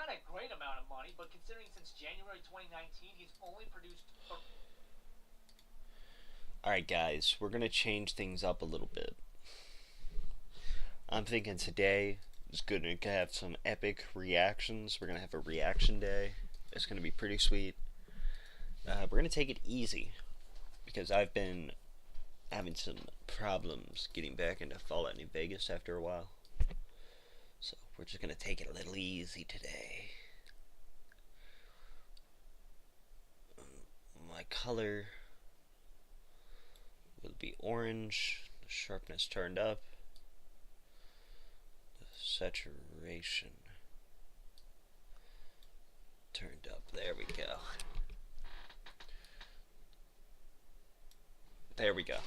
not a great amount of money, but considering since January 2019 he's only produced. Alright, guys, we're gonna change things up a little bit. I'm thinking today is gonna have some epic reactions. We're gonna have a reaction day. It's gonna be pretty sweet. We're gonna take it easy because I've been having some problems getting back into Fallout New Vegas after a while. So we're just gonna take it a little easy today. My color will be orange, the sharpness turned up, the saturation turned up. There we go. There we go.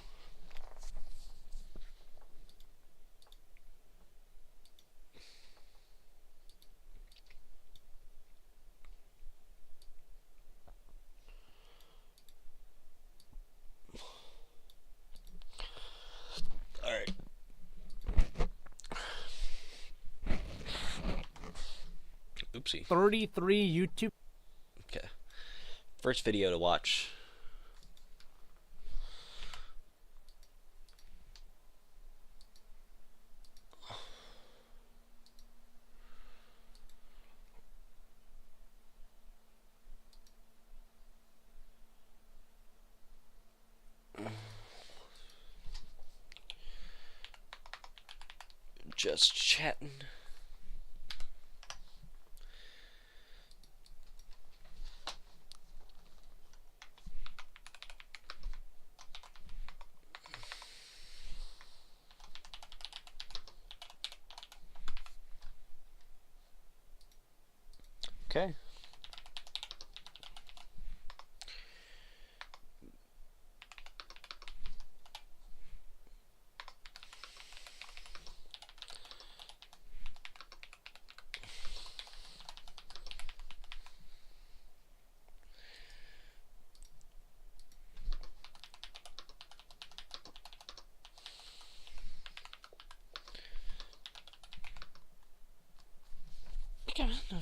Alright. Oopsie. 33 YouTube. Okay. First video to watch. Just chatting. Okay.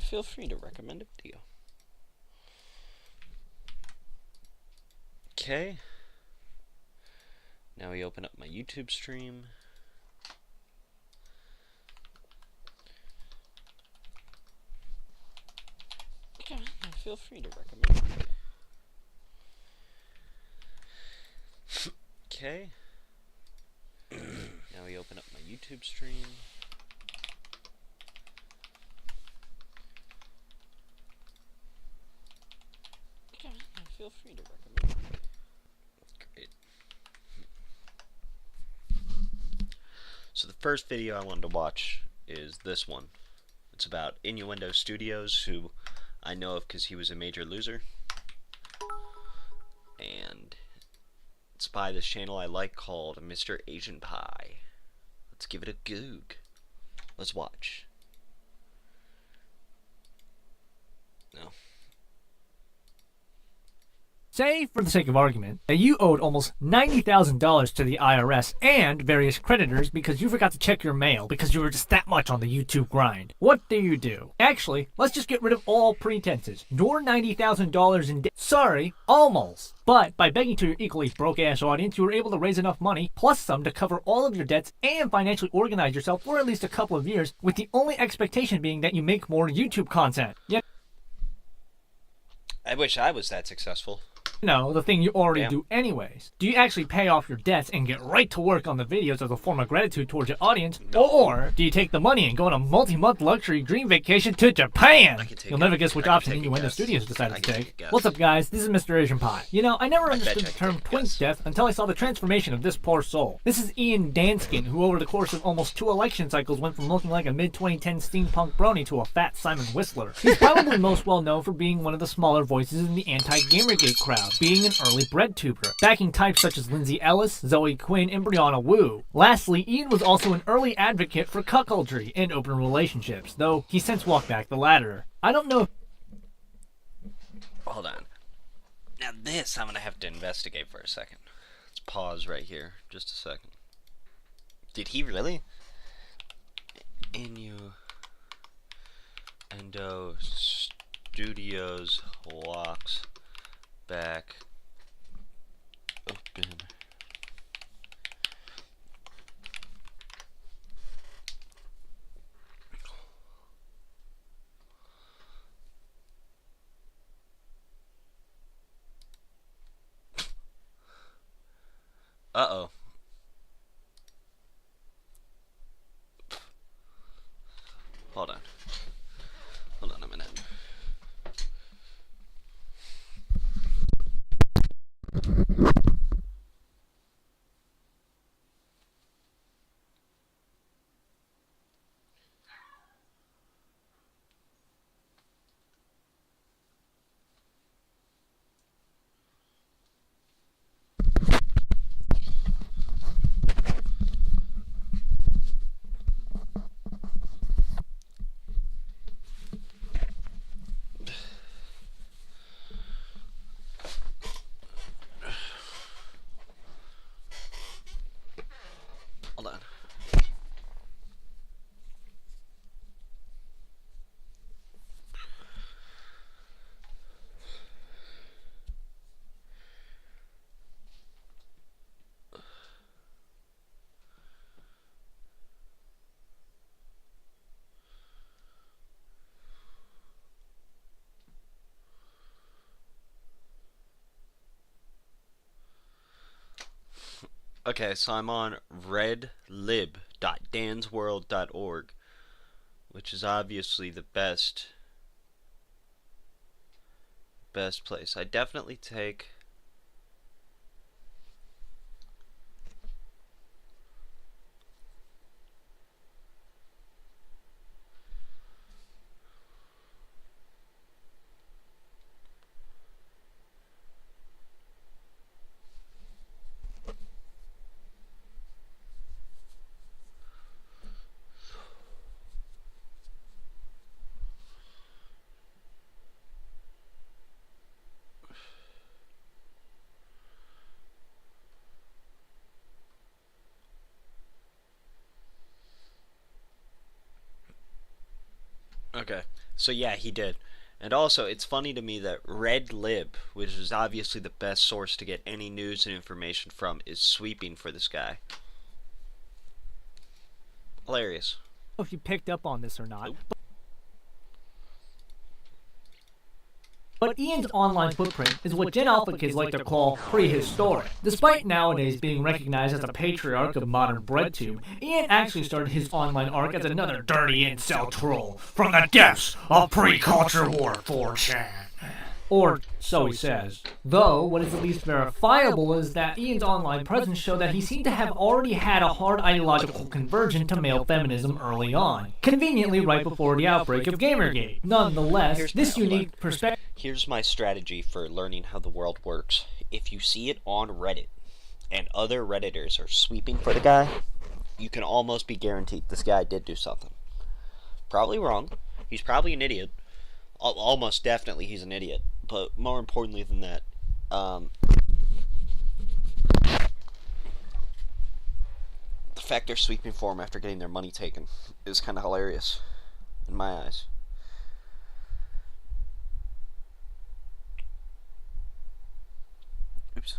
Feel free to recommend a video. Okay. Now we open up my YouTube stream. Okay. Feel free to recommend a video. Okay. Now we open up my YouTube stream. Feel free to recommend. Great. So the first video I wanted to watch is this one. It's about Innuendo Studios, who I know of because he was a major loser. And it's by this channel I like called Mr. Asian Pie. Let's give it a goog. Let's watch. No. Say, for the sake of argument, that you owed almost $90,000 to the IRS and various creditors because you forgot to check your mail because you were just that much on the YouTube grind. What do? Actually, let's just get rid of all pretenses. You're $90,000 in debt. Sorry, almost. But by begging to your equally broke-ass audience, you were able to raise enough money, plus some, to cover all of your debts and financially organize yourself for at least a couple of years, with the only expectation being that you make more YouTube content. Yet, I wish I was that successful. No, the thing you already do anyways. Do you actually pay off your debts and get right to work on the videos as a form of gratitude towards your audience? No. Or do you take the money and go on a multi-month luxury dream vacation to Japan? You'll never guess which option Innuendo Studios decided to take. What's up, guys? This is Mr. Asian Pie. You know, I never understood the term twink death until I saw the transformation of this poor soul. This is Ian Danskin, who over the course of almost 2 election cycles went from looking like a mid-2010 steampunk brony to a fat Simon Whistler. He's probably most well known for being one of the smaller voices in the anti-Gamergate crowd, being an early bread tuber, backing types such as Lindsay Ellis, Zoe Quinn, and Brianna Wu. Lastly, Ian was also an early advocate for cuckoldry and open relationships, though he's since walked back the latter. I don't know if... Hold on. Now this I'm gonna have to investigate for a second. Let's pause right here, just a second. Did he really? Innuendo Nintendo Studios locks back open. Uh-oh. Hold on. Hold on a minute. Hold on. Okay, so I'm on redlib.dansworld.org, which is obviously the best place. I definitely take Okay, so yeah, he did. And also, it's funny to me that RedLib, which is obviously the best source to get any news and information from, is sweeping for this guy. Hilarious. If you picked up on this or not. Nope. But Ian's online footprint is what Gen Alpha kids like to call prehistoric. Despite nowadays being recognized as a patriarch of modern breadtube, Ian actually started his online arc as another dirty incel troll from the depths of pre-culture war 4chan. Or so he says. Though, what is at least verifiable is that Ian's online presence showed that he seemed to have already had a hard ideological conversion to male feminism early on, conveniently right before the outbreak of Gamergate. Nonetheless, this unique perspective... Here's my strategy for learning how the world works. If you see it on Reddit, and other Redditors are sweeping for the guy, you can almost be guaranteed this guy did do something. Probably wrong. He's probably an idiot. Almost definitely he's an idiot. But more importantly than that, the fact they're sweeping for him after getting their money taken is kind of hilarious in my eyes. Oops.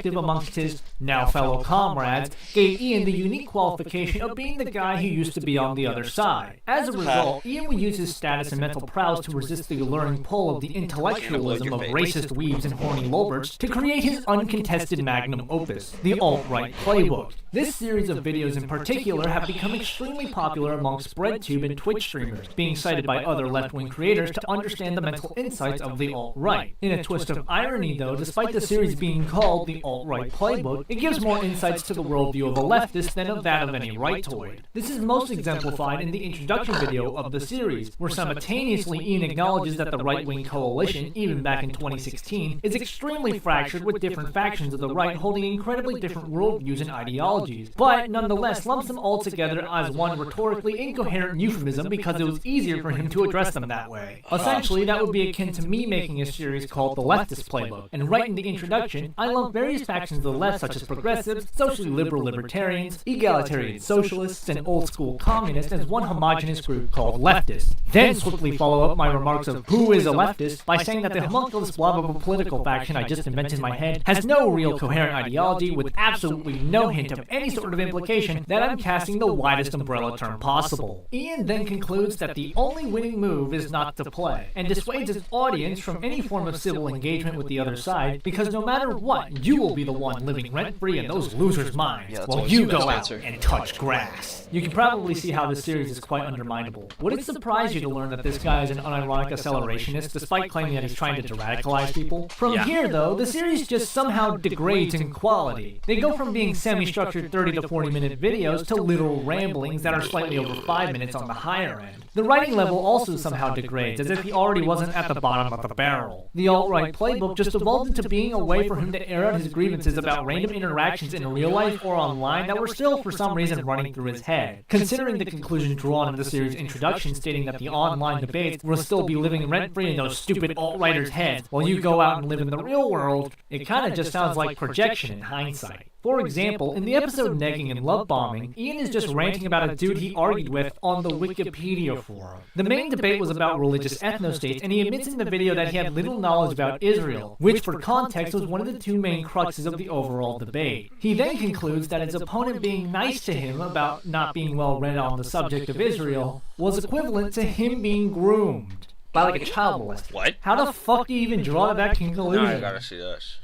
Amongst his now fellow comrades gave Ian the unique qualification of being the guy who used to be on the other side. As a result, Ian would use his status and mental prowess to resist the alluring pull of the intellectualism of racist weebs and horny lolberts to create his uncontested magnum opus, the alt-right playbook. This series of videos in particular have become extremely popular amongst BreadTube and Twitch streamers, being cited by other left-wing creators to understand the mental insights of the alt-right. In a twist of irony though, despite the series being called the alt-right playbook, it gives more insights to the worldview of a leftist than of that of any rightoid. This is most exemplified in the introduction video of the series, where simultaneously Ian acknowledges that the right-wing coalition, even back in 2016, is extremely fractured with different factions of the right holding incredibly different worldviews and ideologies, but nonetheless lumps them all together as one rhetorically incoherent euphemism because it was easier for him to address them that way. Essentially, that would be akin to me making a series called The Leftist Playbook, and right in the introduction, I lump very various factions of the left such as progressives, socially liberal libertarians, egalitarian socialists, and old-school communists as one homogenous group called leftists. Then swiftly follow up my remarks of who is a leftist by saying that the homunculus blob of a political faction I just invented in my head has no real coherent ideology with absolutely no hint of any sort of implication that I'm casting the widest umbrella term possible. Ian then concludes that the only winning move is not to play, and dissuades his audience from any form of civil engagement with the other side, because no matter what, you will be the one living rent-free in those losers' minds, while you go out and touch grass. You can probably see how this series is quite underminable. Would it surprise you to learn that this guy is an unironic accelerationist, despite claiming that he's trying to radicalize people? From here, though, the series just somehow degrades in quality. They go from being semi-structured 30 to 40-minute videos to literal ramblings that are slightly over 5 minutes on the higher end. The writing level also somehow degrades, as if he already wasn't at the bottom of the barrel. The alt-right playbook just evolved into being a way for him to air out his grievances about random interactions in real life or online that were still, for some reason, running through his head. Considering the conclusion drawn in the series' introduction stating that the online debates will still be living rent-free in those stupid alt-writers' heads while you go out and live in the real world, it kinda just sounds like projection in hindsight. For example, in the episode Negging and Love Bombing, Ian is just ranting about a dude he argued with on the Wikipedia forum. The main debate was about religious ethnostates, and he admits in the video that he had little knowledge about Israel, which for context was one of the two main cruxes of the overall debate. He then concludes that his opponent being nice to him about not being well read on the subject of Israel was equivalent to him being groomed by like a child molester. What? How the fuck do you even draw to that conclusion? Now I gotta see this.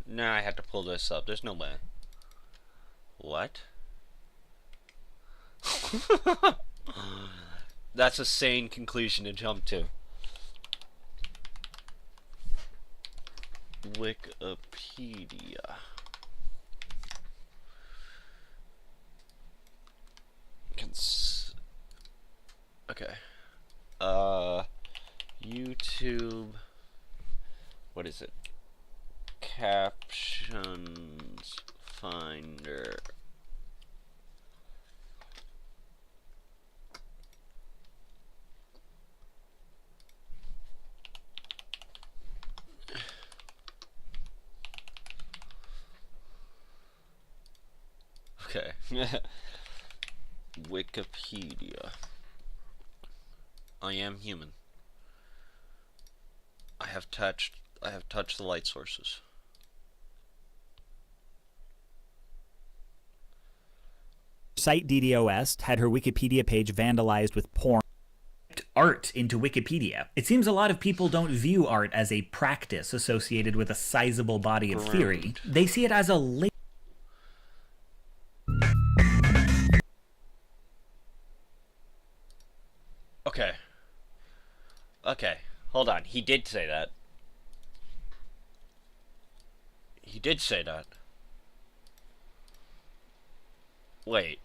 Now I have to pull this up. There's no way. What? That's a sane conclusion to jump to. Wikipedia. Okay. YouTube. What is it? Captions Finder. Okay. Wikipedia. I am human. I have touched the light sources. Site DDoS had her Wikipedia page vandalized with porn. Art into Wikipedia. It seems a lot of people don't view art as a practice associated with a sizable body of theory. They see it as a link. Okay, hold on. He did say that. He did say that. Wait.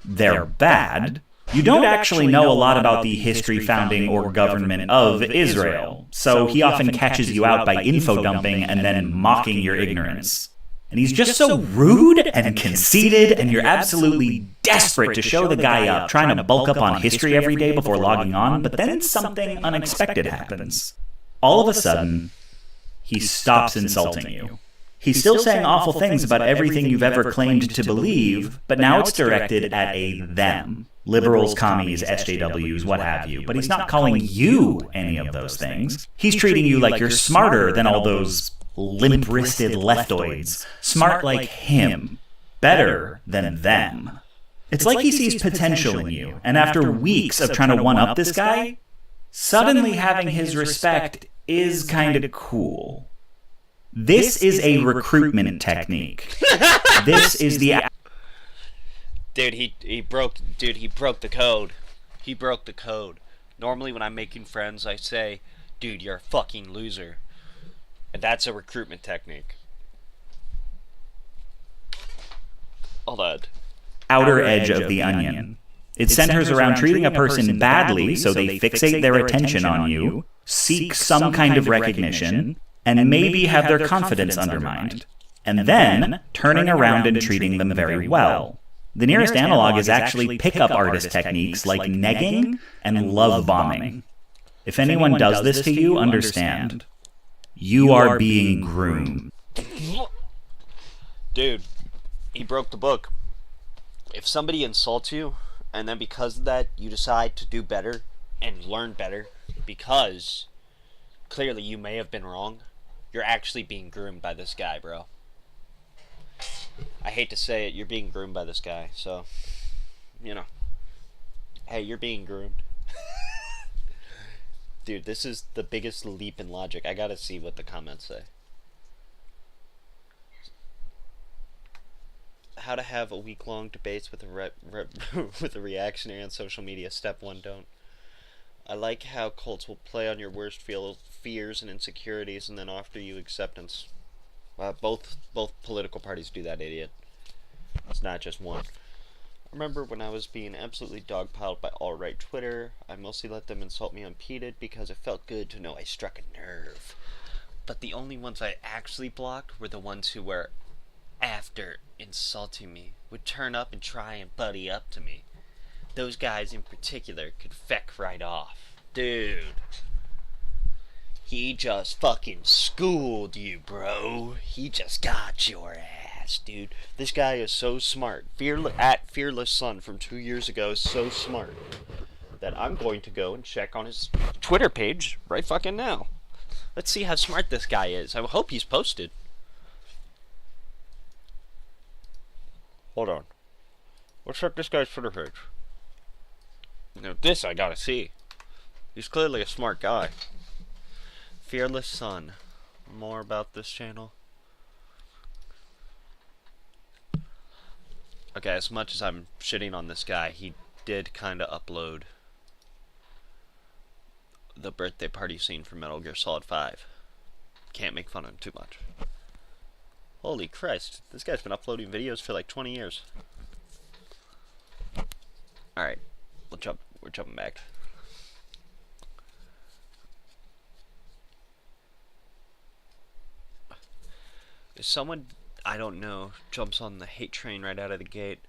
They're bad. You don't actually know a lot about the history, founding, or government of Israel, so he often catches you out by info dumping and then mocking your ignorance. And he's just so rude and conceited, and you're absolutely desperate to show the guy up, trying to bulk up on history every day before logging on, but then something unexpected happens. All of a sudden, he stops insulting you. He's still saying awful things about everything you've ever claimed to believe, but now it's directed at a them. Liberals, commies, SJWs, what have you. But he's not calling you any of those things. He's treating you like you're smarter than all those limp-wristed leftoids. Smart like him. Better than them. It's like he sees potential in you, and after weeks of trying to one-up this guy, suddenly having his respect is kind of cool. This is a recruitment technique. This is the... Dude, he broke the code. He broke the code. Normally when I'm making friends, I say, dude, you're a fucking loser. And that's a recruitment technique. Hold on. Outer edge of the onion. It centers around treating a person badly so they fixate their attention on you, seek some kind of recognition, and maybe have their confidence undermined. And then turning around and treating them very well. The nearest analog is actually pickup artist techniques like negging and love bombing. If anyone does this to you, understand. You are being groomed. Dude, he broke the book. If somebody insults you, and then because of that, you decide to do better and learn better, because clearly you may have been wrong, you're actually being groomed by this guy, bro. I hate to say it, you're being groomed by this guy, so, you know. Hey, you're being groomed. Dude, this is the biggest leap in logic. I gotta see what the comments say. How to have a week-long debates with a with a reactionary on social media. Step 1, don't. I like how cults will play on your worst fears and insecurities and then offer you acceptance. Both political parties do that, idiot. It's not just one. I remember when I was being absolutely dogpiled by alt-right Twitter, I mostly let them insult me unimpeded because it felt good to know I struck a nerve. But the only ones I actually blocked were the ones who were, after insulting me, would turn up and try and buddy up to me. Those guys in particular could feck right off. Dude. He just fucking schooled you, bro. He just got your ass, dude. This guy is so smart. Fearless Son from 2 years ago is so smart that I'm going to go and check on his Twitter page right fucking now. Let's see how smart this guy is. I hope he's posted. Hold on. Let's check this guy's Twitter page. Now this I gotta see. He's clearly a smart guy. Fearless Son. More about this channel. Okay, as much as I'm shitting on this guy, he did kinda upload the birthday party scene from Metal Gear Solid 5. Can't make fun of him too much. Holy Christ, this guy's been uploading videos for like 20 years. Alright, we're jumping back. If someone, I don't know, jumps on the hate train right out of the gate,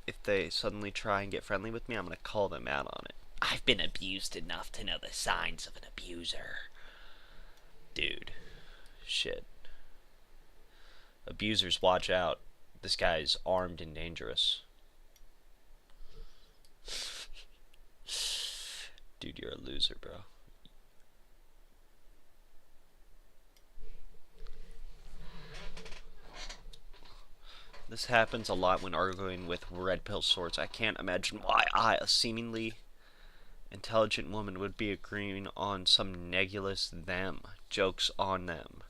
if they suddenly try and get friendly with me, I'm gonna call them out on it. I've been abused enough to know the signs of an abuser. Dude. Shit. Abusers, watch out. This guy's armed and dangerous. Dude, you're a loser, bro. This happens a lot when arguing with red pill sorts. I can't imagine why I, a seemingly intelligent woman, would be agreeing on some nebulous them. Jokes on them.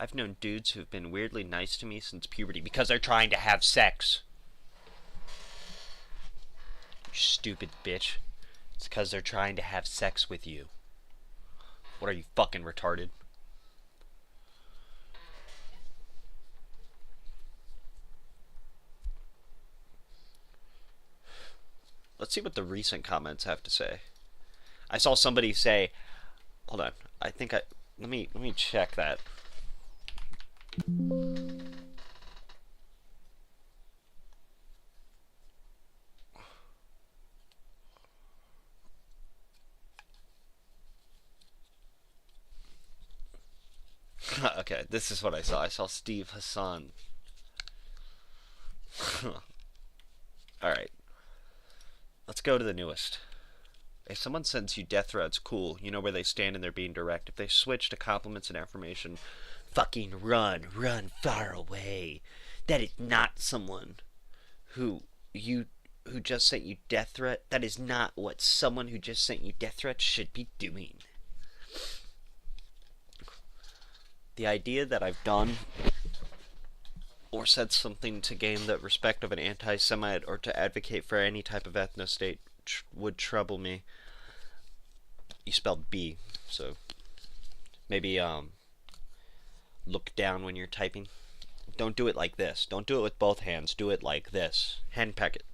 I've known dudes who've been weirdly nice to me since puberty because they're trying to have sex. You stupid bitch. It's because they're trying to have sex with you. What are you, fucking retarded? Let's see what the recent comments have to say. I saw somebody say, hold on, I think let me check that. Okay, this is what I saw. I saw Steve Hassan. Alright. Let's go to the newest. If someone sends you death threats, cool. You know where they stand and they're being direct. If they switch to compliments and affirmation, fucking run far away. That is not someone who just sent you death threat. That is not what someone who just sent you death threat should be doing. The idea that I've done or said something to gain the respect of an anti-Semite or to advocate for any type of ethno-state would trouble me. You spelled B, so maybe look down when you're typing. Don't do it like this. Don't do it with both hands. Do it like this. Hand peck it.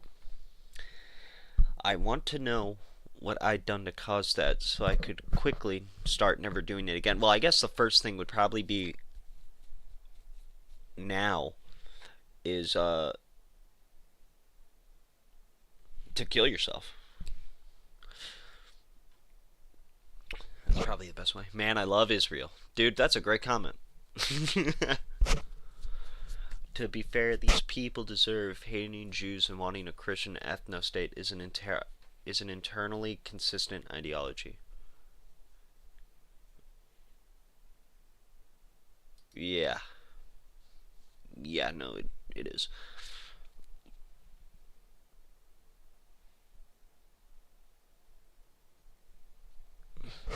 I want to know what I'd done to cause that so I could quickly start never doing it again. Well, I guess the first thing would probably be now is to kill yourself. That's probably the best way. Man, I love Israel. Dude, that's a great comment. To be fair, these people deserve. Hating Jews and wanting a Christian ethno-state is an internally consistent ideology. Yeah. Yeah, no, it is.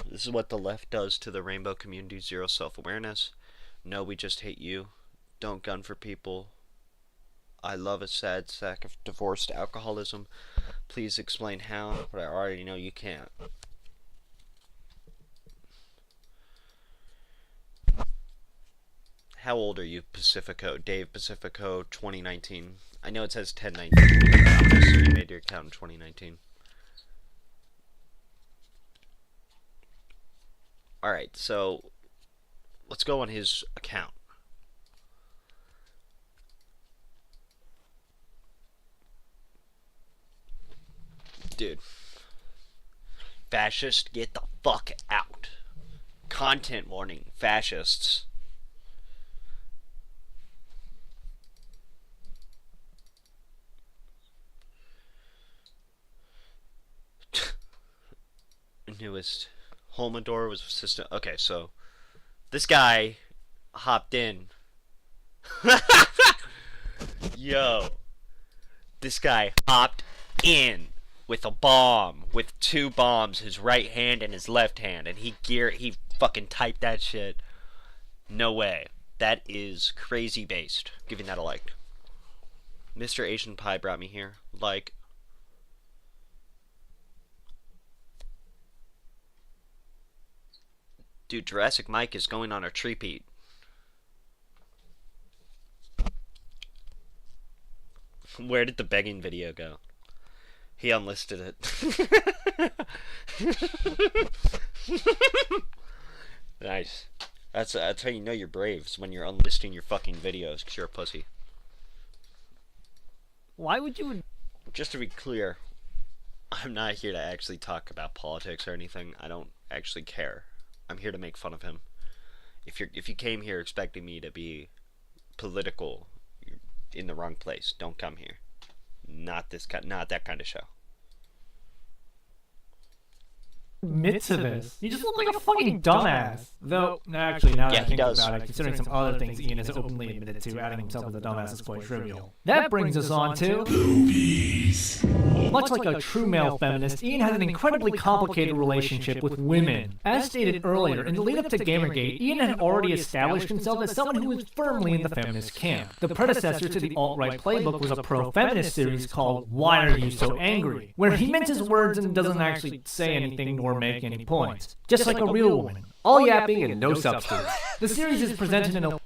This is what the left does to the rainbow community. Zero self-awareness. No, we just hate you. Don't gun for people. I love a sad sack of divorced alcoholism. Please explain how, but I already know you can't. How old are you, Pacifico? Dave Pacifico, 2019. I know it says 1019. You made your account in 2019. Alright, so let's go on his account. Dude. Fascist, get the fuck out. Content warning, fascists. Newest Homodor was assistant. Okay, so this guy hopped in. Yo, this guy hopped in with a bomb, with 2 bombs, his right hand and his left hand, and he fucking typed that shit. No way. That is crazy based. Giving that a like. Mr. Asian Pie brought me here. Like. Dude, Jurassic Mike is going on a treepeat. Where did the begging video go? He unlisted it. Nice. That's how you know you're brave, is when you're unlisting your fucking videos, because you're a pussy. Why would you... Just to be clear, I'm not here to actually talk about politics or anything. I don't actually care. I'm here to make fun of him. If you came here expecting me to be political, you're in the wrong place. Don't come here. Not that kind of show. Admit to this. You just look like a fucking dumbass. Though, actually, now that I think about it, considering some other things Ian has openly admitted to, adding himself as a dumbass is quite trivial. That brings us on to... Boobies. Much like a true male feminist, Ian has an incredibly complicated relationship with women. As stated earlier, in the lead up to Gamergate, Ian had already established himself as someone who was firmly in the feminist camp. The predecessor to the alt-right playbook was a pro-feminist series called Why Are You So Angry?, where he minces words and doesn't actually say anything nor make any points. Just like a real woman. All yapping and no substance. The series is presented in a...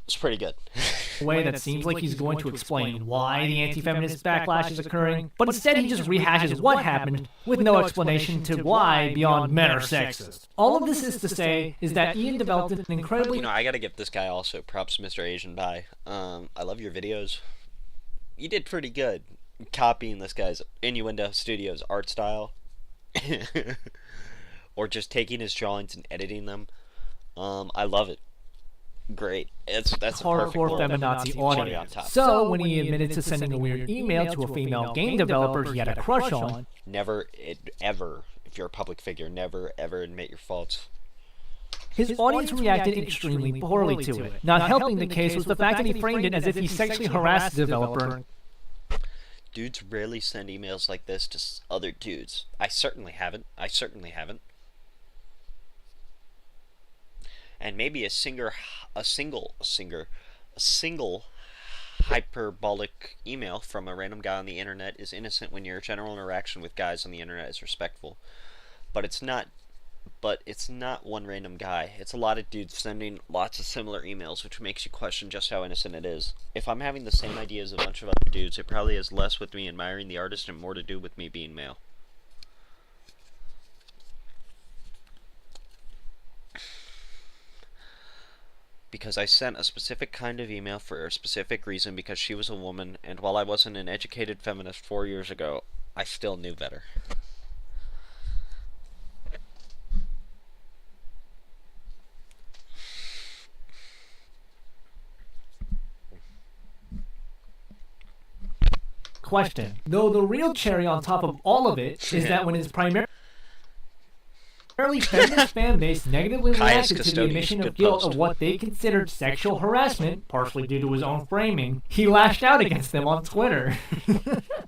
It's pretty good. way that seems like he's going to explain why the anti-feminist backlash is occurring, but instead he just rehashes what happened with no explanation to why beyond men are sexist. All of this is to say is that Ian developed an incredibly... You know, I gotta give this guy also props, Mr. Asian Pie. I love your videos. You did pretty good copying this guy's Innuendo Studios art style. Or just taking his drawings and editing them. I love it. Great. That's a hardcore feminazi audience. So when he admitted to sending a weird email to a female game developer he had a crush on, never ever, if you're a public figure, never ever admit your faults. His audience reacted extremely poorly to it. Not helping the case was the fact that he framed it as if he sexually harassed the developer. Dudes rarely send emails like this to other dudes. I certainly haven't. And maybe a single hyperbolic email from a random guy on the internet is innocent when your general interaction with guys on the internet is respectful. But it's not one random guy. It's a lot of dudes sending lots of similar emails, which makes you question just how innocent it is. If I'm having the same idea as a bunch of other dudes, it probably has less with me admiring the artist and more to do with me being male. Because I sent a specific kind of email for a specific reason because she was a woman, and while I wasn't an educated feminist 4 years ago, I still knew better. question. Though the real cherry on top of all of it is that when his primarily feminist fan base negatively reacted to the admission of guilt of what they considered sexual harassment, partially due to his own framing, he lashed out against them on Twitter.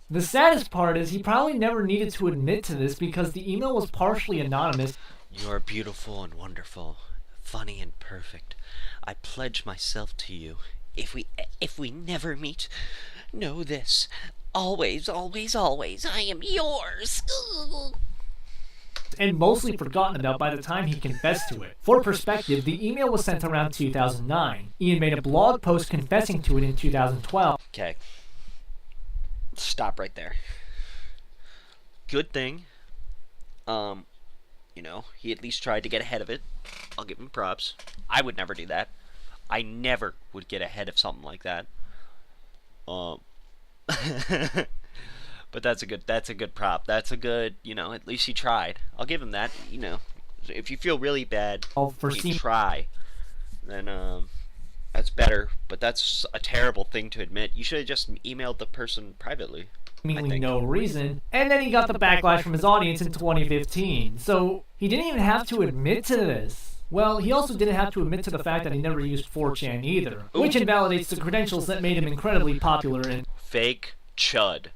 The saddest part is he probably never needed to admit to this because the email was partially anonymous. You are beautiful and wonderful, funny and perfect. I pledge myself to you. If we never meet, know this. Always, always, always, I am yours. And mostly forgotten about by the time he confessed to it. For perspective, the email was sent around 2009. Ian made a blog post confessing to it in 2012. Okay. Stop right there. Good thing. He at least tried to get ahead of it. I'll give him props. I would never do that. I never would get ahead of something like that. But that's a good prop. That's a good, at least he tried. I'll give him that. If you feel really bad, you try, then that's better. But that's a terrible thing to admit. You should have just emailed the person privately. No reason, and then he got the backlash from his audience in 2015. So he didn't even have to admit to this. Well, he also didn't have to admit to the fact that he never used 4chan either, which invalidates the credentials that made him incredibly popular in fake chud.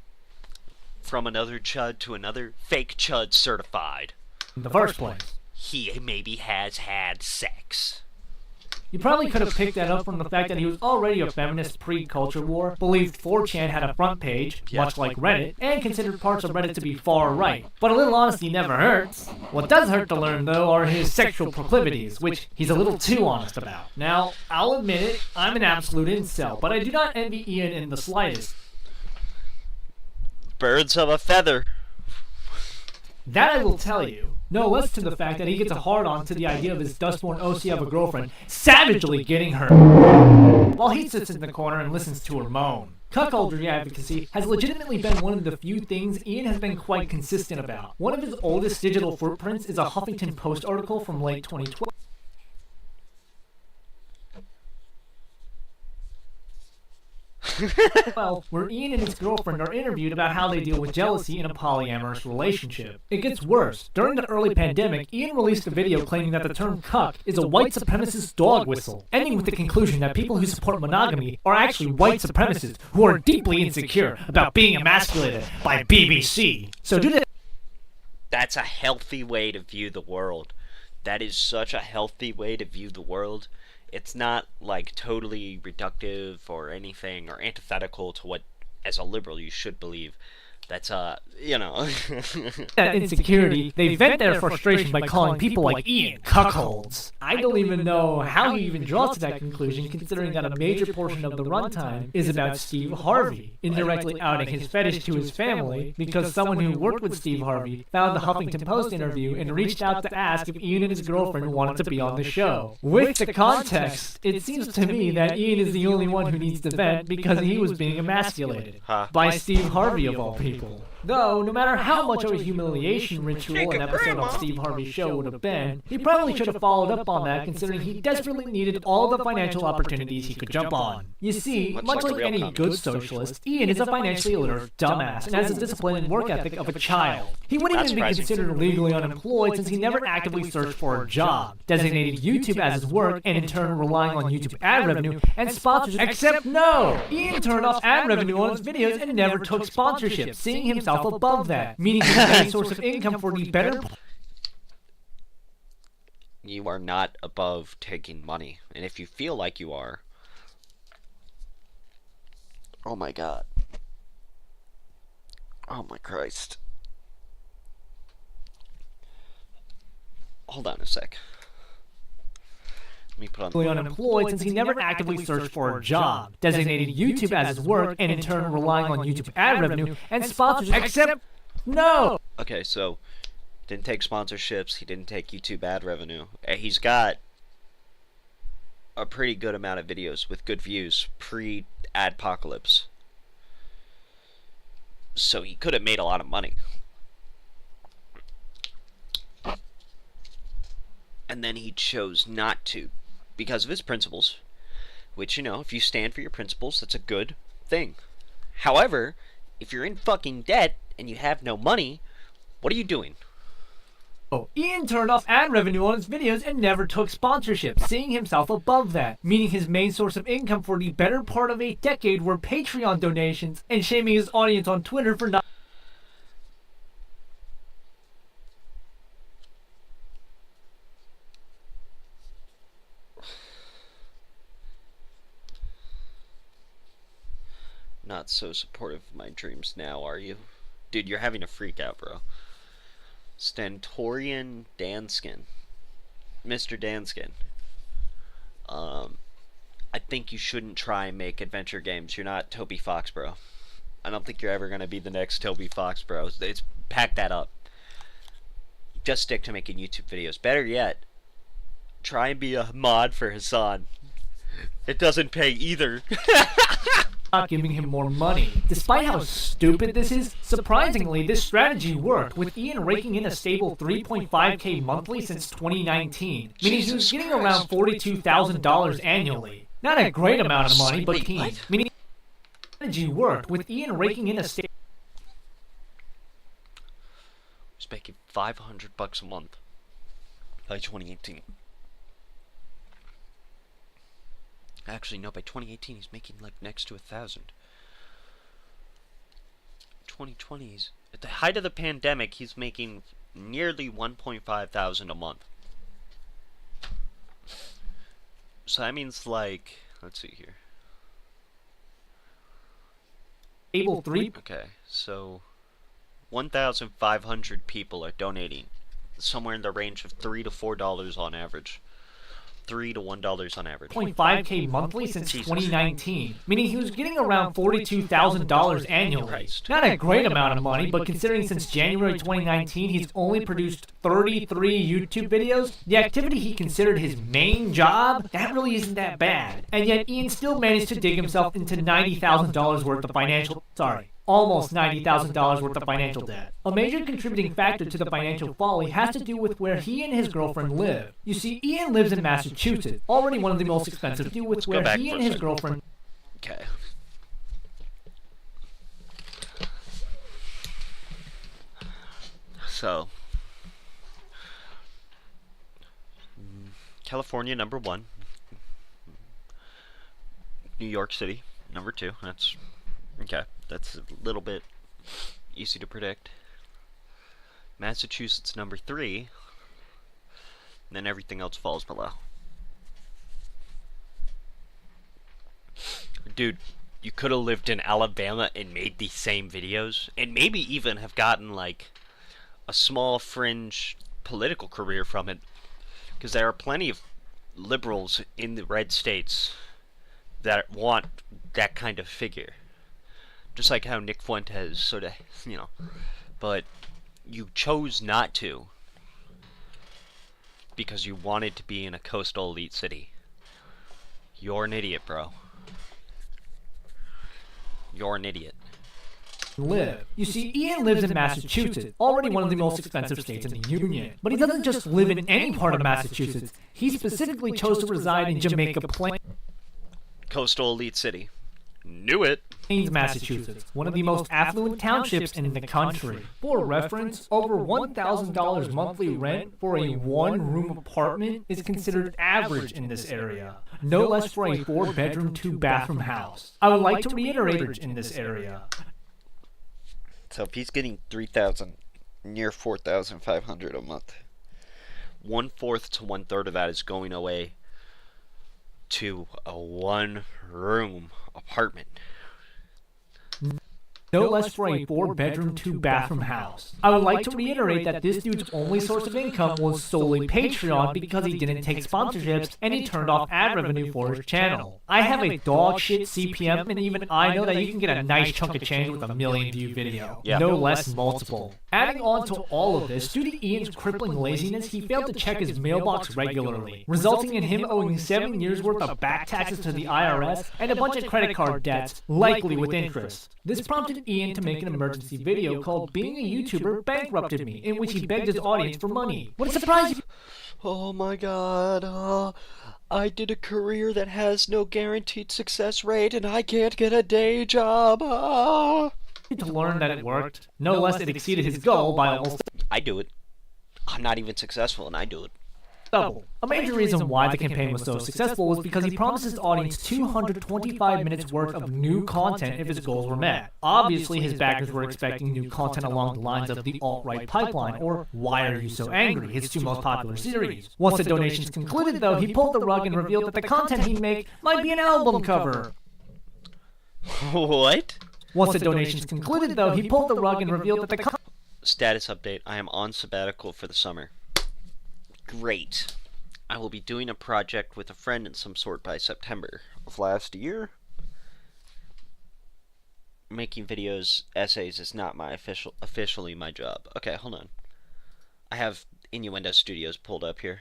From another chud to another, fake chud certified. In the first place. He maybe has had sex. You probably could have picked that up from the fact that he was already a feminist pre-culture war, believed 4chan had a front page, much like Reddit, and considered parts of Reddit to be far right. But a little honesty never hurts. What does hurt to learn, though, are his sexual proclivities, which he's a little too honest about. Now, I'll admit it, I'm an absolute incel, but I do not envy Ian in the slightest. Birds of a feather. That I will tell you. No less to the fact that he gets a hard-on to the idea of his dustborn OC of a girlfriend savagely getting her, while he sits in the corner and listens to her moan. Cuckoldry advocacy has legitimately been one of the few things Ian has been quite consistent about. One of his oldest digital footprints is a Huffington Post article from late 2012. Well, where Ian and his girlfriend are interviewed about how they deal with jealousy in a polyamorous relationship. It gets worse. During the early pandemic, Ian released a video claiming that the term cuck is a white supremacist dog whistle, ending with the conclusion that people who support monogamy are actually white supremacists who are deeply insecure about being emasculated by BBC. So do this. That's a healthy way to view the world. That is such a healthy way to view the world. It's not like totally reductive or anything or antithetical to what as a liberal you should believe. That's that insecurity, they vent their frustration by calling people like Ian cuckolds. I don't even know how he even draws to that conclusion, considering that a major portion of the runtime is about Steve Harvey, indirectly outing his fetish to his family because someone who worked with Steve Harvey found the Huffington Post interview and reached out to ask if Ian and his girlfriend wanted to be on the show. With the context, it seems to me that Ian is the only one who needs to vent because he was being emasculated by Steve Harvey of all people. Though, no matter how much of a humiliation ritual an episode of Steve Harvey's show would have been, he probably should have followed up on that considering he desperately needed all the financial opportunities he could jump on. You see, much like any good socialist, Ian is a financially illiterate dumbass and has a discipline and work ethic of a child. He wouldn't even be considered legally unemployed since he never actively searched for a job, designated YouTube as his work, and in turn relying on YouTube ad revenue and sponsorship. Except no! Ian turned off ad revenue on his videos and never took sponsorship, seeing himself above that, meaning his main source of income for the better. You are not above taking money, and if you feel like you are, oh my god, oh my Christ, hold on a sec. Let me put on unemployed since he never actively searched for a job, designated YouTube as his work, and in turn relying on YouTube ad revenue and sponsorship. Except no. Okay, so didn't take sponsorships. He didn't take YouTube ad revenue. He's got a pretty good amount of videos with good views pre-adpocalypse. So he could have made a lot of money. And then he chose not to because of his principles, which, if you stand for your principles, that's a good thing. However, If you're in fucking debt and you have no money, what are you doing? Oh, Ian turned off ad revenue on his videos and never took sponsorship, seeing himself above that, meaning his main source of income for the better part of a decade were Patreon donations, and shaming his audience on Twitter for not Not so supportive of my dreams now, are you? Dude, you're having a freak out, bro. Stentorian Danskin. Mr. Danskin. I think you shouldn't try and make adventure games. You're not Toby Fox, bro. I don't think you're ever going to be the next Toby Fox, bro. Pack that up. Just stick to making YouTube videos. Better yet, try and be a mod for Hassan. It doesn't pay either. not giving him more money. Despite how stupid this is, surprisingly, this strategy worked, with Ian raking in a stable $3.5K monthly since 2019, meaning he was getting around $42,000 annually. Not a great amount of money, but keen. Meaning the strategy worked, with Ian raking in a stable. He's making $500 a month by 2018. Actually, no, by 2018 he's making like next to 1,000. 2020s, at the height of the pandemic, he's making nearly 1,500 a month. So that means like, let's see here. Able 3. Okay, so 1,500 people are donating, somewhere in the range of $3 to $4 on average. $3 to $1 on average. 0.5K monthly since 2019, meaning he was getting around $42,000 annually. Not a great amount of money, but considering since January 2019 he's only produced 33 YouTube videos, the activity he considered his main job, that really isn't that bad. And yet Ian still managed to dig himself into $90,000 worth of almost $90,000 worth of financial debt. A major contributing factor to the financial folly has to do with where he and his girlfriend live. You see, Ian lives in Massachusetts, already one of the most expensive, to do with where he and his girlfriend... Okay. So, California, number 1. New York City, number 2. That's... okay. That's a little bit easy to predict. Massachusetts, number 3. And then everything else falls below. Dude, you could have lived in Alabama and made these same videos, and maybe even have gotten like a small fringe political career from it, because there are plenty of liberals in the red states that want that kind of figure. Just like how Nick Fuentes sort of, but you chose not to because you wanted to be in a coastal elite city. You're an idiot, bro. You're an idiot. Live. You see, Ian lives in Massachusetts, already one of the most expensive states in the Union. But he doesn't just live in any part of Massachusetts. He specifically chose to reside in Jamaica Plains. Coastal elite city. Knew it. Massachusetts, one of the most affluent townships in the country. For reference, over $1,000 monthly rent for a one-room apartment is considered average in this area. No less for a 4-bedroom, 2-bathroom house. I would like to reiterate in this area. So if he's getting $3,000, near $4,500 a month, 1/4 to 1/3 of that is going away to a one-room apartment. No less for a 4-bedroom, 2-bathroom house. I would like to reiterate that this dude's only source of income was solely Patreon because he didn't take sponsorships and he turned off ad revenue for his channel. I have a dog shit CPM, and even I know that you can get a nice chunk of change with a 1,000,000 view video. Yeah. No less multiple. Adding on to all of this, due to Ian's crippling laziness, he failed to check his mailbox regularly, resulting in him owing 7 years worth of back taxes to the IRS and a bunch of credit card debts, likely with interest. This prompted Ian to make an emergency video called "Being a YouTuber Bankrupted Me," in which he begged his audience for money. What a surprise! Oh my god, I did a career that has no guaranteed success rate and I can't get a day job. to learn that it worked. No less, it exceeded his goal by almost I do it. I'm not even successful, and I do it. double. A major reason why the campaign was so successful was because he promised his audience 225 minutes worth of new content if his goals were met. Obviously, his backers were expecting new content along the lines of the alt-right pipeline or Why Are You So Angry, his two most popular series. Once the donations concluded, though, he pulled the rug and revealed that the content he'd make might be an album cover. What? Once the donations concluded, though, he pulled the rug and revealed that the Status update. I am on sabbatical for the summer. Great. I will be doing a project with a friend in some sort by September of last year. Making videos, essays is not my officially my job. Okay, hold on. I have Innuendo Studios pulled up here.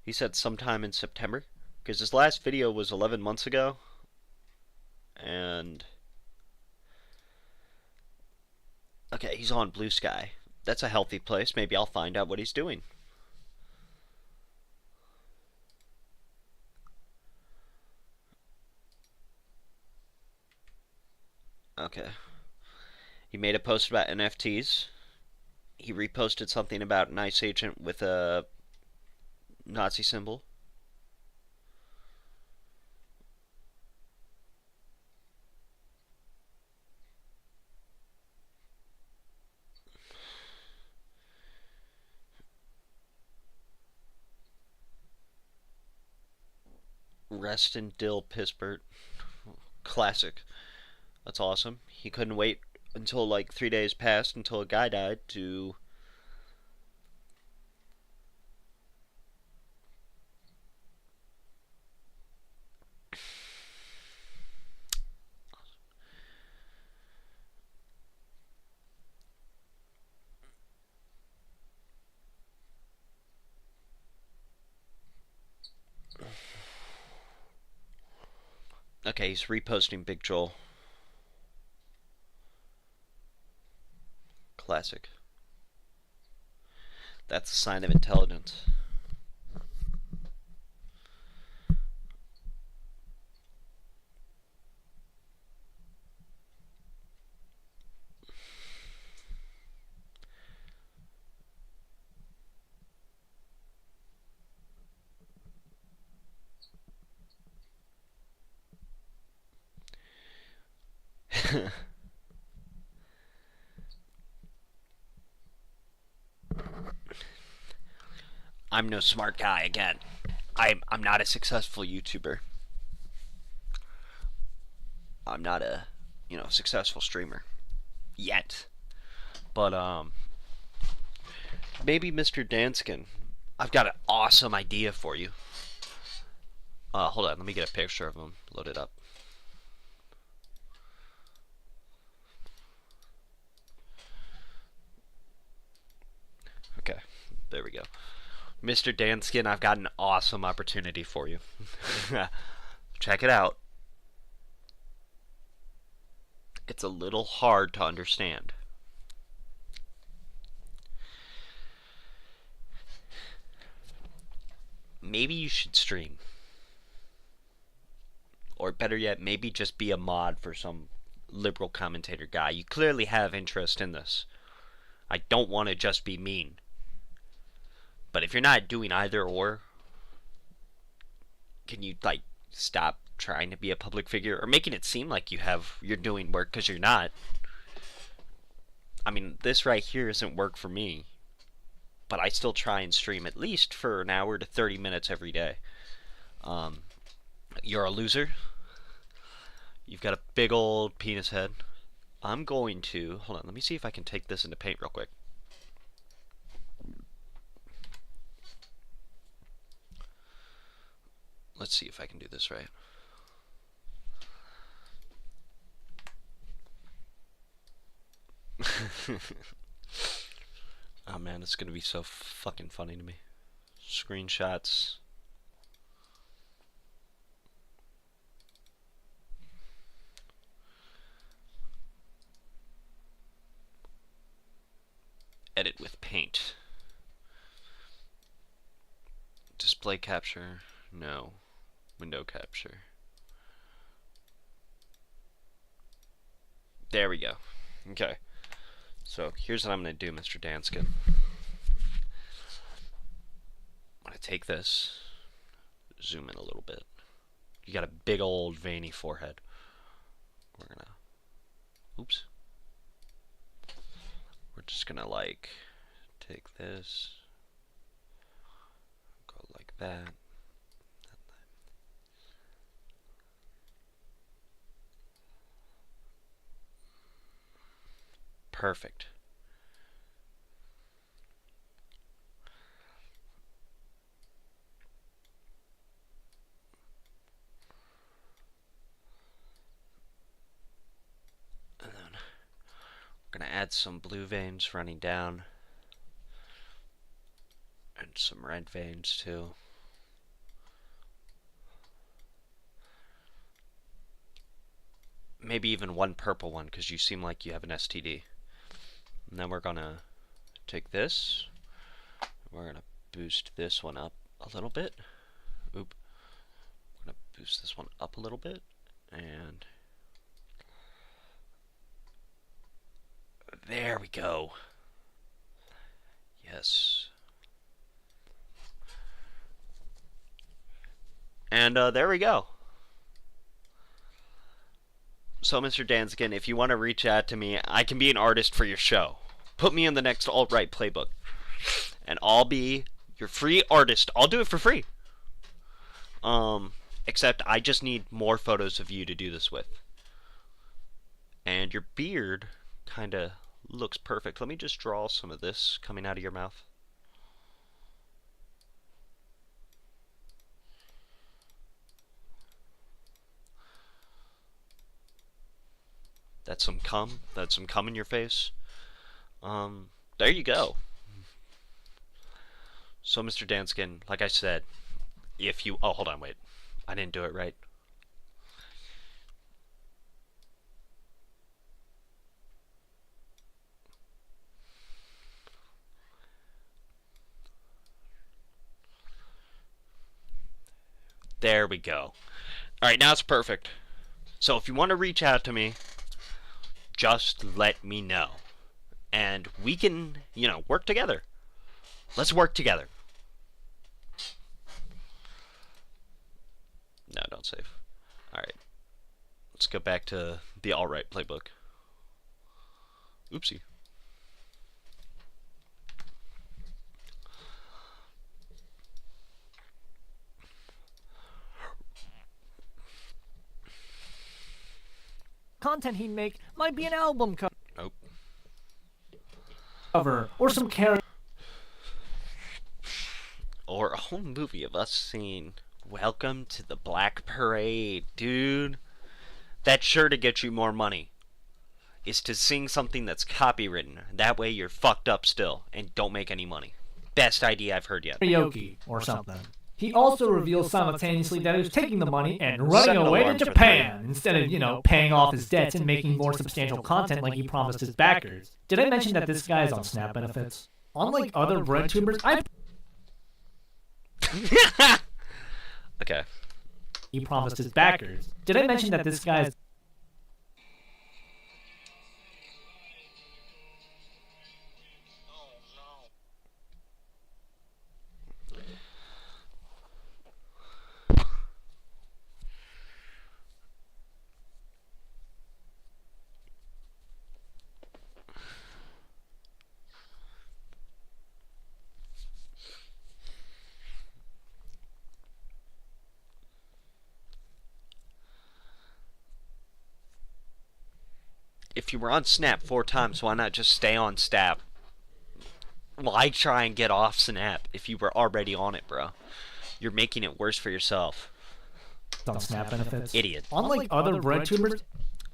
He said sometime in September, because his last video was 11 months ago. And okay, he's on Blue Sky. That's a healthy place. Maybe I'll find out what he's doing. Okay. He made a post about NFTs. He reposted something about an ICE agent with a Nazi symbol. Rest in Dill Pispert. Classic. That's awesome. He couldn't wait until like 3 days passed until a guy died to okay, he's reposting Big Joel. Classic. That's a sign of intelligence. I'm no smart guy again. I'm not a successful YouTuber. I'm not a, successful streamer yet. But maybe Mr. Danskin, I've got an awesome idea for you. Hold on, let me get a picture of him. Load it up. Okay, there we go. Mr. Danskin, I've got an awesome opportunity for you. Check it out. It's a little hard to understand. Maybe you should stream. Or better yet, maybe just be a mod for some liberal commentator guy. You clearly have interest in this. I don't want to just be mean. But if you're not doing either or, can you stop trying to be a public figure or making it seem like you're doing work because you're not? I mean, this right here isn't work for me, but I still try and stream at least for an hour to 30 minutes every day. You're a loser. You've got a big old penis head. I'm going to hold on. Let me see if I can take this into paint real quick. Let's see if I can do this right. Oh man, it's gonna be so fucking funny to me. Screenshots. Edit with paint. Display capture. No. Window capture. There we go. Okay. So here's what I'm going to do, Mr. Danskin. I'm going to take this, zoom in a little bit. You got a big old veiny forehead. We're going to, oops. We're just going to like take this, go like that. Perfect. And then we're going to add some blue veins running down. And some red veins too. Maybe even one purple one, because you seem like you have an STD. And then we're gonna take this, we're gonna boost this one up a little bit. Oop. We're gonna boost this one up a little bit, and there we go. Yes. And there we go. So, Mr. Danskin, if you want to reach out to me, I can be an artist for your show. Put me in the next alt-right playbook. And I'll be your free artist. I'll do it for free. Except I just need more photos of you to do this with. And your beard kind of looks perfect. Let me just draw some of this coming out of your mouth. That's some cum. That's some cum in your face. There you go. So, Mr. Danskin, like I said, if you... Oh, hold on, wait. I didn't do it right. There we go. Alright, now it's perfect. So, if you want to reach out to me, just let me know. And we can, you know, work together. Let's work together. No, don't save. Alright. Let's go back to the alt-right playbook. Oopsie. Content he'd make might be an album Oh. cover or some character. Or a whole movie of us saying, "Welcome to the Black Parade, dude." That's sure to get you more money. Is to sing something that's copywritten. That way you're fucked up still and don't make any money. Best idea I've heard yet. Karaoke or something. He also reveals simultaneously that he was taking the money and running away to Japan instead of, you know, paying off his debts and making more substantial content like he promised his backers. Did I mention that this guy is on SNAP benefits? Unlike other bread tubers, Okay. He promised his backers. Did I mention that this guy is... If you were on Snap 4 times, why not just stay on Snap? Why try and get off Snap if you were already on it, bro? You're making it worse for yourself. on SNAP benefits? Idiot. Unlike other bread tubers...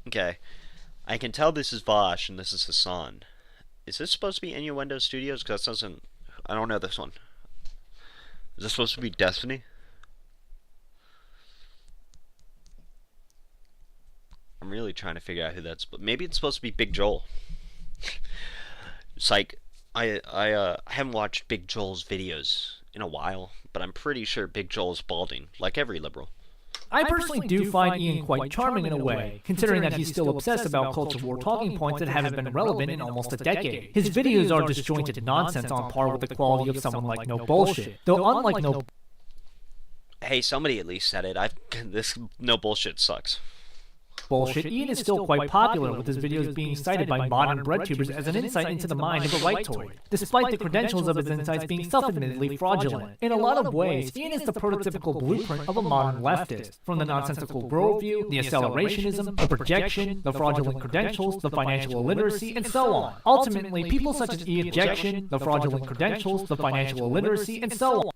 Okay. I can tell this is Vosh and this is Hassan. Is this supposed to be Innuendo Studios? Because that doesn't... I don't know this one. Is this supposed to be Destiny? I'm really trying to figure out who that's... But maybe it's supposed to be Big Joel. It's like... I haven't watched Big Joel's videos in a while, but I'm pretty sure Big Joel's balding, like every liberal. I personally do find Ian quite charming in a way, considering that he's still obsessed about culture war talking points that haven't been relevant in almost a decade. His videos are disjointed nonsense on par with the quality of someone like No Bullshit, though unlike No Hey, somebody at least said it. This No Bullshit sucks. Bullshit, Ian is still quite popular, with his videos being cited by modern breadtubers as an insight into the mind of a rightoid, despite the credentials of his insights being self-admittedly fraudulent. In a lot of ways, Ian is the prototypical blueprint of a modern leftist, from the nonsensical worldview, the accelerationism, the projection, the fraudulent credentials, the financial illiteracy, and so on. Ultimately, people such as Ian projection, the fraudulent credentials, the financial illiteracy, and so on.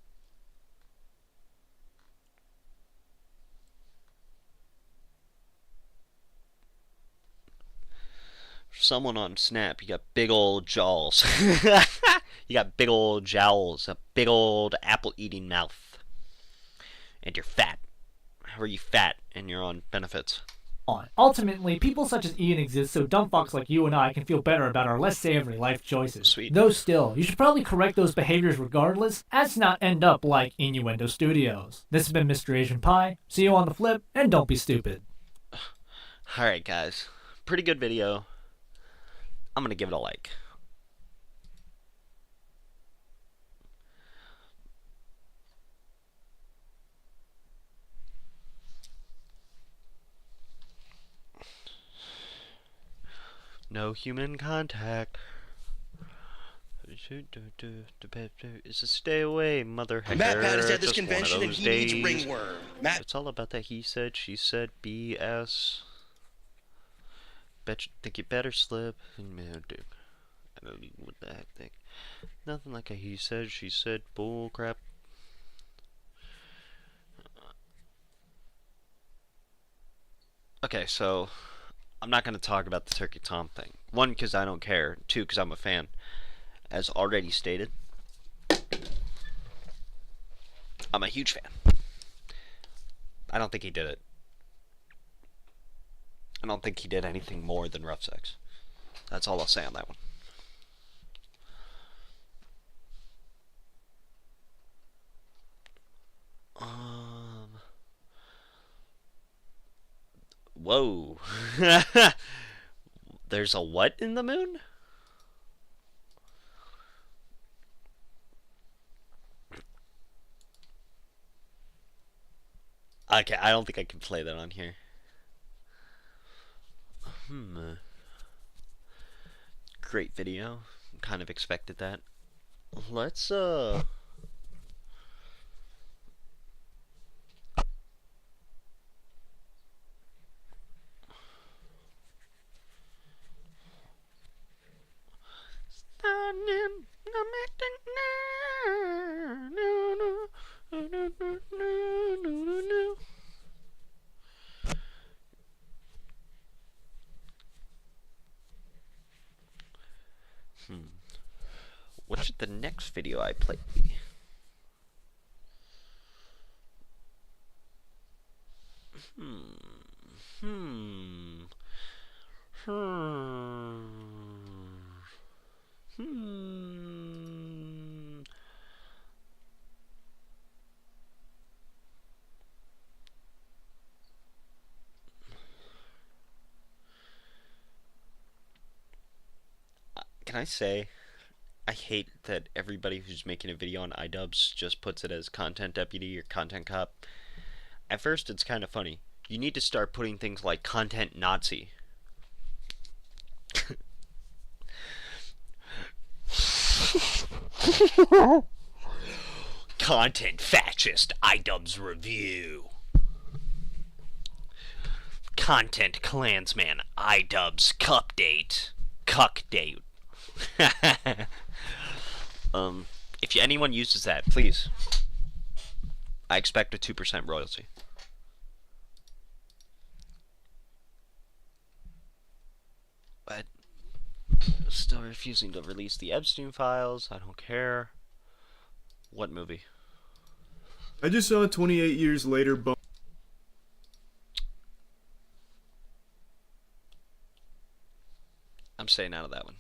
Someone on Snap, you got big old jaws. You got big old jowls, a big old apple-eating mouth. And you're fat. How are you fat and you're on benefits? Ultimately, people such as Ian exist so dumb fucks like you and I can feel better about our less savory life choices. Sweet. Though still, you should probably correct those behaviors regardless, as to not end up like Innuendo Studios. This has been Mr. Asian Pie. See you on the flip, and don't be stupid. Alright, guys. Pretty good video. I'm gonna give it a like. No human contact. Is a stay away, mother hacker. Matt Pat is at this Just convention one and of he those needs days. ringworm. Matt. It's all about that he said, she said, BS. Bet you think you better slip. Man, dude. I don't even what the heck think. Nothing like a he said, she said, bull crap. Okay, so I'm not going to talk about the Turkey Tom thing. One, because I don't care. Two, because I'm a fan. As already stated, I'm a huge fan. I don't think he did it. I don't think he did anything more than rough sex. That's all I'll say on that one. Whoa. There's a what in the moon? Okay, I don't think I can play that on here. Great video. Kind of expected that. Let's what should the next video I play be? Can I say, I hate that everybody who's making a video on iDubbbz just puts it as content deputy or content cop. At first, it's kind of funny. You need to start putting things like content Nazi. Content fascist iDubbbz review. Content Klansman iDubbbz cup date. Cuck date. If anyone uses that, please. I expect a 2% royalty. But still refusing to release the Epstein files. I don't care. What movie? I just saw 28 years later. I'm staying out of that one.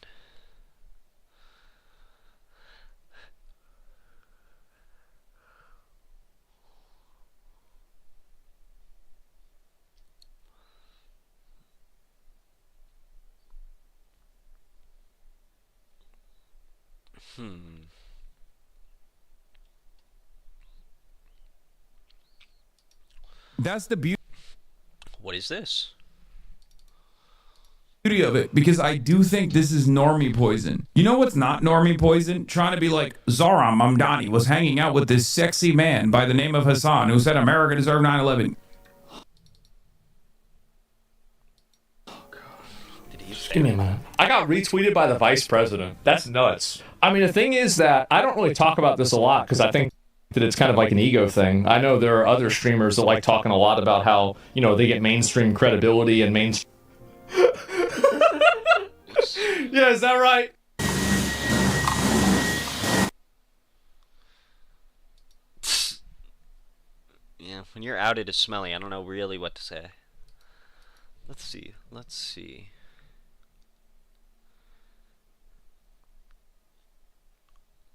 That's the beauty What is this? of it, because I do think this is normie poison. You know what's not normie poison? Trying to be like Zohran Mamdani was hanging out with this sexy man by the name of Hassan who said America deserved 9/11. Give me a minute. I got retweeted by the vice president. That's nuts. I mean, the thing is that I don't really talk about this a lot because I think that it's kind of like an ego thing. I know there are other streamers that like talking a lot about how, you know, they get mainstream credibility and mainstream. Yeah, is that right? Yeah, when you're outed as smelly, I don't know really what to say. Let's see. Let's see.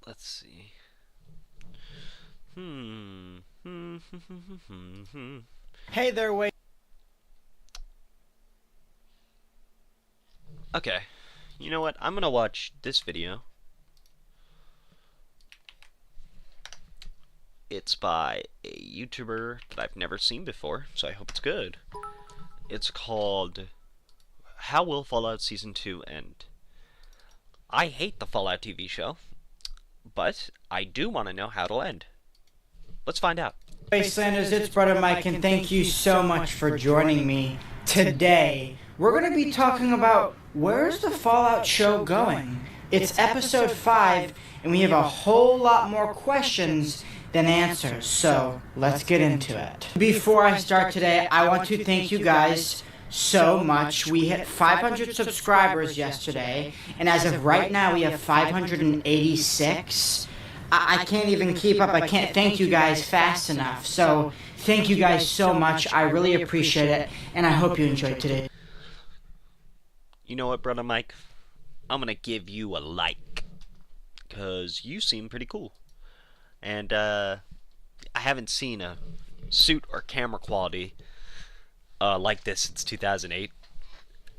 Let's see. Hey there, wait. Okay. You know what? I'm gonna watch this video. It's by a YouTuber that I've never seen before, so I hope it's good. It's called How Will Fallout Season 2 End? I hate the Fallout TV show, but I do want to know how it'll end. Let's find out. Wastelanders, it's Brother Mike, and thank you so much for joining me today. We're going to be talking about where's the Fallout show going? It's episode 5, and we have a whole lot more questions than answers, so let's get into it. Before I start today, I want to thank you guys so much. We hit 500 subscribers yesterday, and as of right now, we have 586. I can't even keep up. I can't thank you guys fast enough. So thank you guys so much. I really appreciate it, and I hope you enjoyed today. You know what, Brother Mike? I'm gonna give you a like, because you seem pretty cool. And, I haven't seen a suit or camera quality like this since 2008.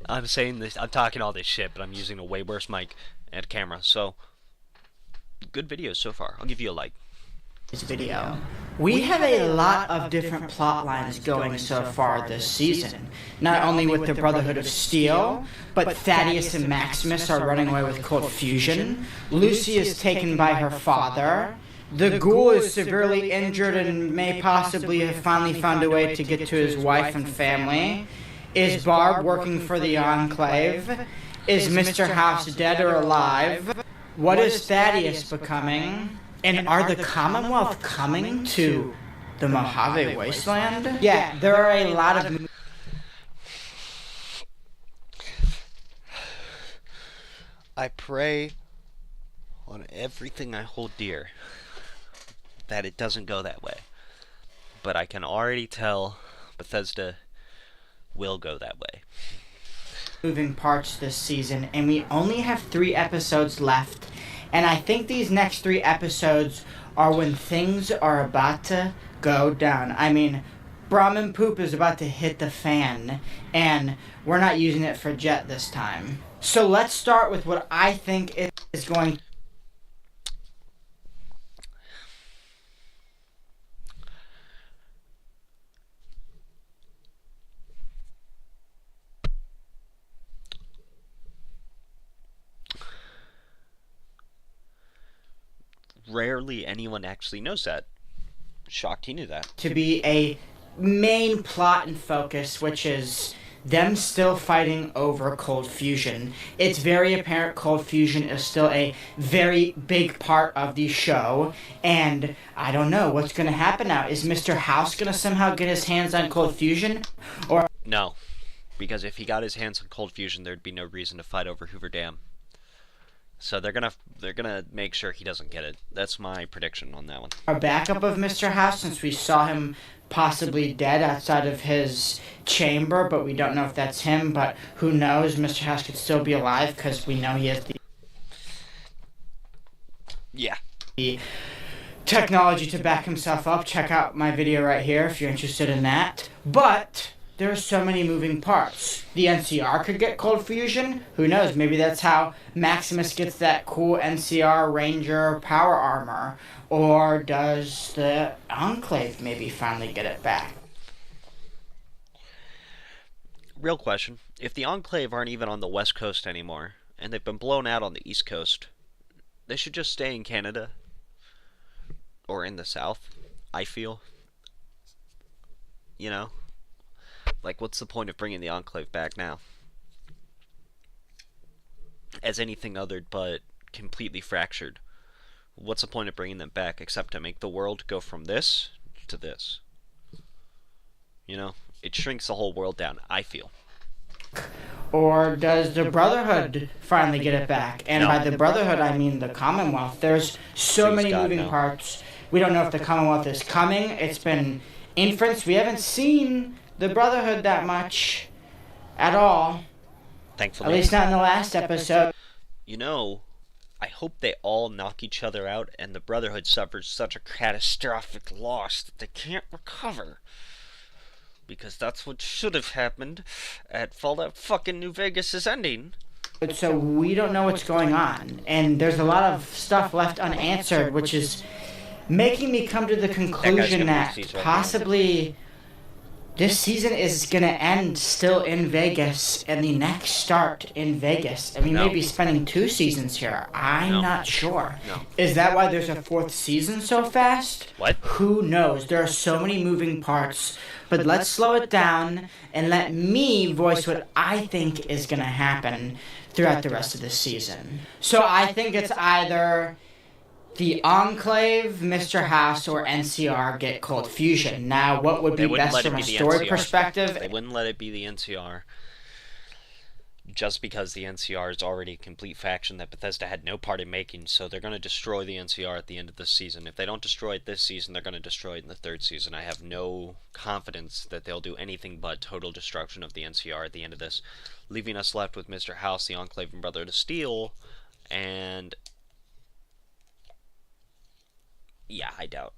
I'm saying this, I'm talking all this shit, but I'm using a way worse mic and camera, so good videos so far. I'll give you a like. This video. We have a lot of different plot lines going so far this season. Not only with the Brotherhood of Steel, but Thaddeus and Maximus are running away with Cold Fusion. Lucy is taken by her father. The Ghoul is severely injured and may possibly have finally found a way to get to his wife and family. Is Barb working for the Enclave? Is Mr. House dead or alive? What is Thaddeus becoming? And are the Commonwealth coming to the Mojave Wasteland? Yeah, there are a lot of... I pray on everything I hold dear that it doesn't go that way. But I can already tell Bethesda will go that way. Moving parts this season, and we only have 3 episodes left. And I think these next 3 episodes are when things are about to go down. I mean, Brahmin poop is about to hit the fan, and we're not using it for jet this time. So let's start with what I think is going to... Rarely anyone actually knows that. Shocked he knew that. to be a main plot and focus, which is them still fighting over Cold Fusion. It's very apparent Cold Fusion is still a very big part of the show, and I don't know what's going to happen now. Is Mr. House going to somehow get his hands on Cold Fusion? Or No, because if he got his hands on Cold Fusion, there'd be no reason to fight over Hoover Dam. So they're gonna make sure he doesn't get it. That's my prediction on that one. a backup of Mr. House, since we saw him possibly dead outside of his chamber, but we don't know if that's him, but who knows? Mr. House could still be alive because we know he has Yeah. the technology to back himself up. Check out my video right here if you're interested in that. But there are so many moving parts. The NCR could get cold fusion. Who knows? Maybe that's how Maximus gets that cool NCR Ranger power armor. Or does the Enclave maybe finally get it back? Real question. If the Enclave aren't even on the West Coast anymore, and they've been blown out on the East Coast, they should just stay in Canada. Or in the South, I feel. You know? Like, what's the point of bringing the Enclave back now? As anything other but completely fractured. What's the point of bringing them back except to make the world go from this to this? You know? It shrinks the whole world down, I feel. Or does the Brotherhood finally get it back? And by the Brotherhood, I mean the Commonwealth. There's so many moving parts. We don't know if the Commonwealth is coming. It's been inference. We haven't seen the Brotherhood that much at all. Thankfully. At least not in the last episode. You know, I hope they all knock each other out and the Brotherhood suffers such a catastrophic loss that they can't recover. Because that's what should have happened at Fallout fucking New Vegas' ending. So we don't know what's going on. And there's a lot of stuff left unanswered, which is making me come to the conclusion that possibly this season is going to end still in Vegas and the next start in Vegas. And we may be spending 2 seasons here. I'm not sure. No. Is that why there's a 4th season so fast? What? Who knows? There are so many moving parts. But let's slow it down and let me voice what I think is going to happen throughout the rest of the season. So I think it's either the Enclave, Mr. House, or NCR get cold fusion. Now, what would be best from a story perspective? They wouldn't let it be the NCR. Just because the NCR is already a complete faction that Bethesda had no part in making, so they're going to destroy the NCR at the end of this season. If they don't destroy it this season, they're going to destroy it in the 3rd season. I have no confidence that they'll do anything but total destruction of the NCR at the end of this, leaving us left with Mr. House, the Enclave, and Brotherhood of Steel, and yeah, I doubt.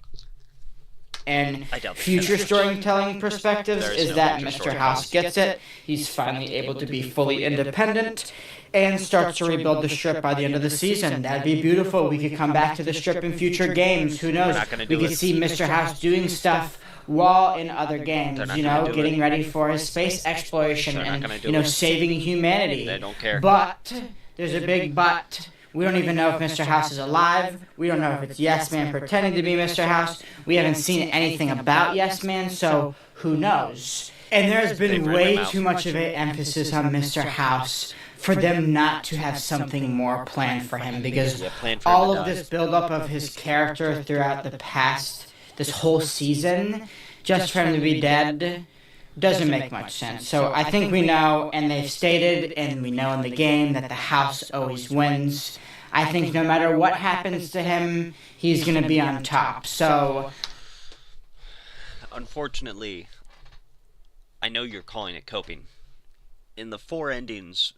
And future storytelling perspectives is that Mr. House gets it. He's finally able to be fully independent and starts to rebuild the strip by the end of the season. That'd be beautiful. We could come back to the strip in future games. Who knows? We could see Mr. House doing stuff while in other games, you know, getting ready for his space exploration and, you know, saving humanity. They don't care. But there's a big but. We don't even know if Mr. House is alive. We don't know if it's Yes Man pretending to be Mr. House. We haven't seen anything about Yes Man, so who knows? And there's been way too much of an emphasis on Mr. House for them not to have something more planned for him, because all of this buildup of his character throughout the past, this whole season, just for him to be dead, doesn't make much sense. So I think we know, and they've stated, and we know in the game, that the House always wins. I think no matter what happens to him, he's going to be on top. So, unfortunately, I know you're calling it coping. In the 3 endings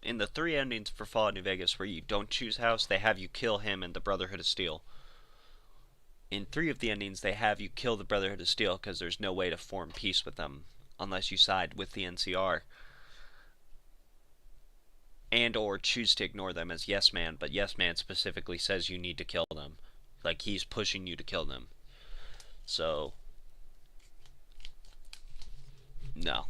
for Fallout New Vegas where you don't choose House, they have you kill him and the Brotherhood of Steel. In 3 of the endings, they have you kill the Brotherhood of Steel because there's no way to form peace with them unless you side with the NCR. And or choose to ignore them as Yes Man, but Yes Man specifically says you need to kill them. Like, he's pushing you to kill them. So, no.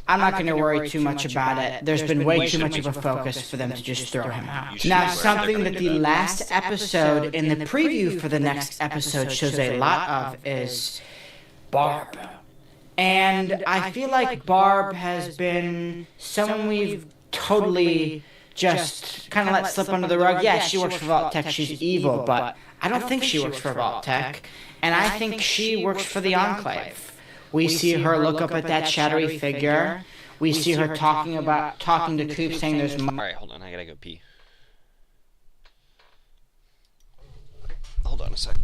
I'm not going to worry too much about it. There's been way too much of a focus for them to just throw him out. Now, something that the last episode in the preview for the next episode shows a lot of is Barb. And I feel like Barb has been someone we've totally just kind of let slip under the rug. Yeah, she works for Vault Tech, she's evil, but I don't think she works for Vault Tech. And I think she works for the Enclave. We see her look up at that shadowy figure. We see her talking to Coop, saying there's... Alright, hold on, I gotta go pee. Hold on a sec.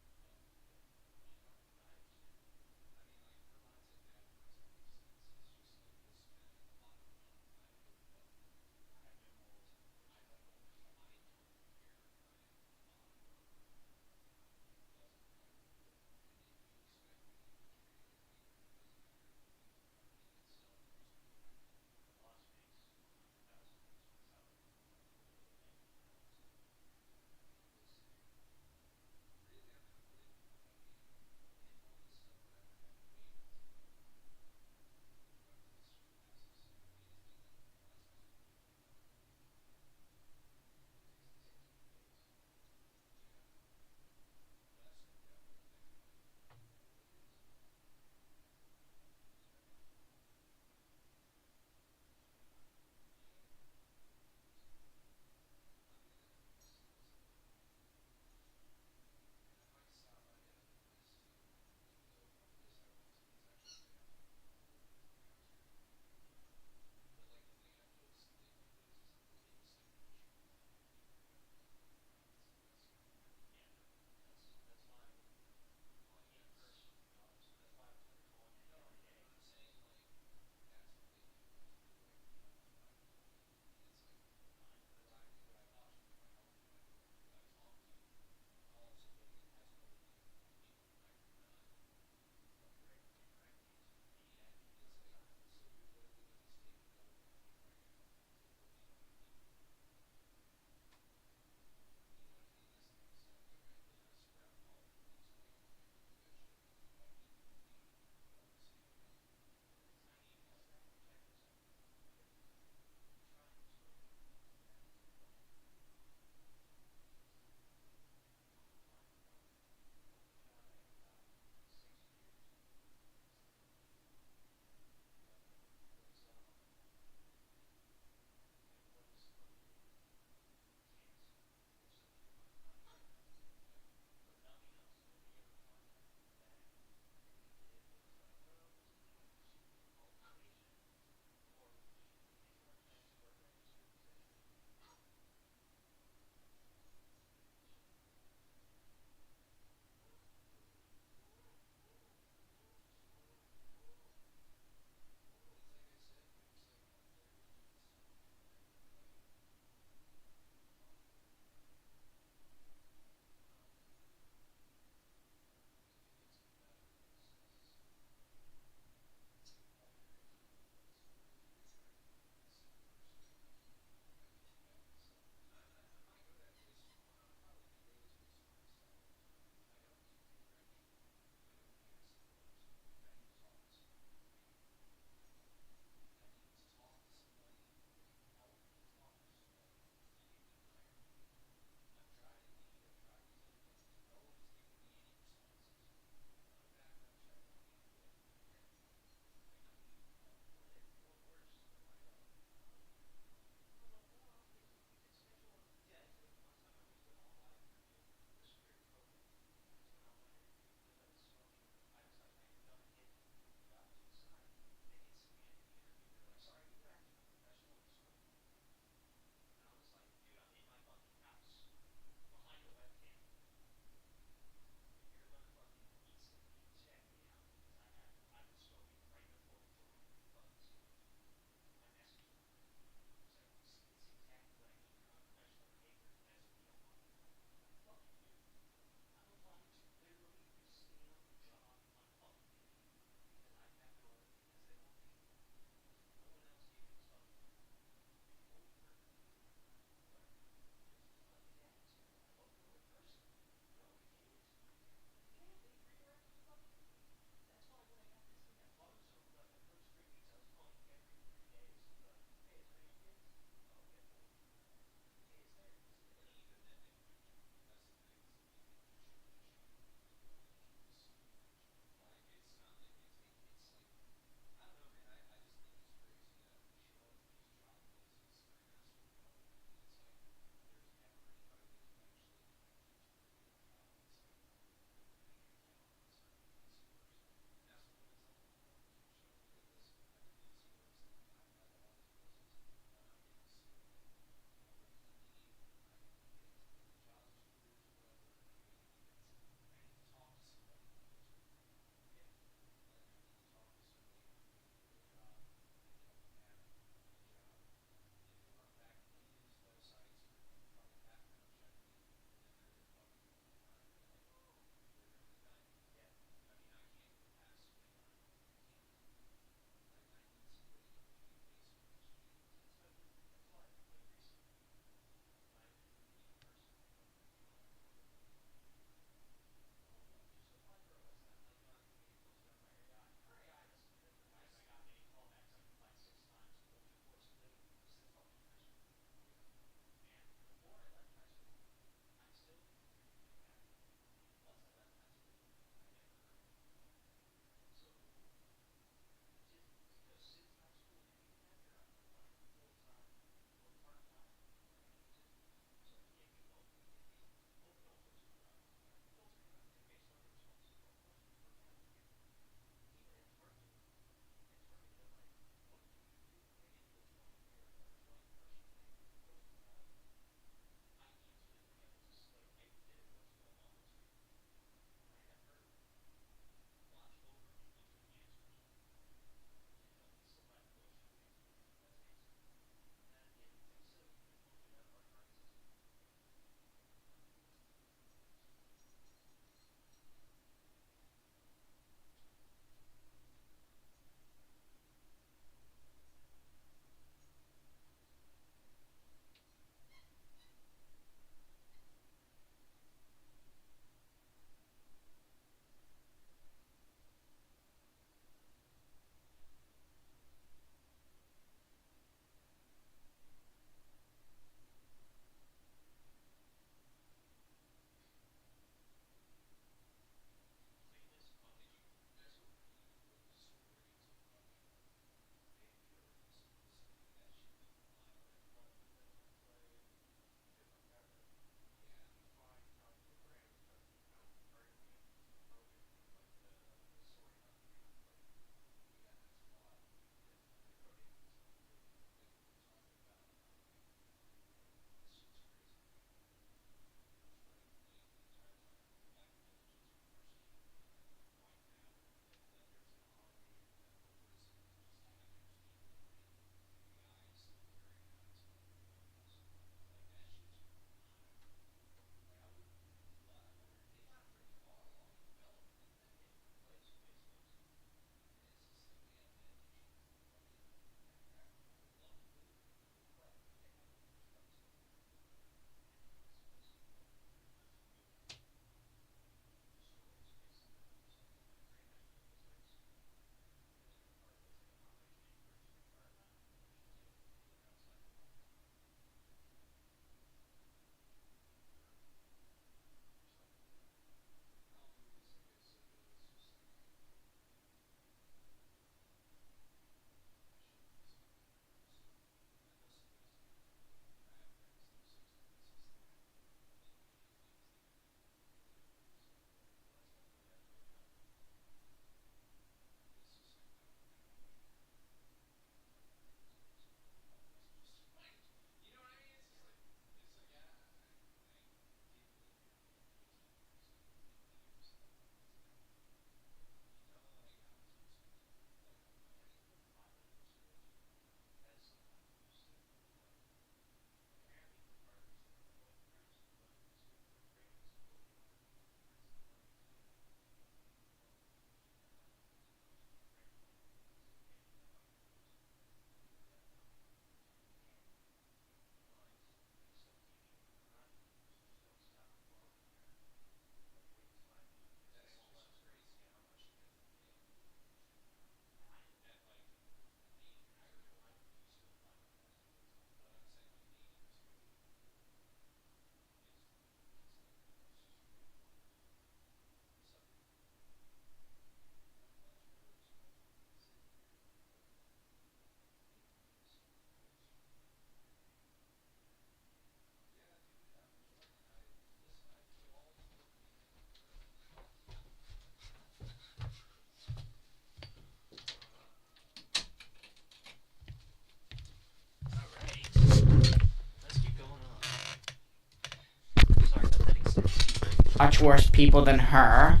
much worse people than her.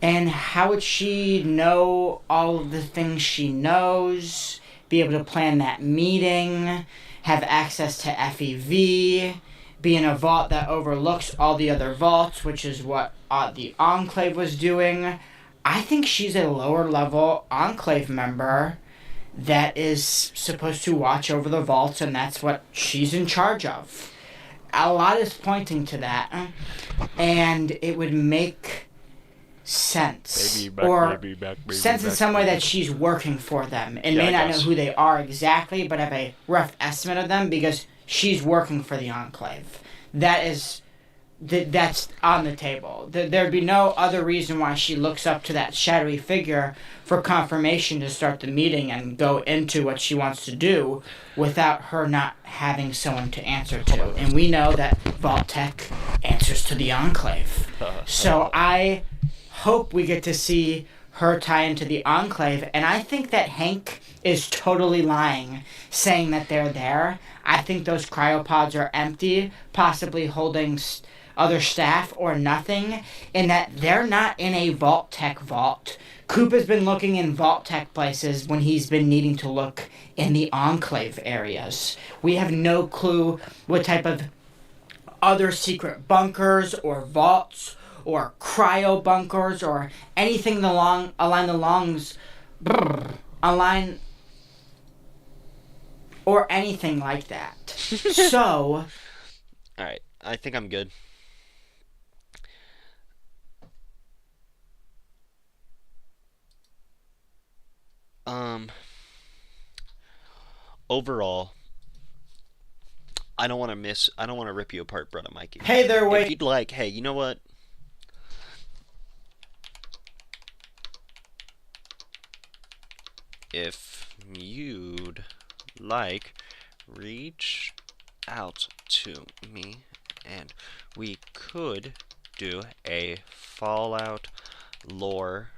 And how would she know all of the things she knows, be able to plan that meeting, have access to FEV, be in a vault that overlooks all the other vaults, which is what the Enclave was doing? I think she's a lower level Enclave member that is supposed to watch over the vaults, and that's what she's in charge of. A lot is pointing to that, and it would make sense, sense in some way that she's working for them and may not know who they are exactly, but have a rough estimate of them because she's working for the Enclave. That's on the table. There'd be no other reason why she looks up to that shadowy figure for confirmation to start the meeting and go into what she wants to do without her not having someone to answer to. And we know that Vault Tech answers to the Enclave. So I hope we get to see her tie into the Enclave, and I think that Hank is totally lying, saying that they're there. I think those cryopods are empty, possibly holding other staff or nothing, and that they're not in a Vault Tech vault. Coop has been looking in Vault Tech places when he's been needing to look in the Enclave areas. We have no clue what type of other secret bunkers or vaults or cryo bunkers or anything along the lines or anything like that. So, alright, I think I'm good. Overall, I don't want to rip you apart, brother Mikey. Hey there, wait. If you'd like, hey, you know what? If you'd like, reach out to me and we could do a Fallout lore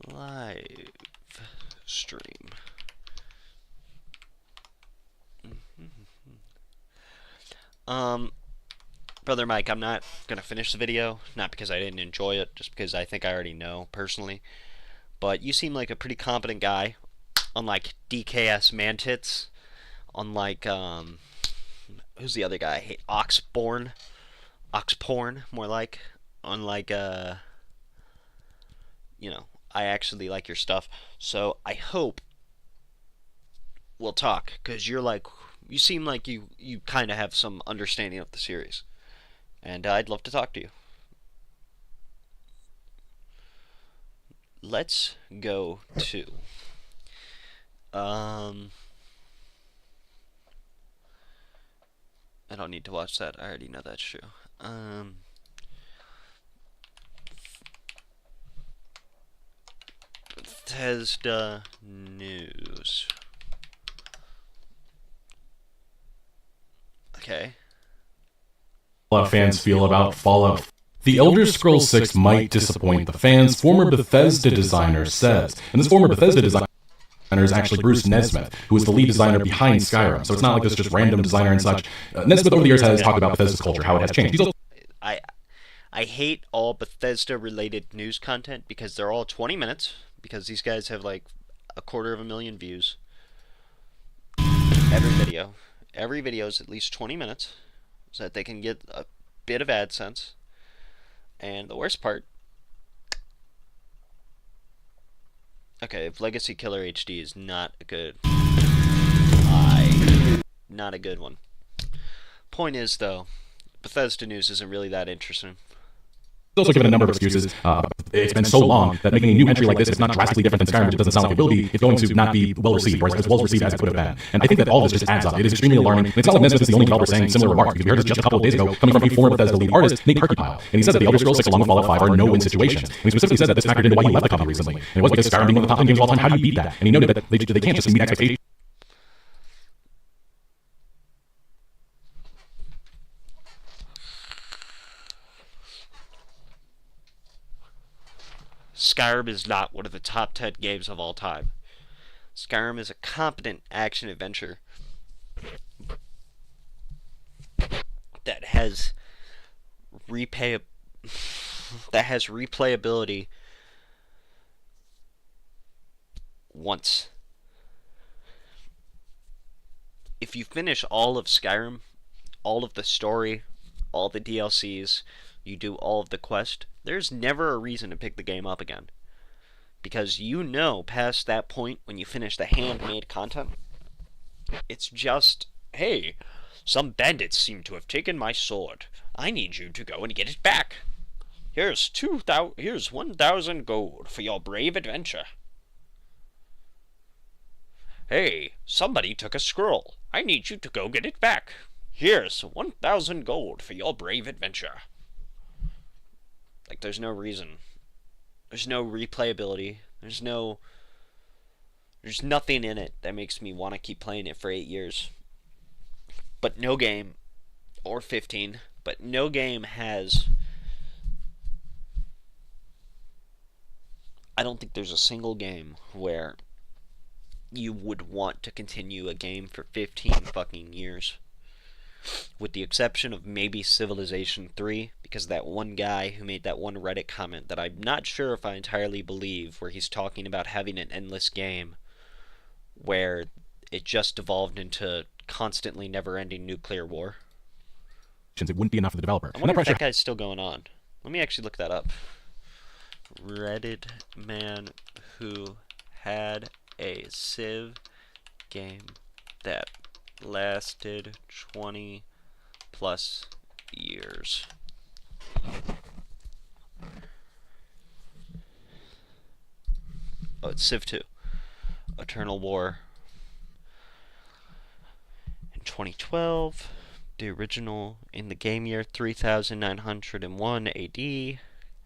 live stream. Brother Mike, I'm not gonna finish the video, not because I didn't enjoy it, just because I think I already know personally. But you seem like a pretty competent guy, unlike DKS Mantits, unlike who's the other guy? I hate Oxporn, more like, unlike you know, I actually like your stuff. So I hope we'll talk, because you seem like you kind of have some understanding of the series, and I'd love to talk to you. Let's go to I don't need to watch that. I already know that's true. Bethesda news. Okay. A lot of fans feel about Fallout. The Elder Scrolls 6 might disappoint the fans, former Bethesda designer says. And this former Bethesda designer is actually Bruce Nesmith, who is the lead designer behind Skyrim. So it's not like this just random designer and such. Nesmith over the years has talked about Bethesda's culture, how it has changed. I hate all Bethesda-related news content because they're all 20 minutes, because these guys have like 250,000 views. Every video is at least 20 minutes, so that they can get a bit of AdSense. And the worst part, okay, if Legacy Killer HD is not a good, not a good one. Point is, though, Bethesda news isn't really that interesting. Also given a number of excuses. It's been so long that making a new entry like this is not drastically different than Skyrim, which it doesn't sound like it will be. It's going to not be well received, or as well received as it could have been. And I think that all of this just adds up. It is extremely alarming. And it's not like Nesmith is the only developer saying similar remarks, because we heard this just a couple of days ago coming from a former Bethesda lead artist, Nate Perkypile. And he said that the Elder Scrolls 6 along with Fallout 5 are no-win situations. And he specifically said that this factored into why he left the company recently. And it was because Skyrim being one of the top 10 games of all time, how do you beat that? And he noted that they can't just meet expectations. Skyrim is not one of the top 10 games of all time. Skyrim is a competent action-adventure that has that has replayability once. If you finish all of Skyrim, all of the story, all the DLCs, you do all of the quest, there's never a reason to pick the game up again. Because you know past that point when you finish the handmade content, it's just, hey, some bandits seem to have taken my sword. I need you to go and get it back. Here's 1,000 gold for your brave adventure. Hey, somebody took a scroll. I need you to go get it back. Here's 1,000 gold for your brave adventure. Like, there's no reason. There's no replayability. There's nothing in it that makes me want to keep playing it for 8 years. But no game, or 15, but no game has... I don't think there's a single game where you would want to continue a game for 15 fucking years. With the exception of maybe Civilization 3, because that one guy who made that one Reddit comment that I'm not sure if I entirely believe, where he's talking about having an endless game where it just devolved into constantly never-ending nuclear war. It wouldn't be enough for the developer. I wonder if that guy's still going on. Let me actually look that up. Reddit man who had a Civ game that lasted 20 plus years. Oh, it's Civ 2. Eternal War. In 2012, the original in the game year 3901 AD.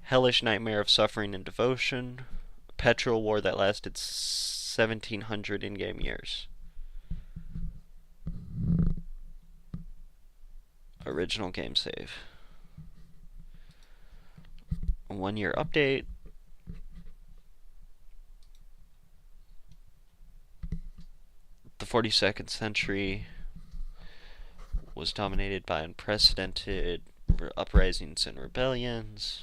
Hellish Nightmare of Suffering and Devotion. Petrol War that lasted 1700 in-game years. Original game save. A 1-year update. The 42nd century was dominated by unprecedented uprisings and rebellions.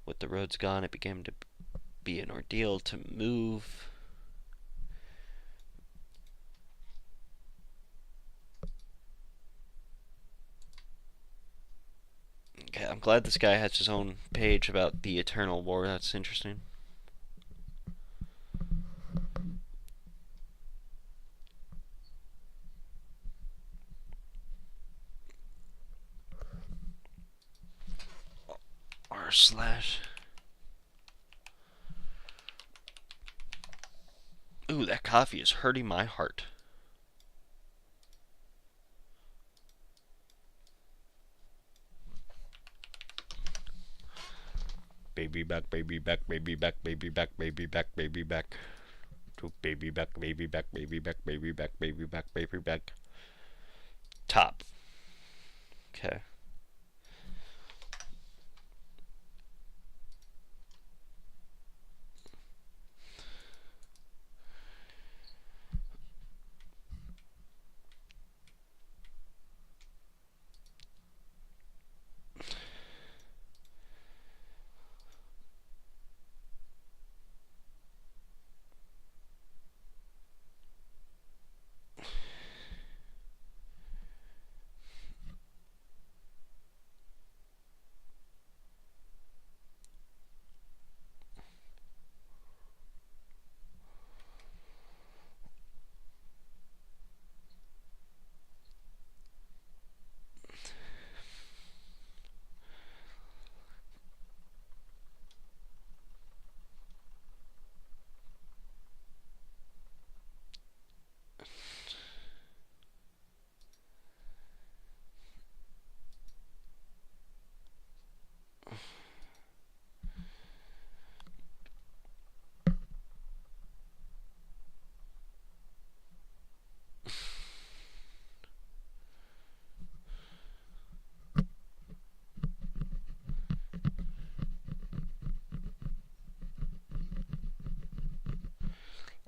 With the roads gone, it began to be an ordeal to move. Okay, I'm glad this guy has his own page about the Eternal War. That's interesting. r/. Ooh, that coffee is hurting my heart. Baby back, baby back, baby back, baby back, baby back, baby back. To baby back, baby back, baby back, baby back, baby back, baby back. Top. Okay.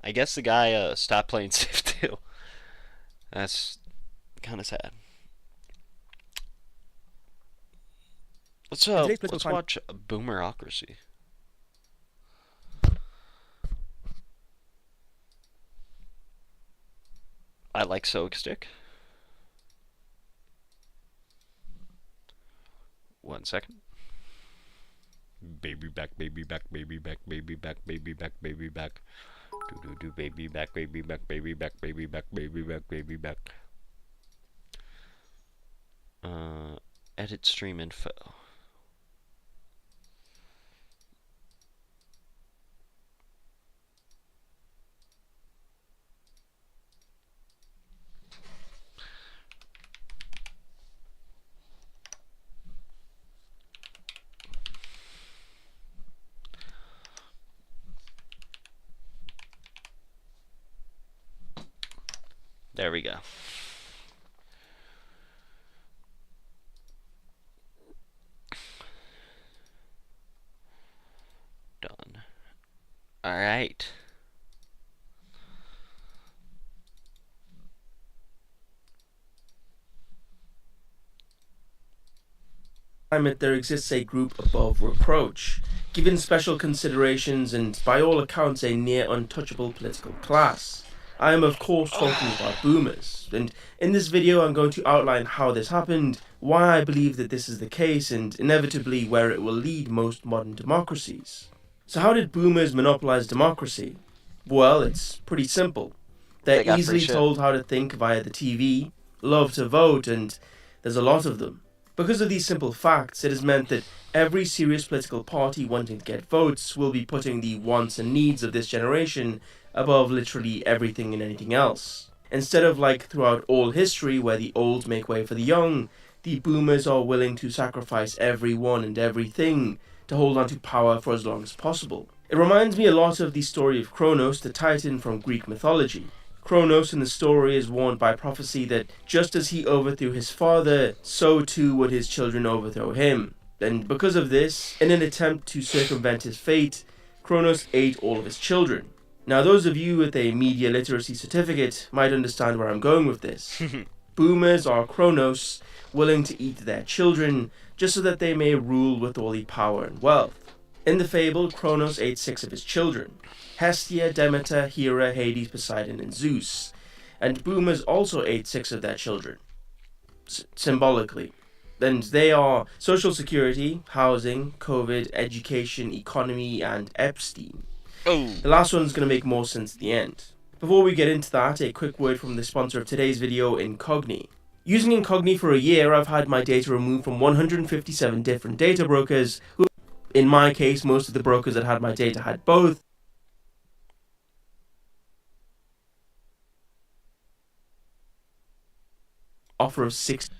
I guess the guy stopped playing Civ 2. That's kind of sad. Let's watch Boomerocracy. I like Soak Stick. 1 second. Baby back, baby back, baby back, baby back, baby back, baby back. Do do do, baby back, baby back, baby back, baby back, baby back, baby back. Edit stream info. There we go. Done. All right. There exists a group above reproach, given special considerations and, by all accounts, a near untouchable political class. I am of course talking about boomers, and in this video I'm going to outline how this happened, why I believe that this is the case, and inevitably where it will lead most modern democracies. So how did boomers monopolize democracy? Well, it's pretty simple. They're easily told how to think via the TV, love to vote, and there's a lot of them. Because of these simple facts, it has meant that every serious political party wanting to get votes will be putting the wants and needs of this generation above literally everything and anything else. Instead of like throughout all history where the old make way for the young, the boomers are willing to sacrifice everyone and everything to hold on to power for as long as possible. It reminds me a lot of the story of Kronos, the Titan from Greek mythology. Kronos in the story is warned by prophecy that just as he overthrew his father, so too would his children overthrow him. And because of this, in an attempt to circumvent his fate, Kronos ate all of his children. Now those of you with a media literacy certificate might understand where I'm going with this. Boomers are Kronos, willing to eat their children, just so that they may rule with all the power and wealth. In the fable, Kronos ate 6 of his children: Hestia, Demeter, Hera, Hades, Poseidon, and Zeus. And boomers also ate 6 of their children, symbolically. And they are Social Security, housing, COVID, education, economy, and Epstein. The last one's going to make more sense at the end. Before we get into that, a quick word from the sponsor of today's video, Incogni. Using Incogni for a year, I've had my data removed from 157 different data brokers, who, in my case, most of the brokers that had my data had both. Offer of 60%.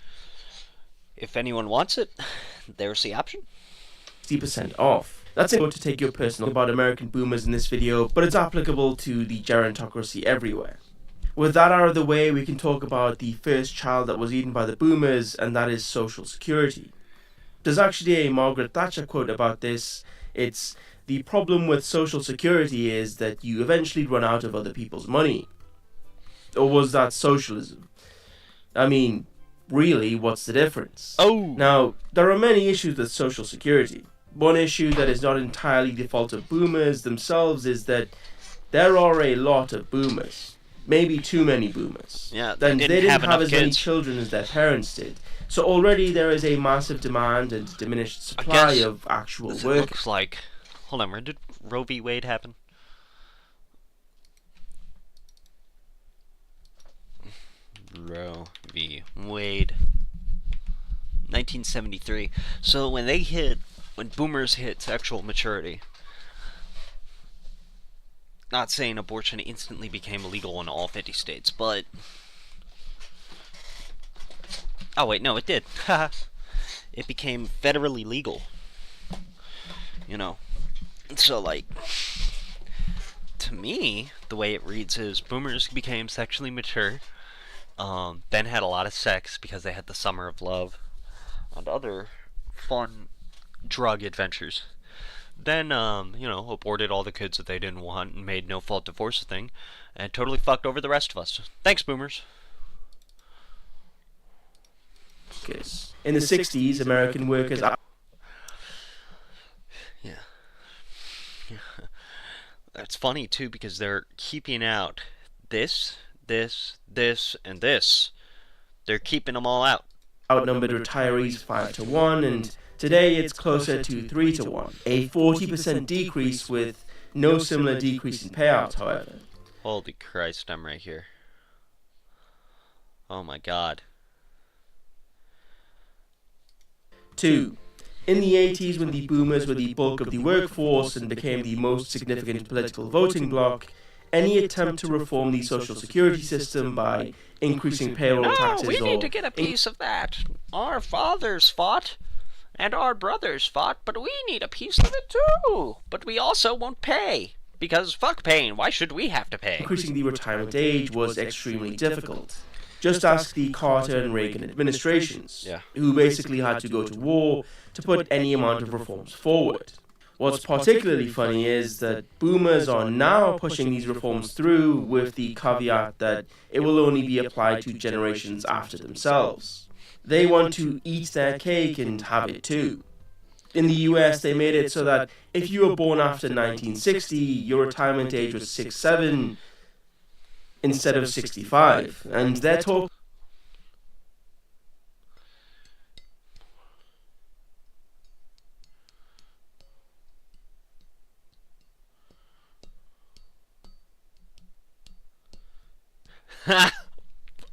If anyone wants it, there's the option. 60% off. That's it to take your personal about American boomers in this video, but it's applicable to the gerontocracy everywhere. With that out of the way, we can talk about the first child that was eaten by the boomers, and that is Social Security. There's actually a Margaret Thatcher quote about this. It's, "The problem with Social Security is that you eventually run out of other people's money." Or was that socialism? I mean, really, what's the difference? Now, there are many issues with Social Security. One issue that is not entirely the fault of boomers themselves is that there are a lot of boomers. Maybe too many boomers. Yeah, and they didn't have as many kids. children as their parents did. So already there is a massive demand and diminished supply of actual work. It looks like... Hold on, where did Roe v. Wade happen? Roe v. Wade. 1973. So when boomers hit sexual maturity, not saying abortion instantly became illegal in all 50 states, but... Oh wait, no, it did. It became federally legal. You know. So, like, to me, the way it reads is boomers became sexually mature, then had a lot of sex because they had the summer of love and other fun drug adventures. Then, aborted all the kids that they didn't want and made no-fault divorce a thing, and totally fucked over the rest of us. Thanks, boomers. In the 60s, American workers It's funny too because they're keeping out this, and this. They're keeping them all out. Outnumbered retirees 5-1, and today it's closer to 3-1. A 40% decrease with no similar decrease in payouts, however. Holy Christ, I'm right here. Oh my God. 2. In the 80s, when the boomers were the bulk of the workforce and became the most significant political voting bloc, any attempt to reform the social security system by increasing payroll taxes we need to get a piece of that. Our fathers fought, and our brothers fought, but we need a piece of it too. But we also won't pay, because fuck paying, why should we have to pay? Increasing the retirement age was extremely difficult. Just ask the Carter and Reagan administrations, who basically had to go to war to put any amount of reforms forward. What's particularly funny is that boomers are now pushing these reforms through with the caveat that it will only be applied to generations after themselves. They want to eat their cake and have it too. In the US, they made it so that if you were born after 1960, your retirement age was 67 instead of 65, and they're talking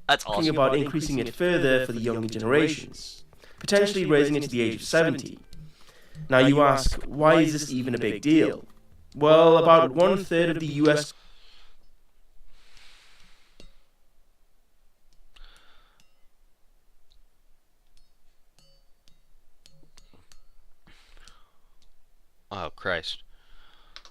That's awesome. about increasing it further for the younger generations, potentially raising it to the age of 70. Now you ask, why is this even a big deal? Well, about 1/3 of the US Oh, Christ.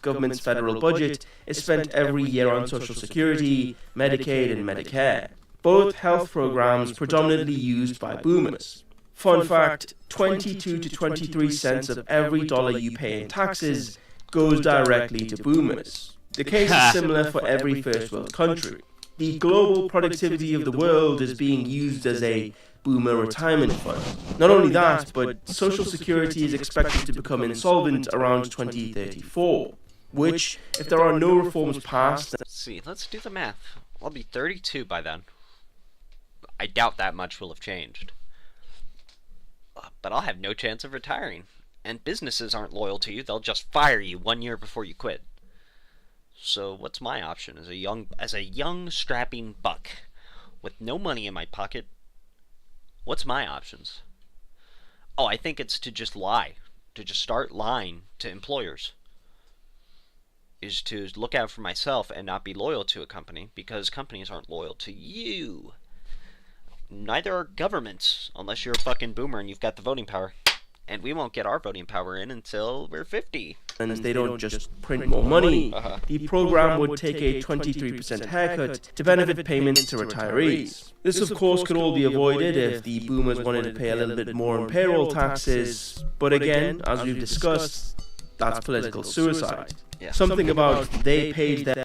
government's federal budget is spent every year on Social Security, Medicaid, and Medicare, both health programs predominantly used by boomers. Fun fact, 22 to 23 cents of every dollar you pay in taxes goes directly to boomers. The case is similar for every first world country. The global productivity of the world is being used as a boomer retirement fund. Not only that, but Social Security is expected to become insolvent around 2034, which, if there are no reforms passed... Let's see, let's do the math. I'll be 32 by then. I doubt that much will have changed. But I'll have no chance of retiring. And businesses aren't loyal to you, they'll just fire you 1 year before you quit. So what's my option as a young strapping buck with no money in my pocket? What's my options? Oh, I think it's to just lie. To just start lying to employers. Is to look out for myself and not be loyal to a company, because companies aren't loyal to you. Neither are governments, unless you're a fucking boomer and you've got the voting power. And we won't get our voting power in until we're 50. And they don't just print more money. The program would take a 23% haircut to benefit payments to retirees. This, of course, could all be avoided if the boomers wanted to pay a little bit more in payroll taxes. But again, as we've discussed, that's political suicide. Yeah. Something about they paid their...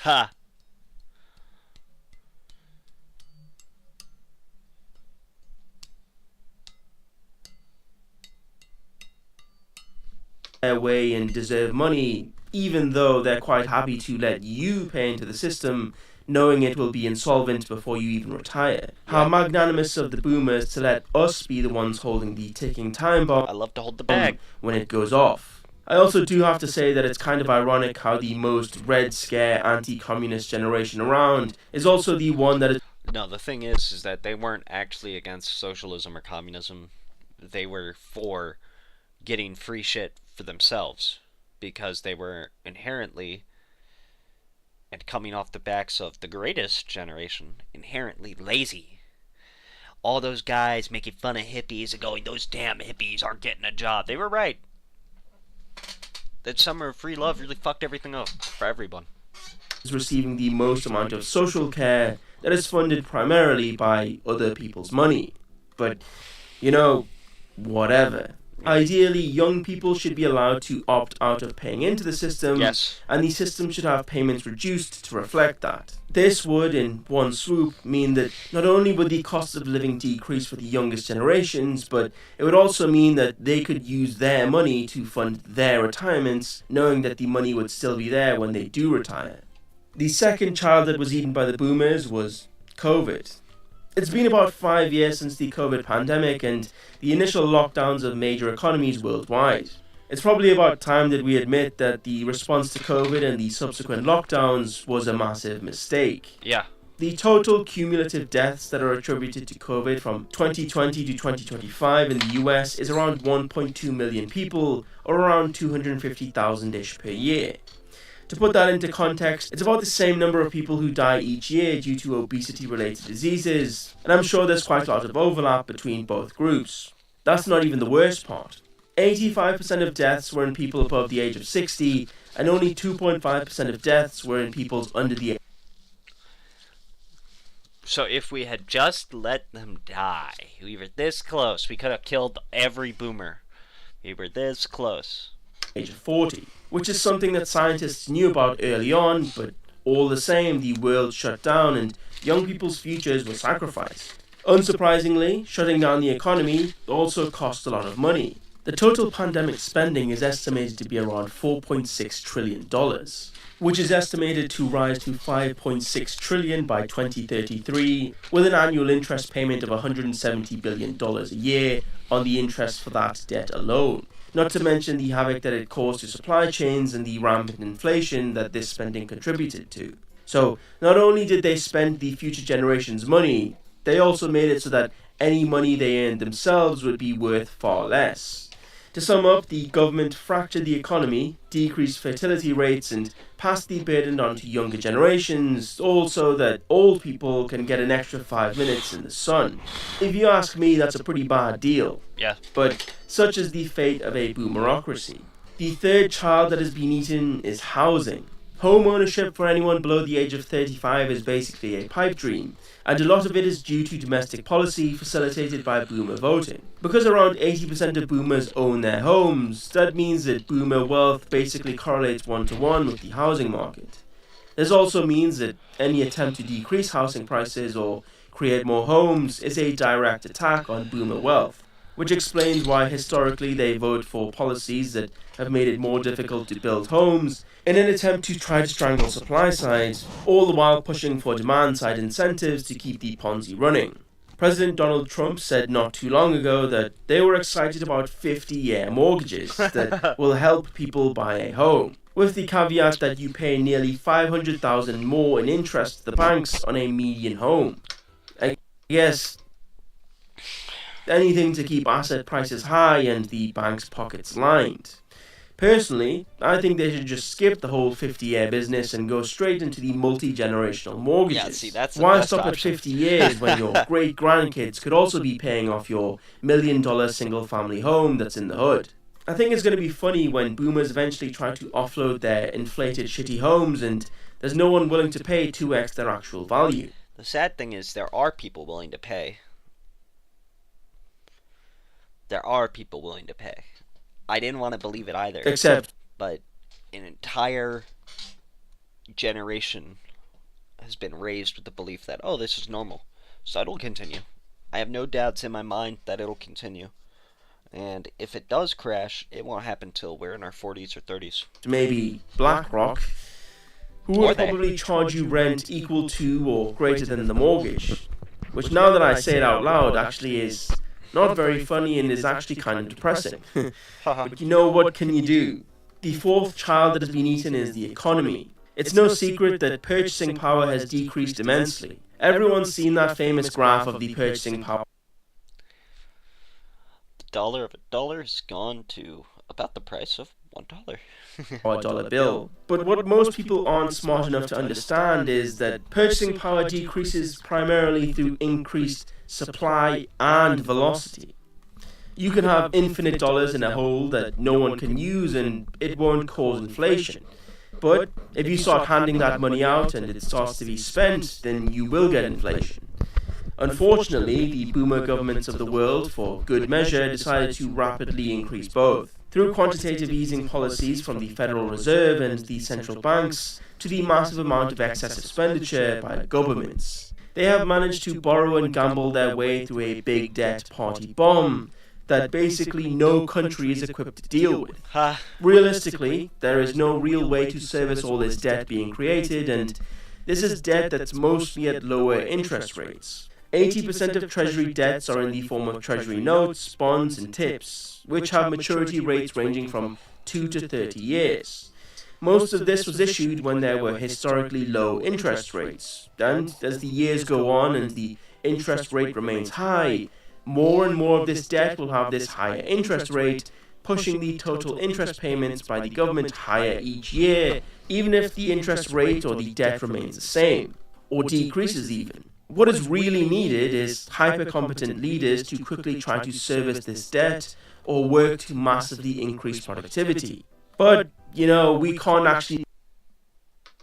Ha! their way and deserve money, even though they're quite happy to let you pay into the system, knowing it will be insolvent before you even retire. How magnanimous of the boomers to let us be the ones holding the ticking time bomb. I love to hold the bag When it goes off. I also do have to say that it's kind of ironic how the most Red Scare anti-communist generation around is also the one that is... No, the thing is that they weren't actually against socialism or communism. They were for getting free shit for themselves, because they were inherently, and coming off the backs of the greatest generation, inherently lazy. All those guys making fun of hippies and going, those damn hippies aren't getting a job. They were right. That summer of free love really fucked everything up for everyone. is receiving the most amount of social care that is funded primarily by other people's money. But, whatever. Ideally, young people should be allowed to opt out of paying into the system, Yes. and the system should have payments reduced to reflect that. This would, in one swoop, mean that not only would the cost of living decrease for the youngest generations, but it would also mean that they could use their money to fund their retirements, knowing that the money would still be there when they do retire. The second child that was eaten by the boomers was COVID. It's been about 5 years since the COVID pandemic and the initial lockdowns of major economies worldwide. It's probably about time that we admit that the response to COVID and the subsequent lockdowns was a massive mistake. Yeah. The total cumulative deaths that are attributed to COVID from 2020 to 2025 in the US is around 1.2 million people, or around 250,000-ish per year. To put that into context, it's about the same number of people who die each year due to obesity-related diseases, and I'm sure there's quite a lot of overlap between both groups. That's not even the worst part. 85% of deaths were in people above the age of 60, and only 2.5% of deaths were in people under the age. So if we had just let them die, we were this close. We could have killed every boomer. We were this close. Age of 40, which is something that scientists knew about early on, but all the same, the world shut down and young people's futures were sacrificed. Unsurprisingly, shutting down the economy also cost a lot of money. The total pandemic spending is estimated to be around $4.6 trillion, which is estimated to rise to $5.6 trillion by 2033, with an annual interest payment of $170 billion a year on the interest for that debt alone. Not to mention the havoc that it caused to supply chains and the rampant inflation that this spending contributed to. So, not only did they spend the future generations' money, they also made it so that any money they earned themselves would be worth far less. To sum up, the government fractured the economy, decreased fertility rates, and passed the burden on to younger generations, all so that old people can get an extra 5 minutes in the sun. If you ask me, that's a pretty bad deal. Yeah. But such is the fate of a boomerocracy. The third child that has been eaten is housing. Home ownership for anyone below the age of 35 is basically a pipe dream, and a lot of it is due to domestic policy facilitated by boomer voting. Because around 80% of boomers own their homes, that means that boomer wealth basically correlates one-to-one with the housing market. This also means that any attempt to decrease housing prices or create more homes is a direct attack on boomer wealth, which explains why historically they vote for policies that have made it more difficult to build homes in an attempt to try to strangle supply side, all the while pushing for demand side incentives to keep the Ponzi running. President Donald Trump said not too long ago that they were excited about 50-year mortgages that will help people buy a home, with the caveat that you pay nearly $500,000 more in interest to the banks on a median home. I guess anything to keep asset prices high and the bank's pockets lined. Personally, I think they should just skip the whole 50-year business and go straight into the multi-generational mortgages. Yeah, see, that's the Why best stop option. at 50 years when your great-grandkids could also be paying off your $1 million single-family home that's in the hood? I think it's going to be funny when boomers eventually try to offload their inflated shitty homes and there's no one willing to pay 2x their actual value. The sad thing is there are people willing to pay. There are people willing to pay. I didn't want to believe it either. Except, but an entire generation has been raised with the belief that, oh, this is normal. So it'll continue. I have no doubts in my mind that it'll continue. And if it does crash, it won't happen till we're in our 40s or 30s. maybe BlackRock, who Or would they. probably charge you rent equal to or greater than the mortgage. Which, now that I say it out loud, actually is not very funny and is actually kind of depressing. But you know, what can you do? The fourth child that has been eaten is the economy. It's no secret that purchasing power has decreased immensely. Everyone's seen that famous graph of the purchasing power. The dollar of a dollar has gone to about the price of $1. Or a dollar bill. But what most people aren't smart enough to understand is that purchasing power decreases primarily through increased supply and velocity. You can have infinite dollars in a hole that no one can use and it won't cause inflation. But if you start handing that money out and it starts to be spent, then you will get inflation. Unfortunately, the boomer governments of the world, for good measure, decided to rapidly increase both. Through quantitative easing policies from the Federal Reserve and the central banks to the massive amount of excess expenditure by governments. They have managed to borrow and gamble their way through a big debt party bomb that basically no country is equipped to deal with. Realistically, there is no real way to service all this debt being created, and this is debt that's mostly at lower interest rates. 80% of Treasury debts are in the form of Treasury notes, bonds, and tips, which have maturity rates ranging from 2 to 30 years. Most of this was issued when there were historically low interest rates, and as the years go on and the interest rate remains high, more and more of this debt will have this higher interest rate, pushing the total interest payments by the government higher each year, even if the interest rate or the debt remains the same, or decreases even. What is really needed is hyper-competent leaders to quickly try to service this debt or work to massively increase productivity. But, we can't actually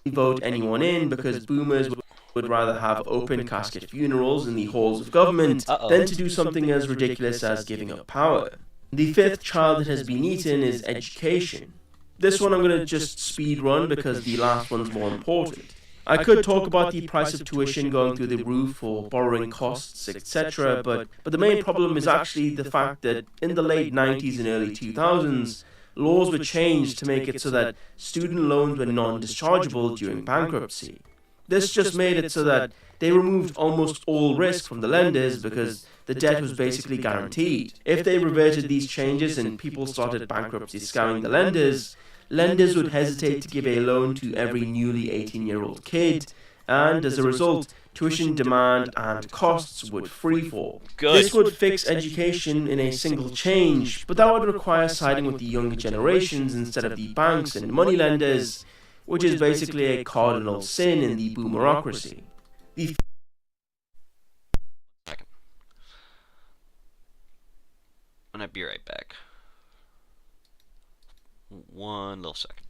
vote anyone in because boomers would rather have open casket funerals in the halls of government than to do something as ridiculous as giving up power. The fifth child that has been eaten is education. This one I'm going to just speed run because the last one's more important. I could talk about the price of tuition going through the roof or borrowing costs, etc., but the main problem is actually the fact that in the late 90s and early 2000s, laws were changed to make it so that student loans were non-dischargeable during bankruptcy. This just made it so that they removed almost all risk from the lenders because the debt was basically guaranteed. If they reverted these changes and people started bankruptcy scamming the lenders would hesitate to give a loan to every newly 18-year-old kid, and as a result, tuition demand and costs would freefall. This would fix education in a single change, but that would require siding with the younger generations instead of the banks and moneylenders, which is basically a cardinal sin in the boomerocracy. I'm gonna be right back. One little second.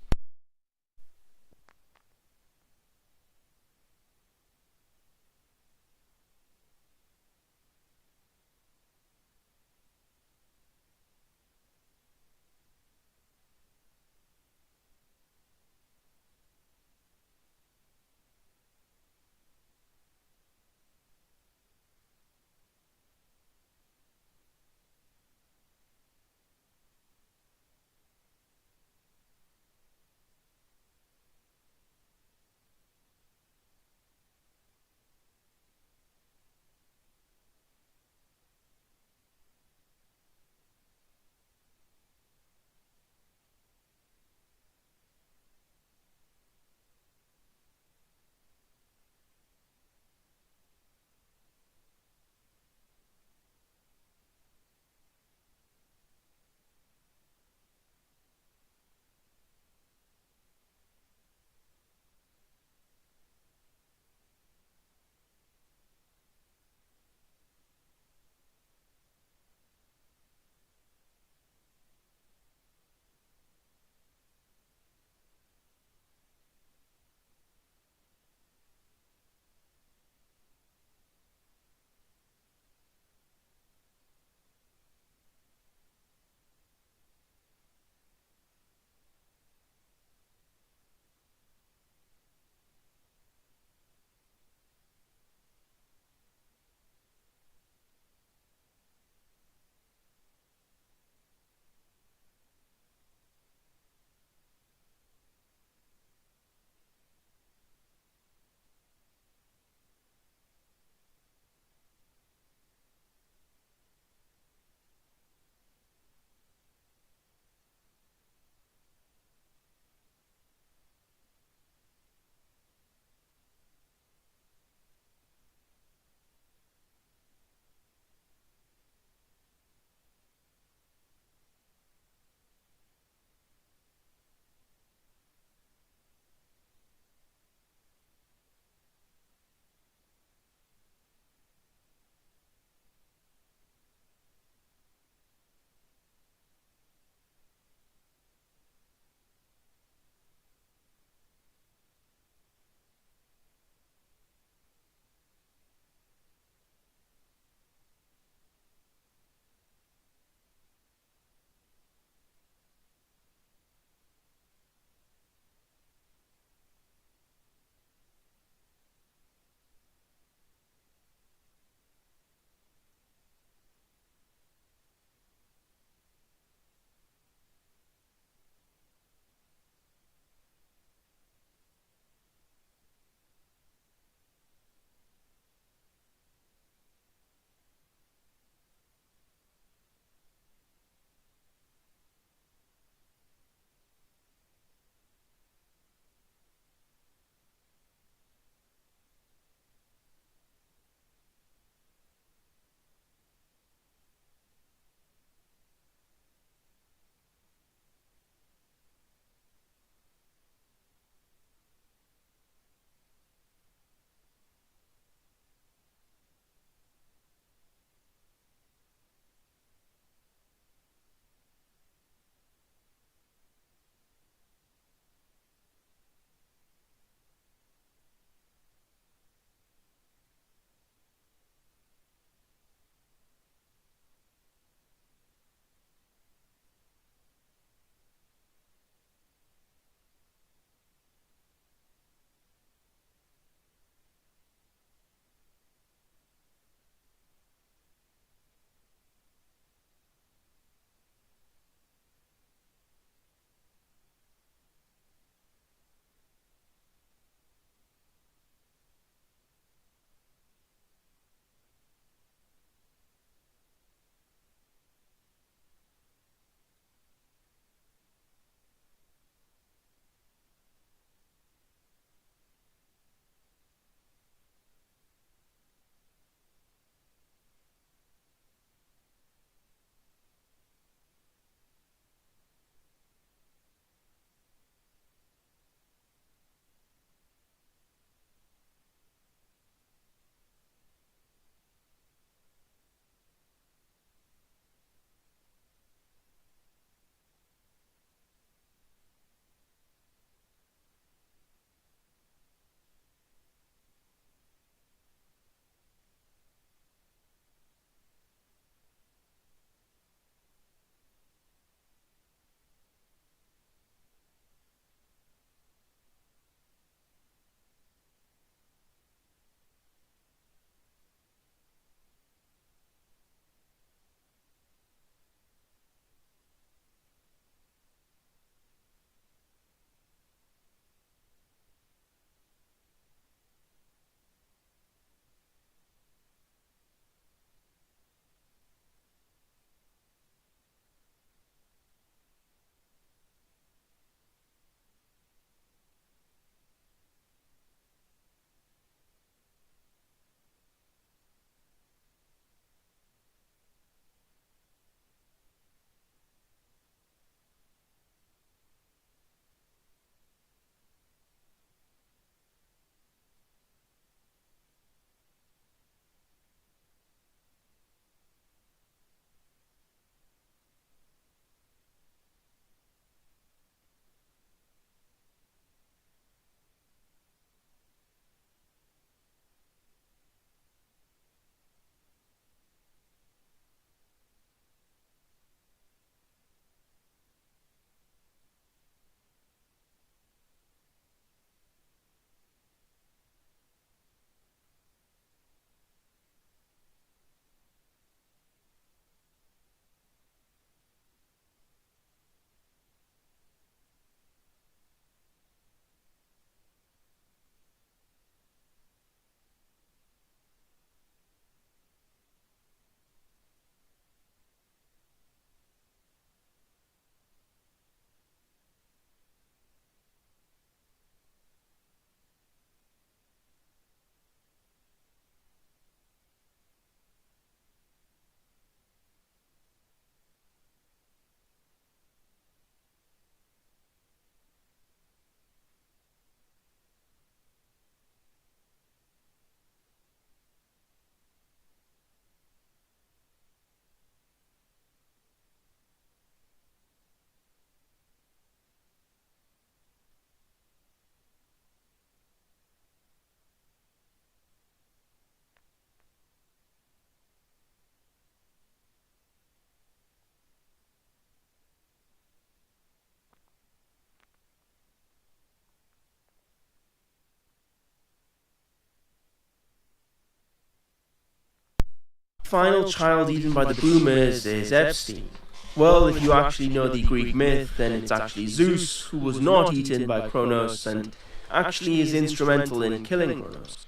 final child eaten by the boomers is Epstein. Well, if you actually know the Greek myth, then it's actually Zeus who was not eaten by Kronos and actually is instrumental in killing Kronos.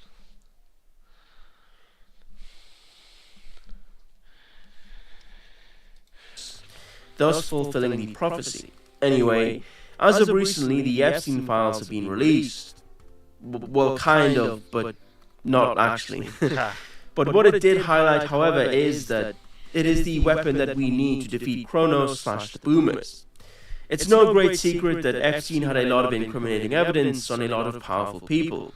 Thus fulfilling the prophecy. Anyway, as of recently, the Epstein files have been released. Well, kind of, but not actually. But what it did highlight, however, is that it is the weapon that we need to defeat Kronos / the boomers. It's no great secret that Epstein had a lot of incriminating evidence on a lot of powerful people.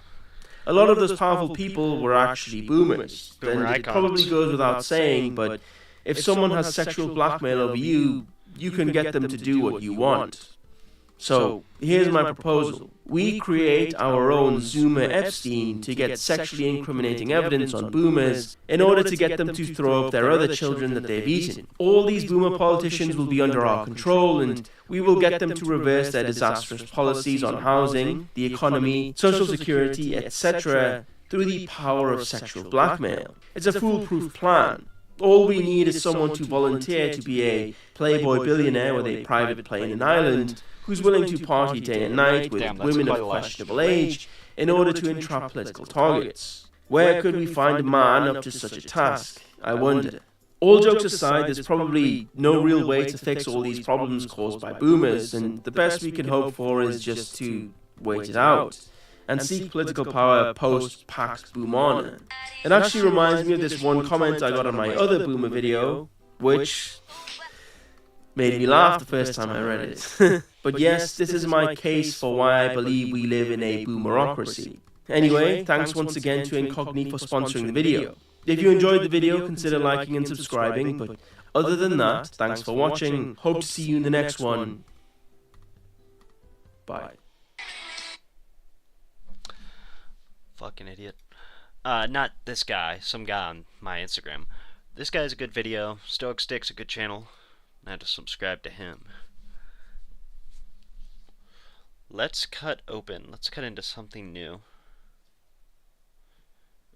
A lot of those powerful people were actually boomers. And it probably goes without saying, but if someone has sexual blackmail over you, you can get them to do what you want. So, here's my proposal. We create our own Zoomer Epstein to get sexually incriminating evidence on boomers in order to get them to throw up their other children that they've eaten. All these boomer politicians will be under our control, and we will get them to reverse their disastrous policies on housing, the economy, social security, etc. through the power of sexual blackmail. It's a foolproof plan. All we need is someone to volunteer to be a playboy billionaire with a private plane in Ireland, who's willing to party day and night with women of questionable age in order to entrap political targets. Where could we find a man up to such a task? I wonder. All jokes aside, there's probably no real way to fix all these problems caused by boomers, and the best we can hope for is just to wait it out and seek political power post-Pax Boomana. It actually reminds me of this one comment I got on my other boomer video, which made me laugh the first time I read it. But yes, this is my case for why I believe we live in a boomerocracy. Anyway, thanks once again to Incogni for sponsoring the video. If you enjoyed the video, consider liking and subscribing, but other than that, thanks for watching. Hope to see you in the next one. Bye. Fucking idiot. Not this guy, some guy on my Instagram. This guy's a good video. Stoic Stick's a good channel. Now to subscribe to him. Let's cut into something new.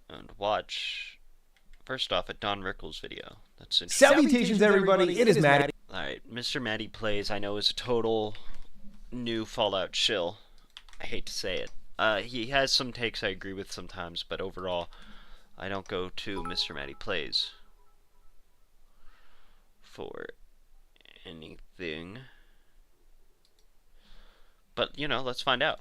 And watch, first off, a Don Rickles video. That's interesting. Salutations, everybody. It is Matt. Alright, Mr. Matty Plays, I know, is a total new Fallout shill. I hate to say it. He has some takes I agree with sometimes, but overall, I don't go to Mr. Matty Plays for anything. But, you know, let's find out.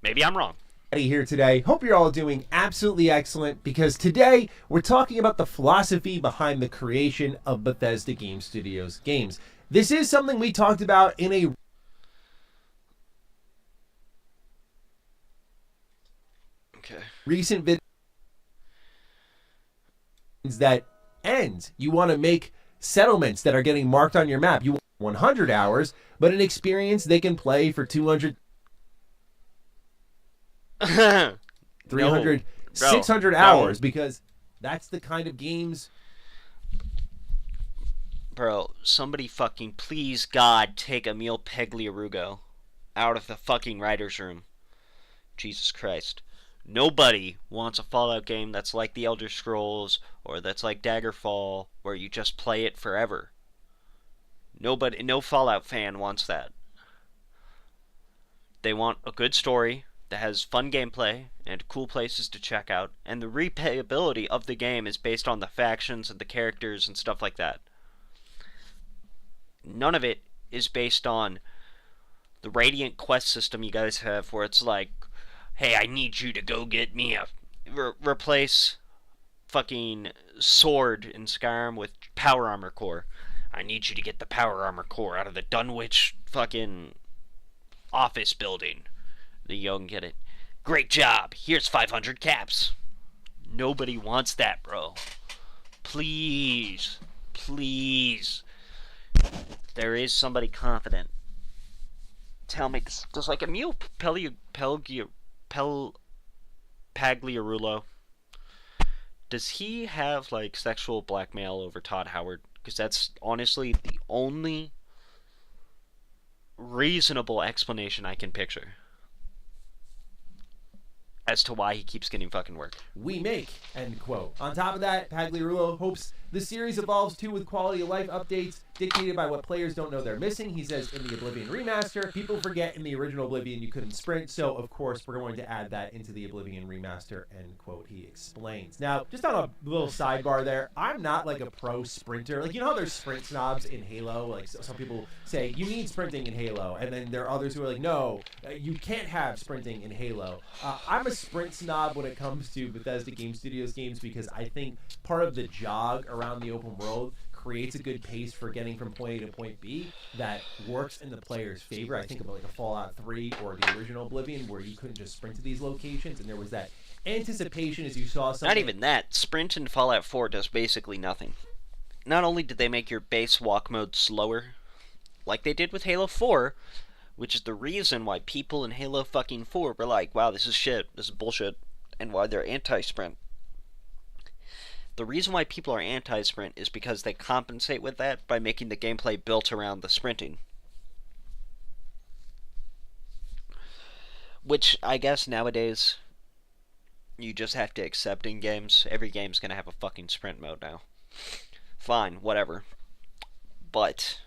Maybe I'm wrong. Here today. Hope you're all doing absolutely excellent, because today we're talking about the philosophy behind the creation of Bethesda Game Studios games. This is something we talked about in a recent video that ends. You want to make settlements that are getting marked on your map. You want 100 hours, but an experience they can play for 200, 300, No, 600 bro. hours, because that's the kind of games. Bro, somebody fucking please God take Emil Pegliarugo out of the fucking writer's room. Jesus Christ. Nobody wants a Fallout game that's like the Elder Scrolls or that's like Daggerfall where you just play it forever. Nobody, no Fallout fan wants that. They want a good story that has fun gameplay and cool places to check out, and the replayability of the game is based on the factions and the characters and stuff like that. None of it is based on the Radiant quest system you guys have where it's like, hey, I need you to go get me a... replace fucking sword in Skyrim with power armor core. I need you to get the power armor core out of the Dunwich fucking office building. The young get it. Great job. Here's 500 caps. Nobody wants that, bro. Please. Please. There is somebody confident. Tell me, does like Emil Pagliarulo, does he have like sexual blackmail over Todd Howard? Because that's honestly the only reasonable explanation I can picture. as to why he keeps getting fucking work. We make, end quote. On top of that, Pagliarulo hopes the series evolves too with quality of life updates dictated by what players don't know they're missing. He says in the Oblivion remaster, people forget in the original Oblivion you couldn't sprint, so of course we're going to add that into the Oblivion remaster, end quote, he explains. Now, just on a little sidebar there, I'm not like a pro sprinter. Like, you know how there's sprint snobs in Halo? Like, some people say, you need sprinting in Halo, and then there are others who are like, no, you can't have sprinting in Halo. I'm a sprint snob when it comes to Bethesda Game Studios games because I think part of the jog around the open world creates a good pace for getting from point A to point B that works in the player's favor. I think about like a Fallout 3 or the original Oblivion where you couldn't just sprint to these locations and there was that anticipation as you saw something. Not even that. Sprint in Fallout 4 does basically nothing. Not only did they make your base walk mode slower, like they did with Halo 4, which is the reason why people in Halo fucking 4 were like, wow, this is shit, this is bullshit, and why they're anti-sprint. The reason why people are anti-sprint is because they compensate with that by making the gameplay built around the sprinting. Which, I guess, nowadays, you just have to accept in games. Every game's gonna have a fucking sprint mode now. Fine, whatever. But,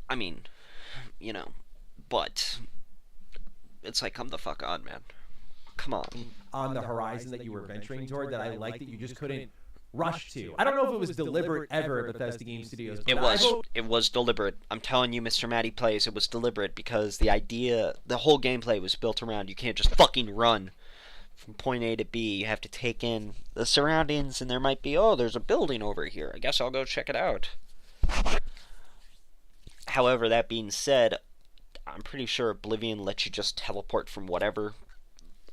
I mean, you know, but, it's like, come the fuck on, man. Come on the horizon that you were venturing toward that I like that you just couldn't rush to. I don't know if it was deliberate ever at Bethesda Game Studios. But it was deliberate. I'm telling you, Mr. Matty Plays, it was deliberate because the whole gameplay was built around you can't just fucking run from point A to B. You have to take in the surroundings, and there might be, oh, there's a building over here. I guess I'll go check it out. However, that being said, I'm pretty sure Oblivion lets you just teleport from whatever,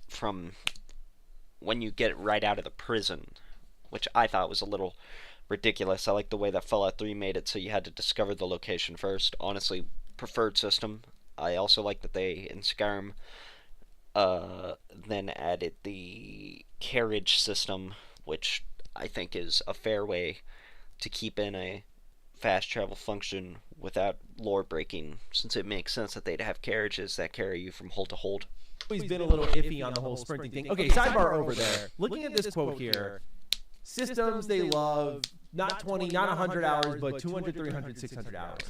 from when you get right out of the prison, which I thought was a little ridiculous. I like the way that Fallout 3 made it so you had to discover the location first. Honestly, preferred system. I also like that they, in Skyrim, then added the carriage system, which I think is a fair way to keep in a fast travel function without lore breaking, since it makes sense that they'd have carriages that carry you from hold to hold. Always been a little iffy on the whole sprinting thing. Okay, sidebar over there. Looking at this quote here, systems they love, not 20, not 100 hours, but 200, 300, 600 hours.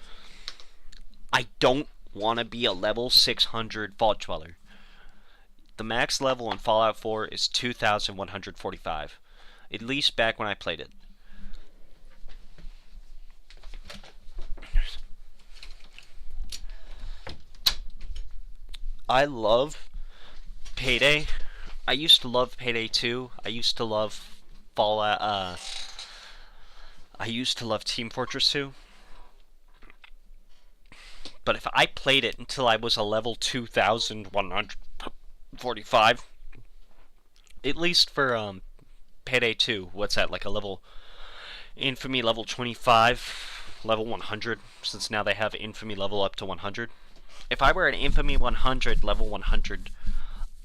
I don't want to be a level 600 Vault Dweller. The max level in Fallout 4 is 2,145. At least back when I played it. I love Payday. I used to love Payday 2. I used to love Fallout. I used to love Team Fortress 2. But if I played it until I was a level 2,145, at least for Payday 2, what's that, like a level Infamy level 25, level 100, since now they have Infamy level up to 100. If I were at Infamy 100, level 100,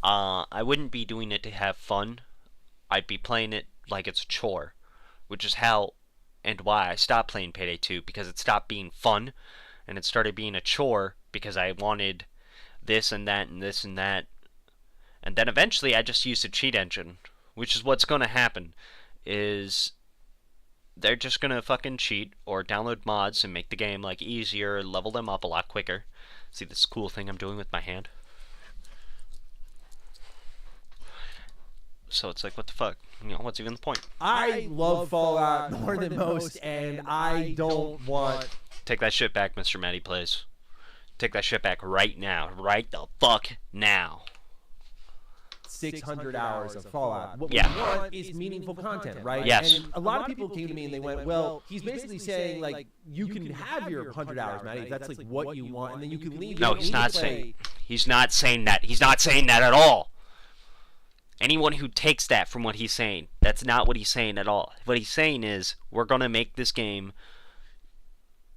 I wouldn't be doing it to have fun. I'd be playing it like it's a chore, which is how and why I stopped playing Payday 2, because it stopped being fun, and it started being a chore because I wanted this and that and this and that. And then eventually I just used a cheat engine, which is what's going to happen, is they're just going to fucking cheat or download mods and make the game like easier, level them up a lot quicker. See this cool thing I'm doing with my hand? So it's like, what the fuck? You know, what's even the point? I love Fallout more than most, and I don't want... Take that shit back, Mr. Matty Plays. Take that shit back right now. Right the fuck now. 600 hours of Fallout. What yeah. we want is meaningful content, right? Yes. And a lot of people came to me and they went, well, he's basically saying, like, you can have your 100 hours, Matty, if that's, like, what you want, and then you can leave. No, he's not saying... He's not saying that. He's not saying that at all. Anyone who takes that from what he's saying, that's not what he's saying at all. What he's saying is, we're going to make this game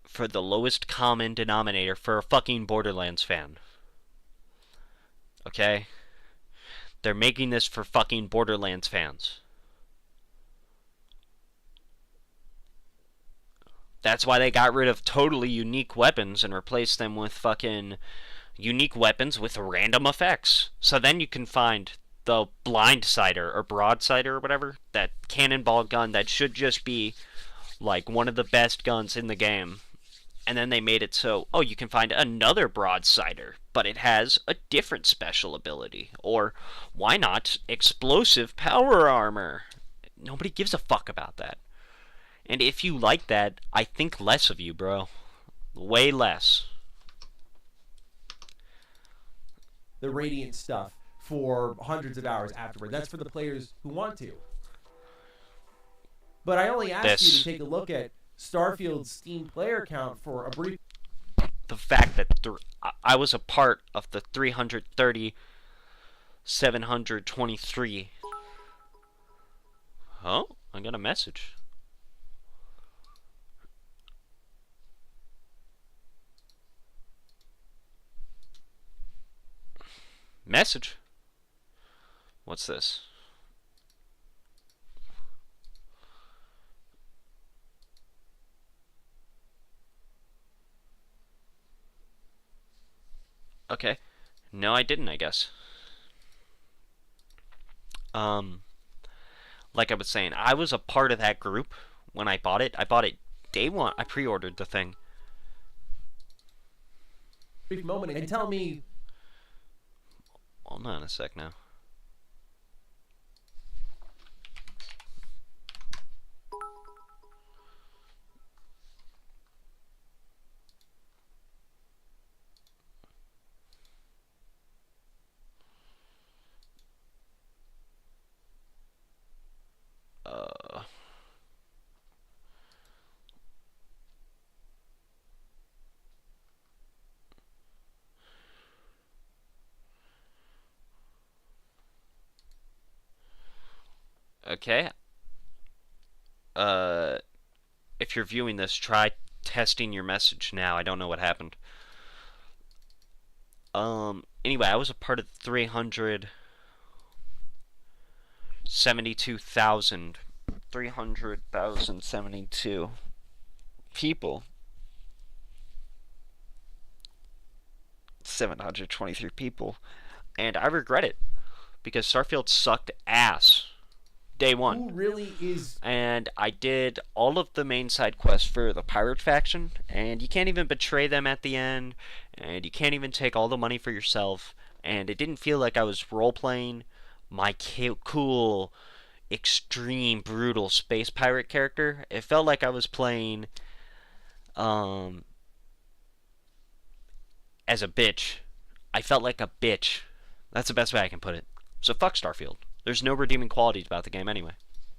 for the lowest common denominator for a fucking Borderlands fan. Okay? They're making this for fucking Borderlands fans. That's why they got rid of totally unique weapons and replaced them with fucking unique weapons with random effects. So then you can find the blindsider or broadsider or whatever, that cannonball gun that should just be like one of the best guns in the game. And then they made it so, oh, you can find another broadsider, but it has a different special ability. Or, why not, explosive power armor? Nobody gives a fuck about that. And if you like that, I think less of you, bro. Way less. The Radiant stuff for hundreds of hours afterward. That's for the players who want to. But I only asked you to take a look at Starfield's Steam player count for a brief... The fact that I was a part of the 330,723. Oh, I got a message. Message? What's this? Okay. No, I didn't, I guess. Like I was saying, I was a part of that group when I bought it. I bought it day one. I pre-ordered the thing. Brief moment and tell me... Hold on a sec now. Okay. If you're viewing this, try testing your message now. I don't know what happened. Anyway, I was a part of 372,072 people. 723 people. And I regret it. Because Starfield sucked ass. Day one. Who really is... And I did all of the main side quests for the pirate faction, and you can't even betray them at the end, and you can't even take all the money for yourself, and it didn't feel like I was role-playing my cool, extreme, brutal space pirate character. It felt like I was playing, as a bitch. I felt like a bitch. That's the best way I can put it. So fuck Starfield. There's no redeeming qualities about the game anyway.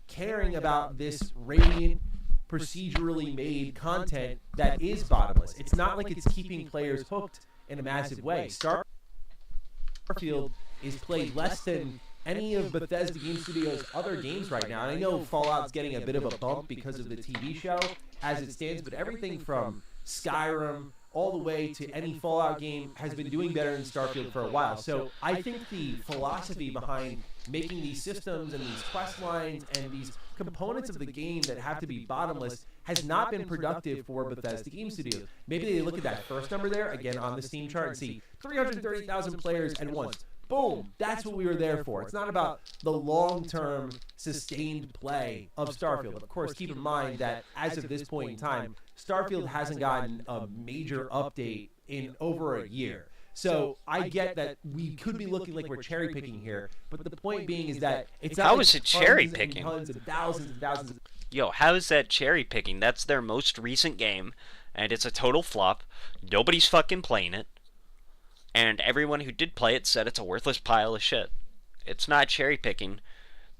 Caring about this Radiant, procedurally made content that is bottomless. It's not like it's keeping players hooked in a massive way. Starfield is played less than any of Bethesda Game Studios' other games right now. And I know Fallout's getting a bit of a bump because of the TV show as it stands, but everything from Skyrim all the way to any Fallout game has been doing better than Starfield for a while. So I think the philosophy behind making these systems and these quest lines and these components of the game that have to be bottomless has not been productive for Bethesda Game Studios. Maybe they look at that first number there, again on the Steam chart, and see 330,000 players at once. Boom! That's what we were there for. It's not about the long-term, sustained play of Starfield. Of course, keep in mind that as of this point in time, Starfield hasn't gotten a major update in over a year. So I get that we could be looking like we're cherry picking here, but the point being is that it's not How like is it cherry picking? tons and thousands and thousands of... Yo, how is that cherry picking? That's their most recent game, and it's a total flop. Nobody's fucking playing it. And everyone who did play it said it's a worthless pile of shit. It's not cherry picking.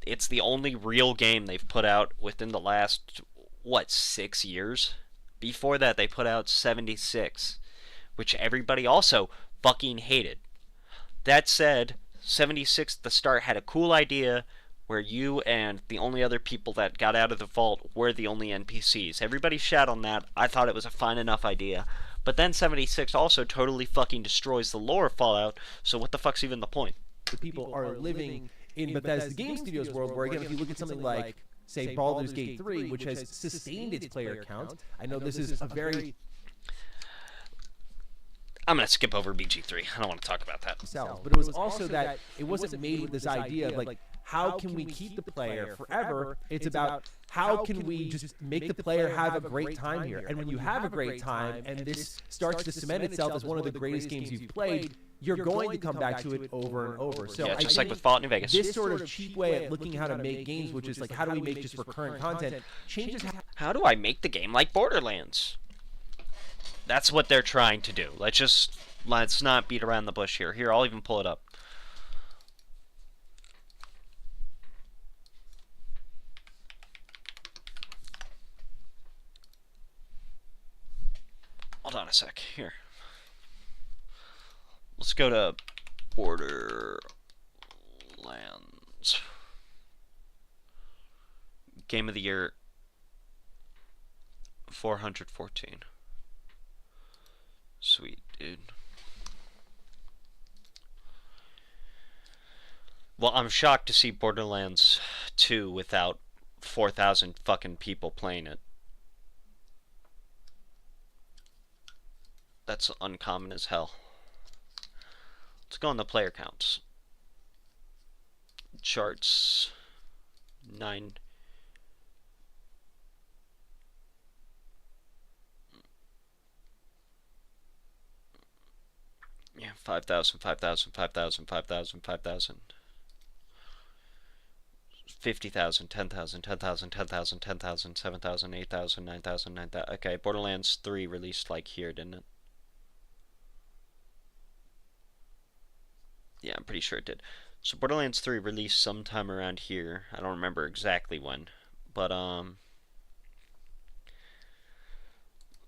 It's the only real game they've put out within the last, 6 years? Before that, they put out 76, which everybody also fucking hated. That said, 76 at the start had a cool idea where you and the only other people that got out of the vault were the only NPCs. Everybody shat on that. I thought it was a fine enough idea. But then 76 also totally fucking destroys the lore of Fallout, so what the fuck's even the point? The people are living in Bethesda Game Studios world, where again, if you look at something like, say, Baldur's Gate 3, which has sustained its player count, I know this is a very... I'm going to skip over BG3. I don't want to talk about that. themselves. But it was also that it wasn't made with this idea of like, how can we keep the player forever? It's about how can we just make the player have a great time here. And when you have a great time and this starts to cement itself as one of the greatest games you've played, you're going to come back to it over and over. So yeah, I just think like with Fallout New Vegas. this sort of cheap way at looking how to make games, which is like how do we make just recurrent content, changes how do I make the game like Borderlands? That's what they're trying to do. Let's not beat around the bush here. Here, I'll even pull it up. Hold on a sec. Here. Let's go to Borderlands. Game of the Year 414. Sweet, dude. Well, I'm shocked to see Borderlands 2 without 4,000 fucking people playing it. That's uncommon as hell. Let's go on the player counts. Charts. 9. Yeah, 5,000, 5,000, 5,000, 5,000, 5,000. 50,000, 10,000, 10,000, 10,000, 10,000, 7,000, 8,000, 9,000, 9,000. Okay, Borderlands 3 released like here, didn't it? Yeah, I'm pretty sure it did. So Borderlands 3 released sometime around here. I don't remember exactly when, but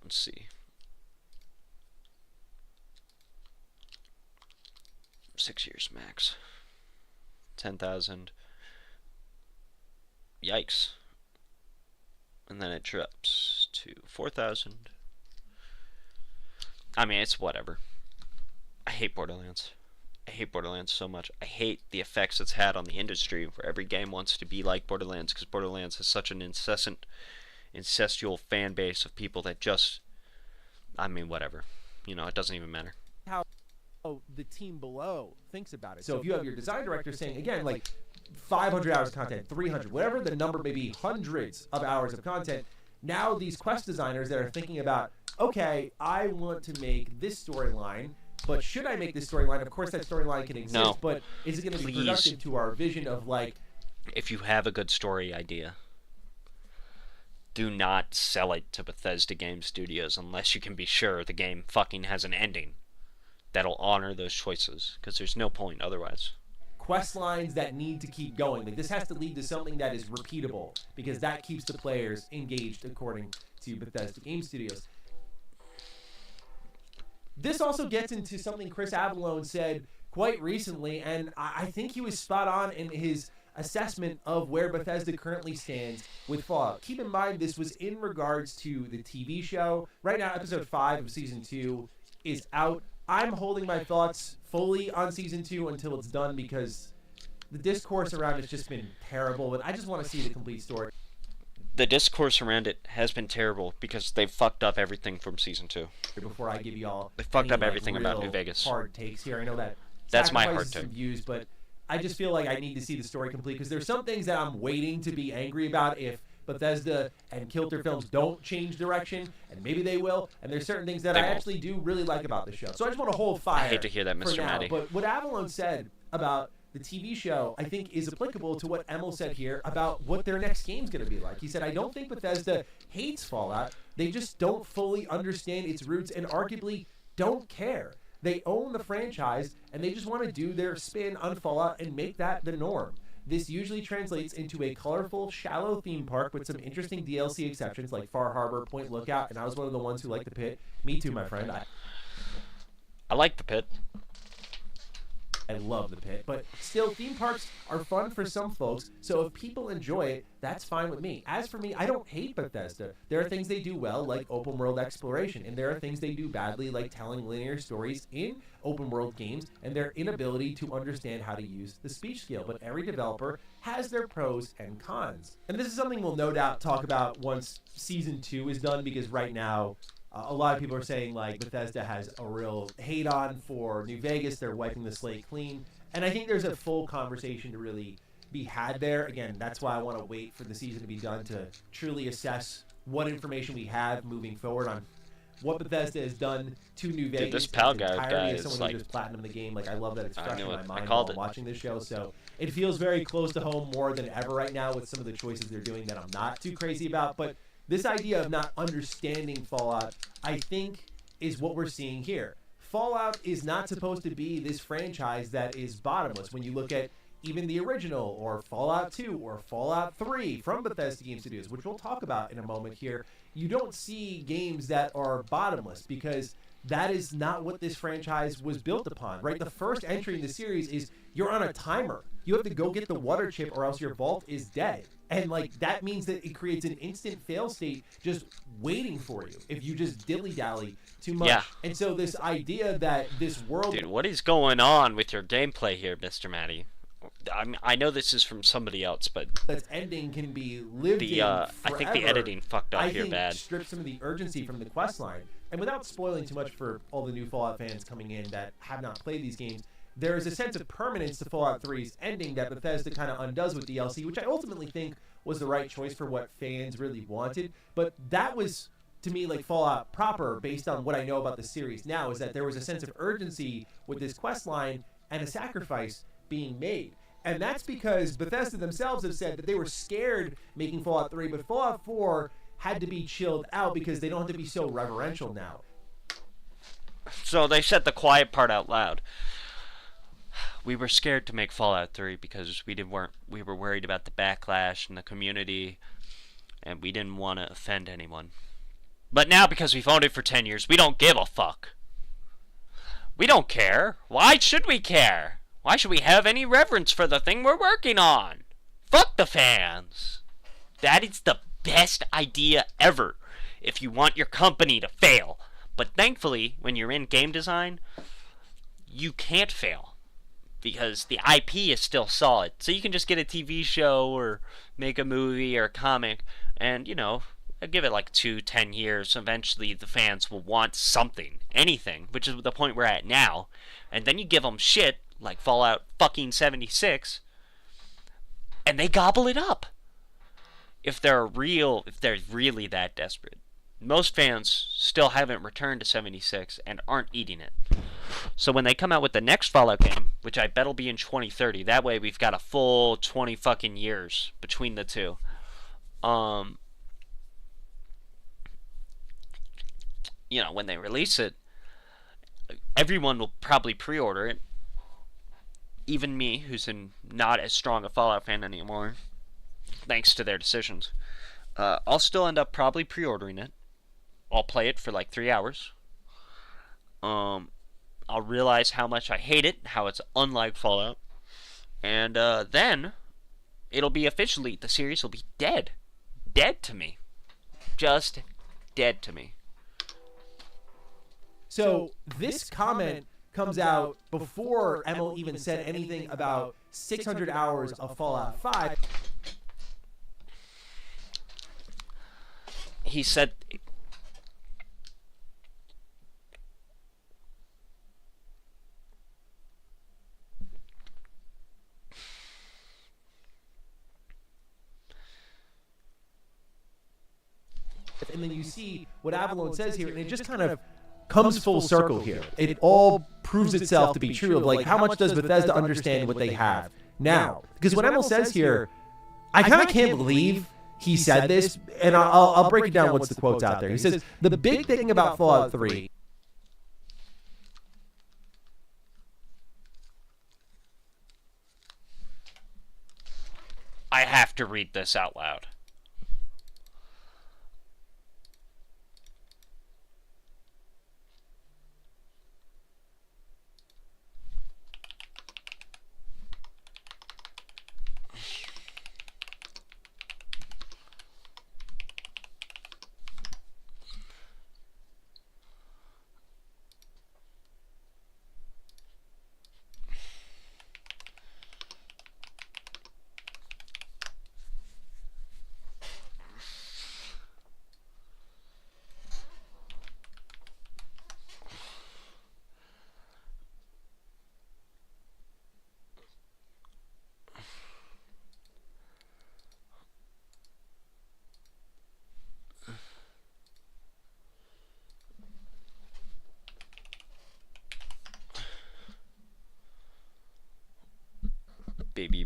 let's see. 6 years max. 10,000. Yikes. And then it drops to 4,000. I mean, it's whatever. I hate Borderlands. I hate Borderlands so much. I hate the effects it's had on the industry where every game wants to be like Borderlands because Borderlands has such an incestual fan base of people that just, I mean, whatever. You know, it doesn't even matter. how the team below thinks about it. So if you have your design director saying, again, like 500 hours of content, 300, whatever the number may be, hundreds of hours of content, now these quest designers that are thinking about, okay, I want to make this storyline, but should I make this storyline? Of course, that storyline can exist, No. but is it going to be Please. productive to our vision of like, If you have a good story idea, do not sell it to Bethesda Game Studios unless you can be sure the game fucking has an ending that'll honor those choices, because there's no point otherwise. quest lines that need to keep going. Like this has to lead to something that is repeatable because that keeps the players engaged according to Bethesda Game Studios. This also gets into something Chris Avallone said quite recently, and I think he was spot on in his assessment of where Bethesda currently stands with Fallout. Keep in mind, this was in regards to the TV show. Right now, episode 5 of season 2 is out. I'm holding my thoughts fully on season 2 until it's done because the discourse around it's just been terrible, but I just want to see the complete story. The discourse around it has been terrible because they've fucked up everything from season 2. Before I give you all They fucked up any, everything about real New Vegas. hard takes here. I know that That's my hard sacrifices some take. views, but I just feel like I need to see the story complete because there's some things that I'm waiting to be angry about if Bethesda and Kilter Films don't change direction, and maybe they will. And there's certain things that They I won't. actually do really like about the show. So I just want to hold fire. I hate to hear that, for Mr. now. Matty. But what Avallone said about the TV show, I think, is applicable to what Emil said here about what their next game's going to be like. He said, I don't think Bethesda hates Fallout. They just don't fully understand its roots and arguably don't care. They own the franchise, and they just want to do their spin on Fallout and make that the norm. This usually translates into a colorful, shallow theme park with some interesting DLC exceptions like Far Harbor, Point Lookout, and I was one of the ones who liked the pit. Me too, my friend. I like the pit. I love the pit, but still, theme parks are fun for some folks, so if people enjoy it, that's fine with me. As for me, I don't hate Bethesda. There are things they do well, like open world exploration, and there are things they do badly, like telling linear stories in open world games, and their inability to understand how to use the speech scale. But every developer has their pros and cons. And this is something we'll no doubt talk about once Season 2 is done, because right now, A lot of people are saying like Bethesda has a real hate on for New Vegas. They're wiping the slate clean. And I think there's a full conversation to really be had there. Again, that's why I want to wait for the season to be done to truly assess what information we have moving forward on what Bethesda has done to New Vegas. Dude, this Palguard guy as is someone like... who just platinum the game, like I love that it's fresh in my mind I while called I'm it. watching this show. So it feels very close to home more than ever right now with some of the choices they're doing that I'm not too crazy about. But this idea of not understanding Fallout, I think, is what we're seeing here. Fallout is not supposed to be this franchise that is bottomless. When you look at even the original, or Fallout 2, or Fallout 3 from Bethesda Game Studios, which we'll talk about in a moment here, you don't see games that are bottomless because that is not what this franchise was built upon, right? The first entry in the series is you're on a timer. You have to go get the water chip or else your vault is dead. And like that means that it creates an instant fail state just waiting for you if you just dilly-dally too much. Yeah. And so this idea that this world... Dude, what is going on with your gameplay here, Mr. Matty? I know this is from somebody else, but that's ending can be lived in forever. I think the editing fucked up here bad. Strip some of the urgency from the quest line. And without spoiling too much for all the new Fallout fans coming in that have not played these games, there is a sense of permanence to Fallout 3's ending that Bethesda kind of undoes with DLC, which I ultimately think was the right choice for what fans really wanted. But that was, to me, like Fallout proper, based on what I know about the series now, is that there was a sense of urgency with this quest line and a sacrifice being made. And that's because Bethesda themselves have said that they were scared making Fallout 3, but Fallout 4 had to be chilled out because they don't have to be so reverential now. So they said the quiet part out loud. We were scared to make Fallout 3 because we were worried about the backlash and the community, and we didn't want to offend anyone. But now, because we've owned it for 10 years, we don't give a fuck. We don't care. Why should we care? Why should we have any reverence for the thing we're working on? Fuck the fans. That is the best idea ever if you want your company to fail. But thankfully, when you're in game design, you can't fail because the IP is still solid. So you can just get a TV show or make a movie or a comic and, you know, give it like 10 years. Eventually the fans will want something, anything, which is the point we're at now. And then you give them shit like Fallout fucking 76, and they gobble it up. If they're really that desperate. Most fans still haven't returned to 76 and aren't eating it. So when they come out with the next Fallout game, which I bet will be in 2030, that way we've got a full 20 fucking years between the two. You know, when they release it, everyone will probably pre-order it. Even me, who's not as strong a Fallout fan anymore, thanks to their decisions. I'll still end up probably pre-ordering it. I'll play it for like 3 hours. I'll realize how much I hate it, how it's unlike Fallout. And then, it'll be officially, the series will be dead. Dead to me. Just dead to me. So, this comment comes out before Emil even said anything about 600 hours of Fallout 5. He said... And then you see what Avalon says here, and it just kind of comes full circle here. It all proves itself to be true of like how much does Bethesda understand what they have now? Because what Emil says here, I kind of can't believe he said this, and I'll break it down once the quote's out there. He says, the big thing about Fallout 3 I have to read this out loud.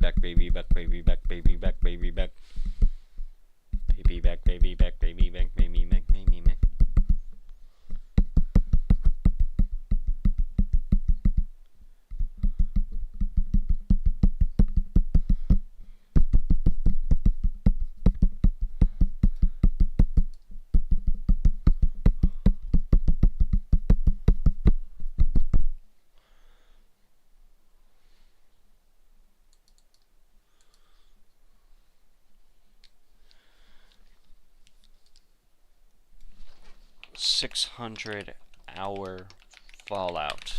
back, baby back, baby back, baby back, baby back. Baby back, baby back, baby back, baby back, baby back. $600-hour Fallout.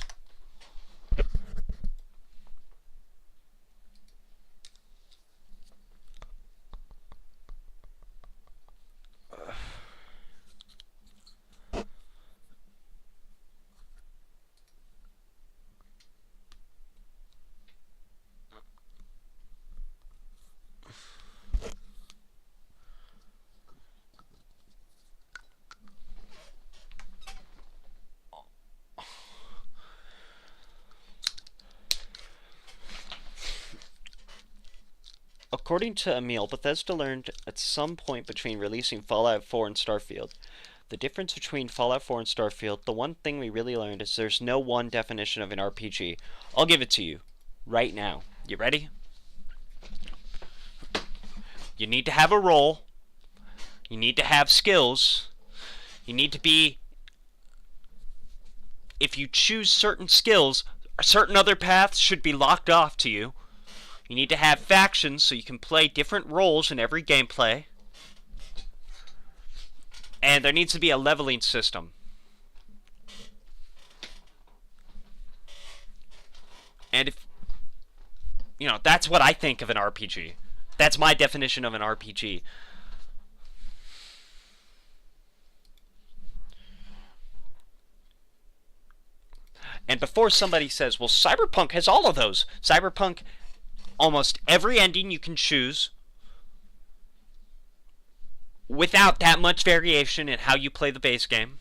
According to Emil, Bethesda learned at some point between releasing Fallout 4 and Starfield. The difference between Fallout 4 and Starfield, the one thing we really learned is there's no one definition of an RPG. I'll give it to you right now. You ready? You need to have a role. You need to have skills. You need to be... If you choose certain skills, certain other paths should be locked off to you. You need to have factions so you can play different roles in every gameplay. And there needs to be a leveling system. And if... You know, that's what I think of an RPG. That's my definition of an RPG. And before somebody says, well, Cyberpunk has all of those. Cyberpunk... almost every ending you can choose without that much variation in how you play the base game.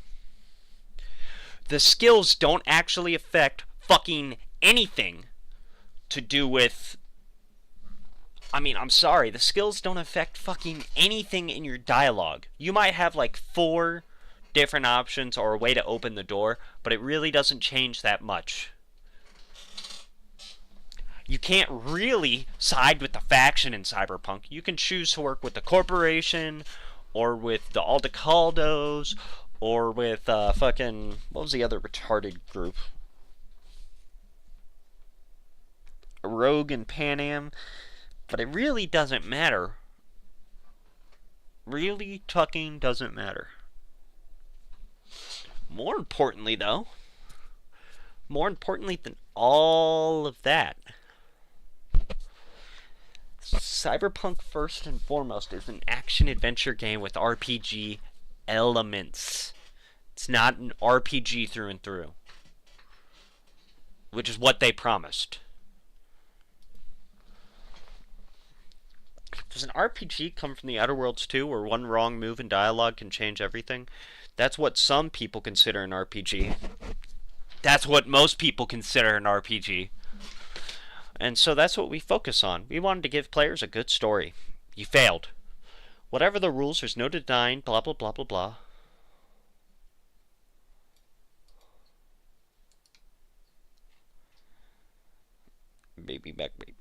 The skills don't actually affect fucking anything to do with... I mean, I'm sorry, the skills don't affect fucking anything in your dialogue. You might have like 4 different options or a way to open the door, but it really doesn't change that much. You can't really side with the faction in Cyberpunk. You can choose to work with the corporation, or with the Aldecaldos, or with fucking... what was the other retarded group? Rogue and Pan Am. But it really doesn't matter. Really fucking doesn't matter. More importantly, though, more importantly than all of that, Cyberpunk, first and foremost, is an action-adventure game with RPG elements. It's not an RPG through and through. Which is what they promised. Does an RPG come from the Outer Worlds 2, where one wrong move in dialogue can change everything? That's what some people consider an RPG. That's what most people consider an RPG. And so that's what we focus on. We wanted to give players a good story. You failed. Whatever the rules, there's no denying, blah, blah, blah, blah, blah. Baby back, baby.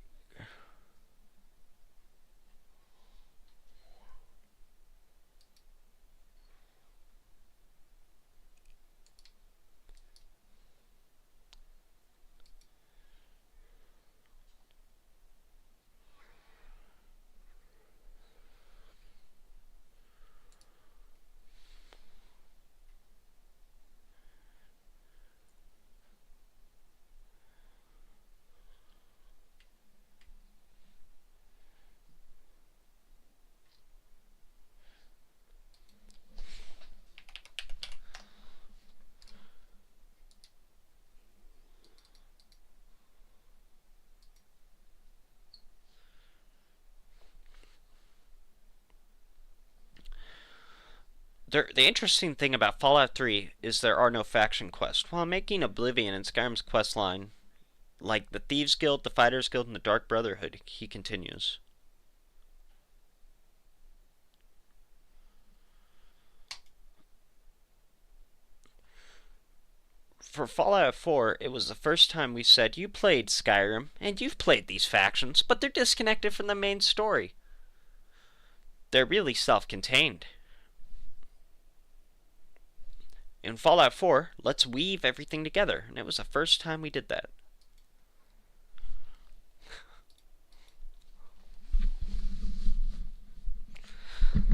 The interesting thing about Fallout 3 is there are no faction quests. While making Oblivion and Skyrim's questline Like the Thieves Guild, the Fighters Guild, and the Dark Brotherhood, he continues. For Fallout 4, it was the first time we said, you played Skyrim, and you've played these factions, but they're disconnected from the main story. They're really self-contained. In Fallout 4, let's weave everything together, and it was the first time we did that.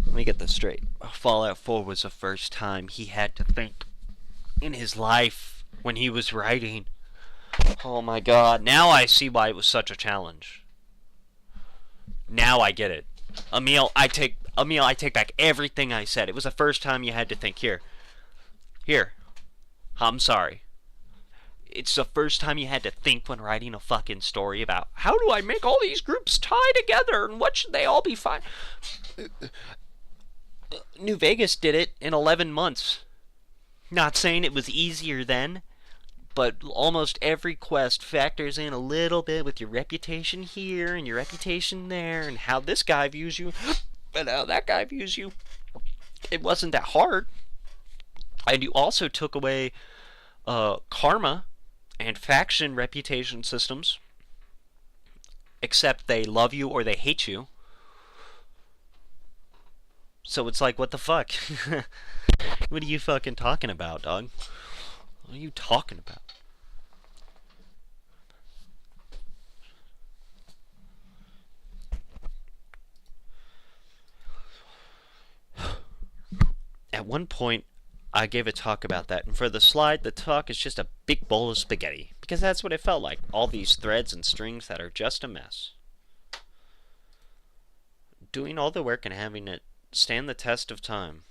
Let me get this straight. Fallout 4 was the first time he had to think in his life when he was writing. Oh my god, now I see why it was such a challenge. Now I get it. Emil, I take back everything I said. It was the first time you had to think, here, I'm sorry. It's the first time you had to think when writing a fucking story about how do I make all these groups tie together and what should they all be fine. New Vegas did it in 11 months. Not saying it was easier then, but almost every quest factors in a little bit with your reputation here and your reputation there and how this guy views you and how that guy views you. It wasn't that hard. And you also took away karma and faction reputation systems, except they love you or they hate you. So it's like, what the fuck? What are you fucking talking about, dog? What are you talking about? At one point, I gave a talk about that, and for the slide, the talk is just a big bowl of spaghetti, because that's what it felt like. All these threads and strings that are just a mess. Doing all the work and having it stand the test of time.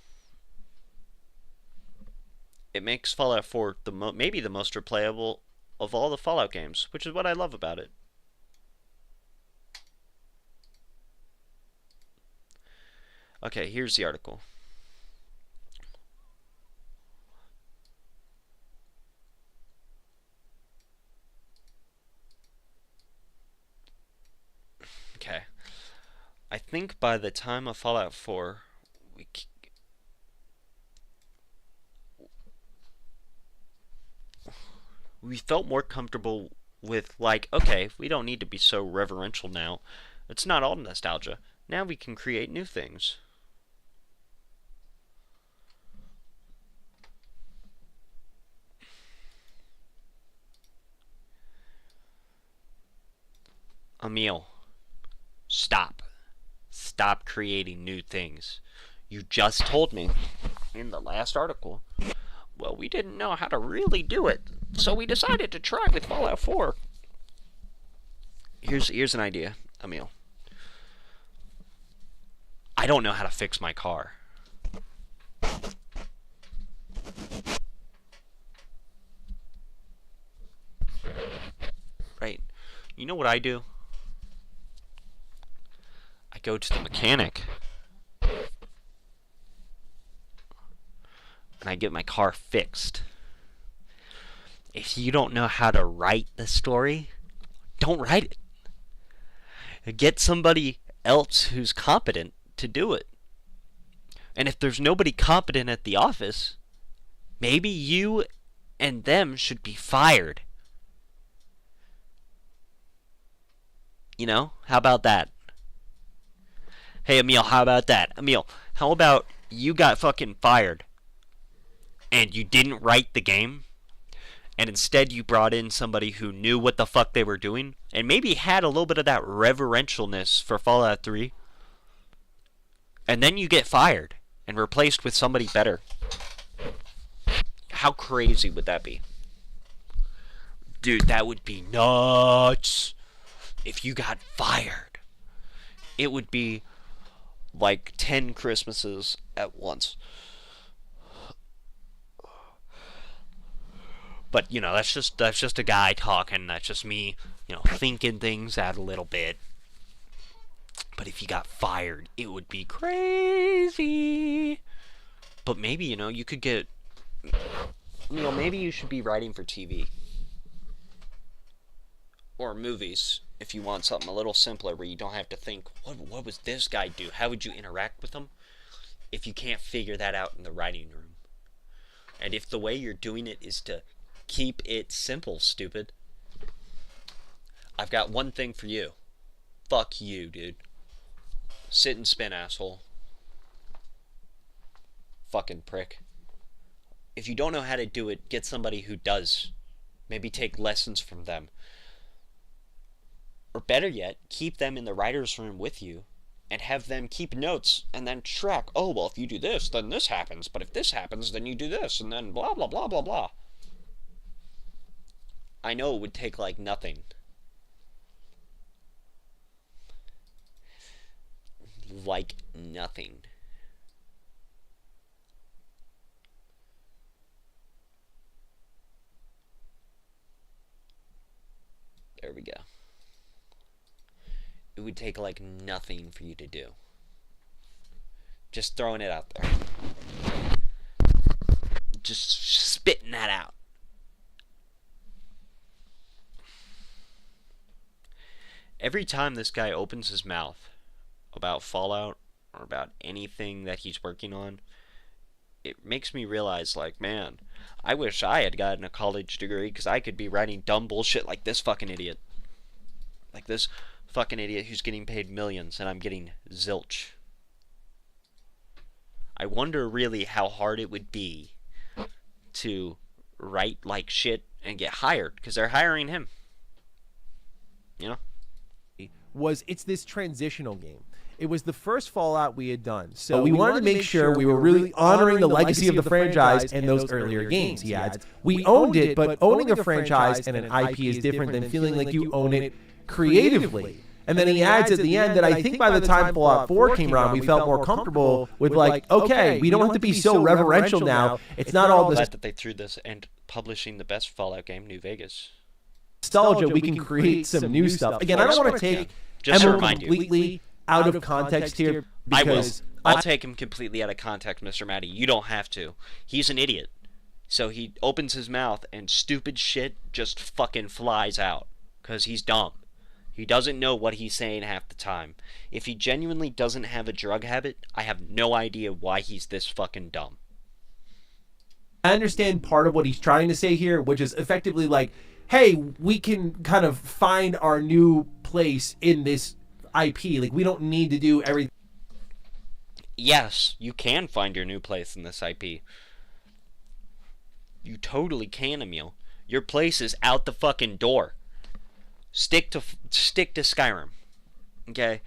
It makes Fallout 4 maybe the most replayable of all the Fallout games, which is what I love about it. Okay, here's the article. Okay. I think by the time of Fallout 4, we felt more comfortable with, like, okay, we don't need to be so reverential now. It's not all nostalgia. Now we can create new things. Emil, stop. Stop creating new things. You just told me in the last article, well, we didn't know how to really do it, so we decided to try with Fallout 4. Here's an idea, Emil. I don't know how to fix my car. Right. You know what I do? I go to the mechanic and I get my car fixed. If you don't know how to write the story, don't write it. Get somebody else who's competent to do it. And if there's nobody competent at the office, maybe you and them should be fired. You know? How about that? Hey, Emil, how about that? Emil, how about you got fucking fired and you didn't write the game, and instead you brought in somebody who knew what the fuck they were doing and maybe had a little bit of that reverentialness for Fallout 3, and then you get fired and replaced with somebody better. How crazy would that be? Dude, that would be nuts if you got fired. It would be like 10 Christmases at once. But, you know, that's just a guy talking. That's just me, you know, thinking things out a little bit. But if you got fired, it would be crazy. But maybe, you know, you could get, you know, maybe you should be writing for TV. Or movies, if you want something a little simpler where you don't have to think, what was this guy do? How would you interact with him? If you can't figure that out in the writing room. And if the way you're doing it is to keep it simple, stupid, I've got one thing for you. Fuck you, dude. Sit and spin, asshole. Fucking prick. If you don't know how to do it, get somebody who does. Maybe take lessons from them. Or better yet, keep them in the writer's room with you and have them keep notes and then track, oh, well, if you do this, then this happens. But if this happens, then you do this, and then blah, blah, blah, blah, blah. I know it would take, like, nothing. Like nothing. There we go. It would take like nothing for you to do. Just throwing it out there. Just spitting that out. Every time this guy opens his mouth about Fallout or about anything that he's working on, it makes me realize, like, man, I wish I had gotten a college degree because I could be writing dumb bullshit like this fucking idiot. Like this fucking idiot who's getting paid millions and I'm getting zilch. I wonder really how hard it would be to write like shit and get hired because they're hiring him. You know? It's this transitional game. It was the first Fallout we had done, so we wanted to make sure we were really honoring the legacy of the franchise and those earlier games. He adds, we owned it, but owning a franchise and an IP is different than feeling like you own it creatively. And then he adds at the end that I think by the time Fallout 4 came around, we felt more comfortable with like, okay, we don't have to be so reverential now. It's not all this. Glad that they threw this and publishing the best Fallout game, New Vegas. Nostalgia, we can create some new stuff. Again, I don't want to take Emerald completely out of context here because I'll take him completely out of context, Mr. Matty. You don't have to. He's an idiot. So he opens his mouth and stupid shit just fucking flies out because he's dumb. He doesn't know what he's saying half the time. If he genuinely doesn't have a drug habit, I have no idea why he's this fucking dumb. I understand part of what he's trying to say here, which is effectively like, hey, we can kind of find our new place in this IP. Like, we don't need to do everything. Yes, you can find your new place in this IP. You totally can, Emil. Your place is out the fucking door. Stick to Skyrim. Okay?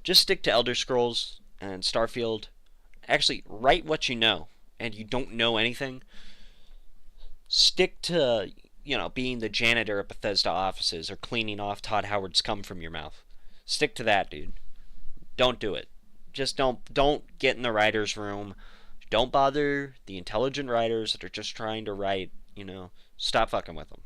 Just stick to Elder Scrolls and Starfield. Actually, write what you know, and you don't know anything. Stick to, being the janitor at Bethesda offices or cleaning off Todd Howard's cum from your mouth. Stick to that, dude. Don't do it. Just don't get in the writer's room. Don't bother the intelligent writers that are just trying to write, stop fucking with them.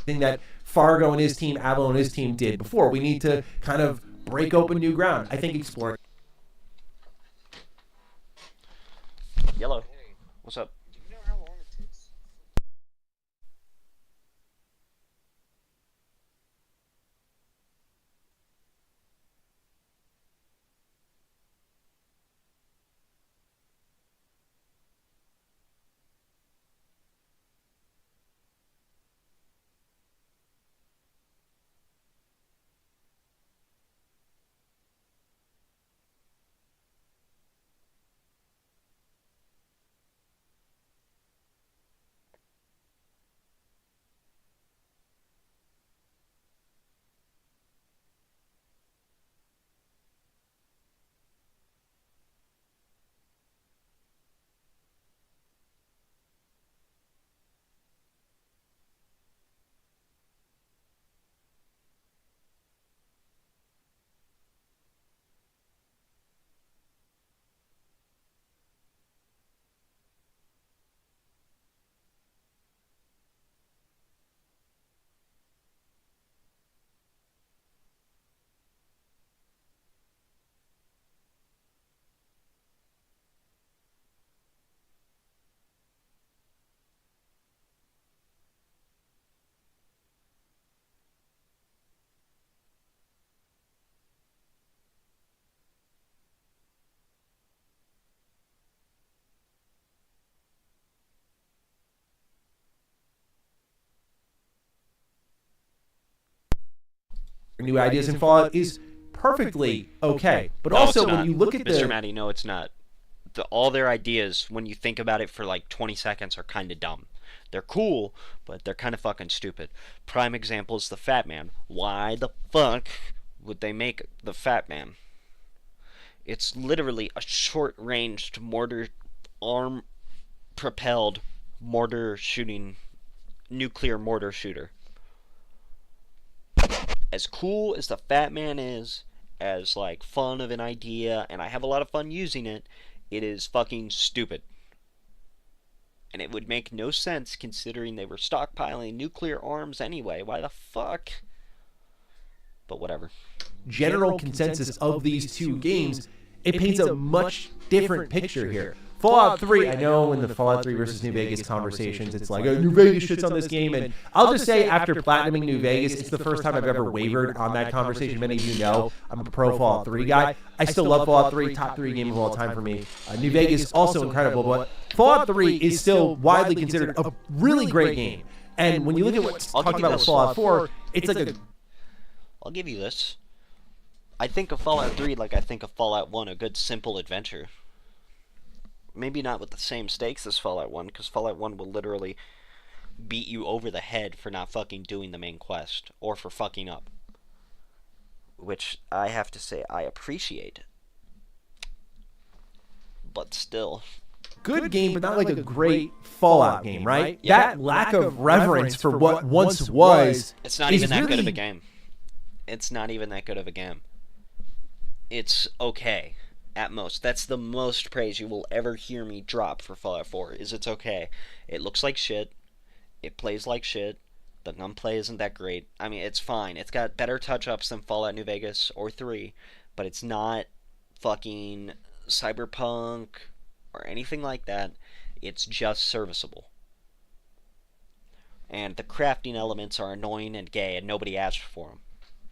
Thing that Fargo and his team, Avalon and his team did before. We need to kind of break open new ground. I think exploring. Yellow. What's up? new ideas in Fallout is perfectly okay. But No, also, it's when not. you look at Mr. the... Matty, no, it's not. All their ideas, when you think about it for like 20 seconds, are kind of dumb. They're cool, but they're kind of fucking stupid. Prime example is the Fat Man. Why the fuck would they make the Fat Man? It's literally a short-ranged mortar, arm-propelled mortar shooting, nuclear mortar shooter. As cool as the Fat Man is, as like fun of an idea, and I have a lot of fun using it, it is fucking stupid. And it would make no sense considering they were stockpiling nuclear arms anyway. Why the fuck? But whatever. General consensus of these two games, it paints a much different picture here. Fallout 3, I know in the Fallout 3 versus New Vegas conversations, it's like, oh, New Vegas shits on this game. And I'll just say, after platinuming New Vegas, it's the first time I've ever wavered on that conversation. Many of you know I'm a pro Fallout 3 guy. I still love Fallout 3, top 3 game of all time for me. New Vegas, also incredible, but Fallout 3 is still widely considered a really great game. And when you look at what's talking about with Fallout 4, it's like a... I'll give you this. I think of Fallout 3 like I think of Fallout 1, a good simple adventure. Maybe not with the same stakes as Fallout 1, because Fallout 1 will literally beat you over the head for not fucking doing the main quest, or for fucking up. Which, I have to say, I appreciate. But still. Good game, but not like a great Fallout game, right? Yeah. That lack of reverence for what once was... It's not even that good of a game. It's not even that good of a game. It's okay. At most. That's the most praise you will ever hear me drop for Fallout 4, is it's okay. It looks like shit. It plays like shit. The gunplay isn't that great. I mean, it's fine. It's got better touch-ups than Fallout New Vegas or 3, but it's not fucking cyberpunk or anything like that. It's just serviceable. And the crafting elements are annoying and gay, and nobody asked for them.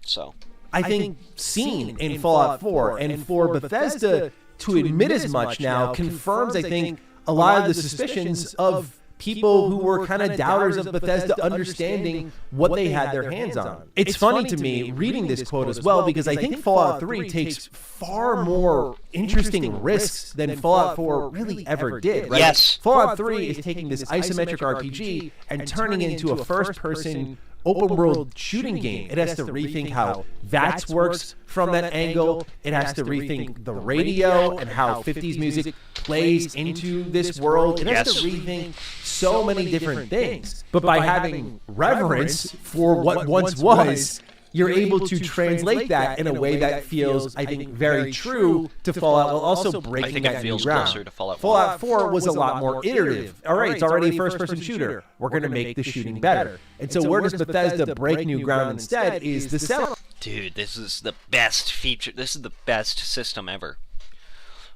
So... I think seen in Fallout 4, and for Bethesda to admit as much now confirms, I think, a lot of the suspicions of people who were kind of doubters of Bethesda understanding what they had their hands on. It's funny to me reading this quote as well, because I think Fallout 3 takes far more interesting risks than Fallout 4 really ever did. Right? Yes. Fallout 3 is taking this isometric RPG and turning it into a first-person open-world shooting game. It has to rethink how VATS works from that angle. It has to rethink the radio and how 50s music plays into this world. It has to rethink so many different things. But by having reverence for what once was, you're able to translate that in a way that feels, I think, very true to Fallout, while also breaking that new ground. Closer to Fallout 4. Fallout 4 was a lot more iterative. All right, it's already a first-person shooter. We're going to make the shooting better. And so where does Bethesda break new ground instead is the settlement. Dude, this is the best feature. This is the best system ever.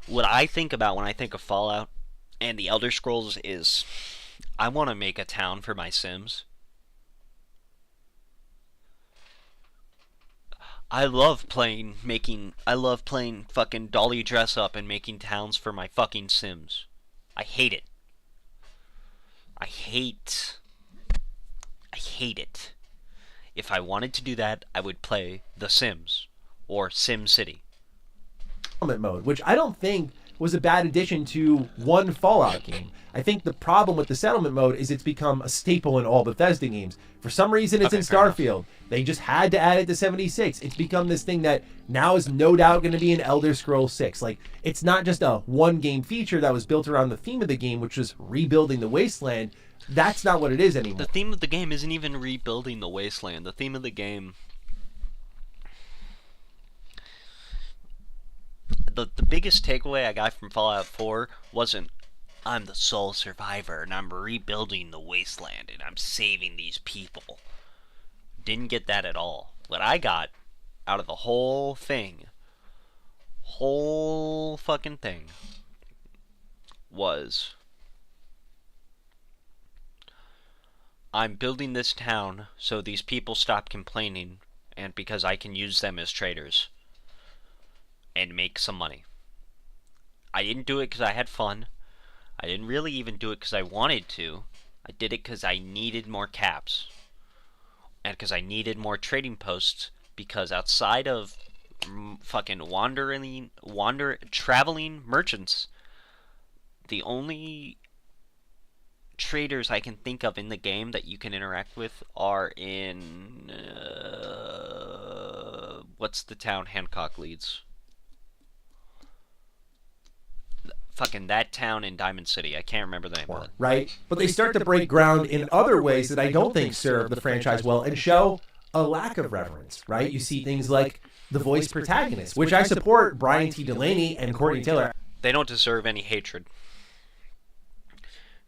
What I think about when I think of Fallout and the Elder Scrolls is, I want to make a town for my Sims. I love playing fucking dolly dress up and making towns for my fucking Sims. I hate it. I hate it. If I wanted to do that, I would play The Sims or Sim City. Mode, which I don't think was a bad addition to one Fallout game. I think the problem with the settlement mode is it's become a staple in all Bethesda games. For some reason, it's in Starfield. They just had to add it to 76. It's become this thing that now is no doubt going to be in Elder Scrolls 6. Like, it's not just a one-game feature that was built around the theme of the game, which was rebuilding the wasteland. That's not what it is anymore. The theme of the game isn't even rebuilding the wasteland. The theme of the game... The biggest takeaway I got from Fallout 4 wasn't, I'm the sole survivor and I'm rebuilding the wasteland and I'm saving these people. Didn't get that at all. What I got out of the whole thing, whole fucking thing, was, I'm building this town so these people stop complaining and because I can use them as traders and make some money. I didn't do it because I had fun. I didn't really even do it because I wanted to. I did it because I needed more caps. And because I needed more trading posts because outside of fucking traveling merchants, the only traders I can think of in the game that you can interact with are in what's the town Hancock leads? Fucking that town in Diamond City. I can't remember the name of it. Right? But they start to break ground in other ways that I don't think serve the franchise well and show a lack of reverence, right? You see things like the voice protagonist, which I support Brian T. Delaney and Courtney Taylor. They don't deserve any hatred.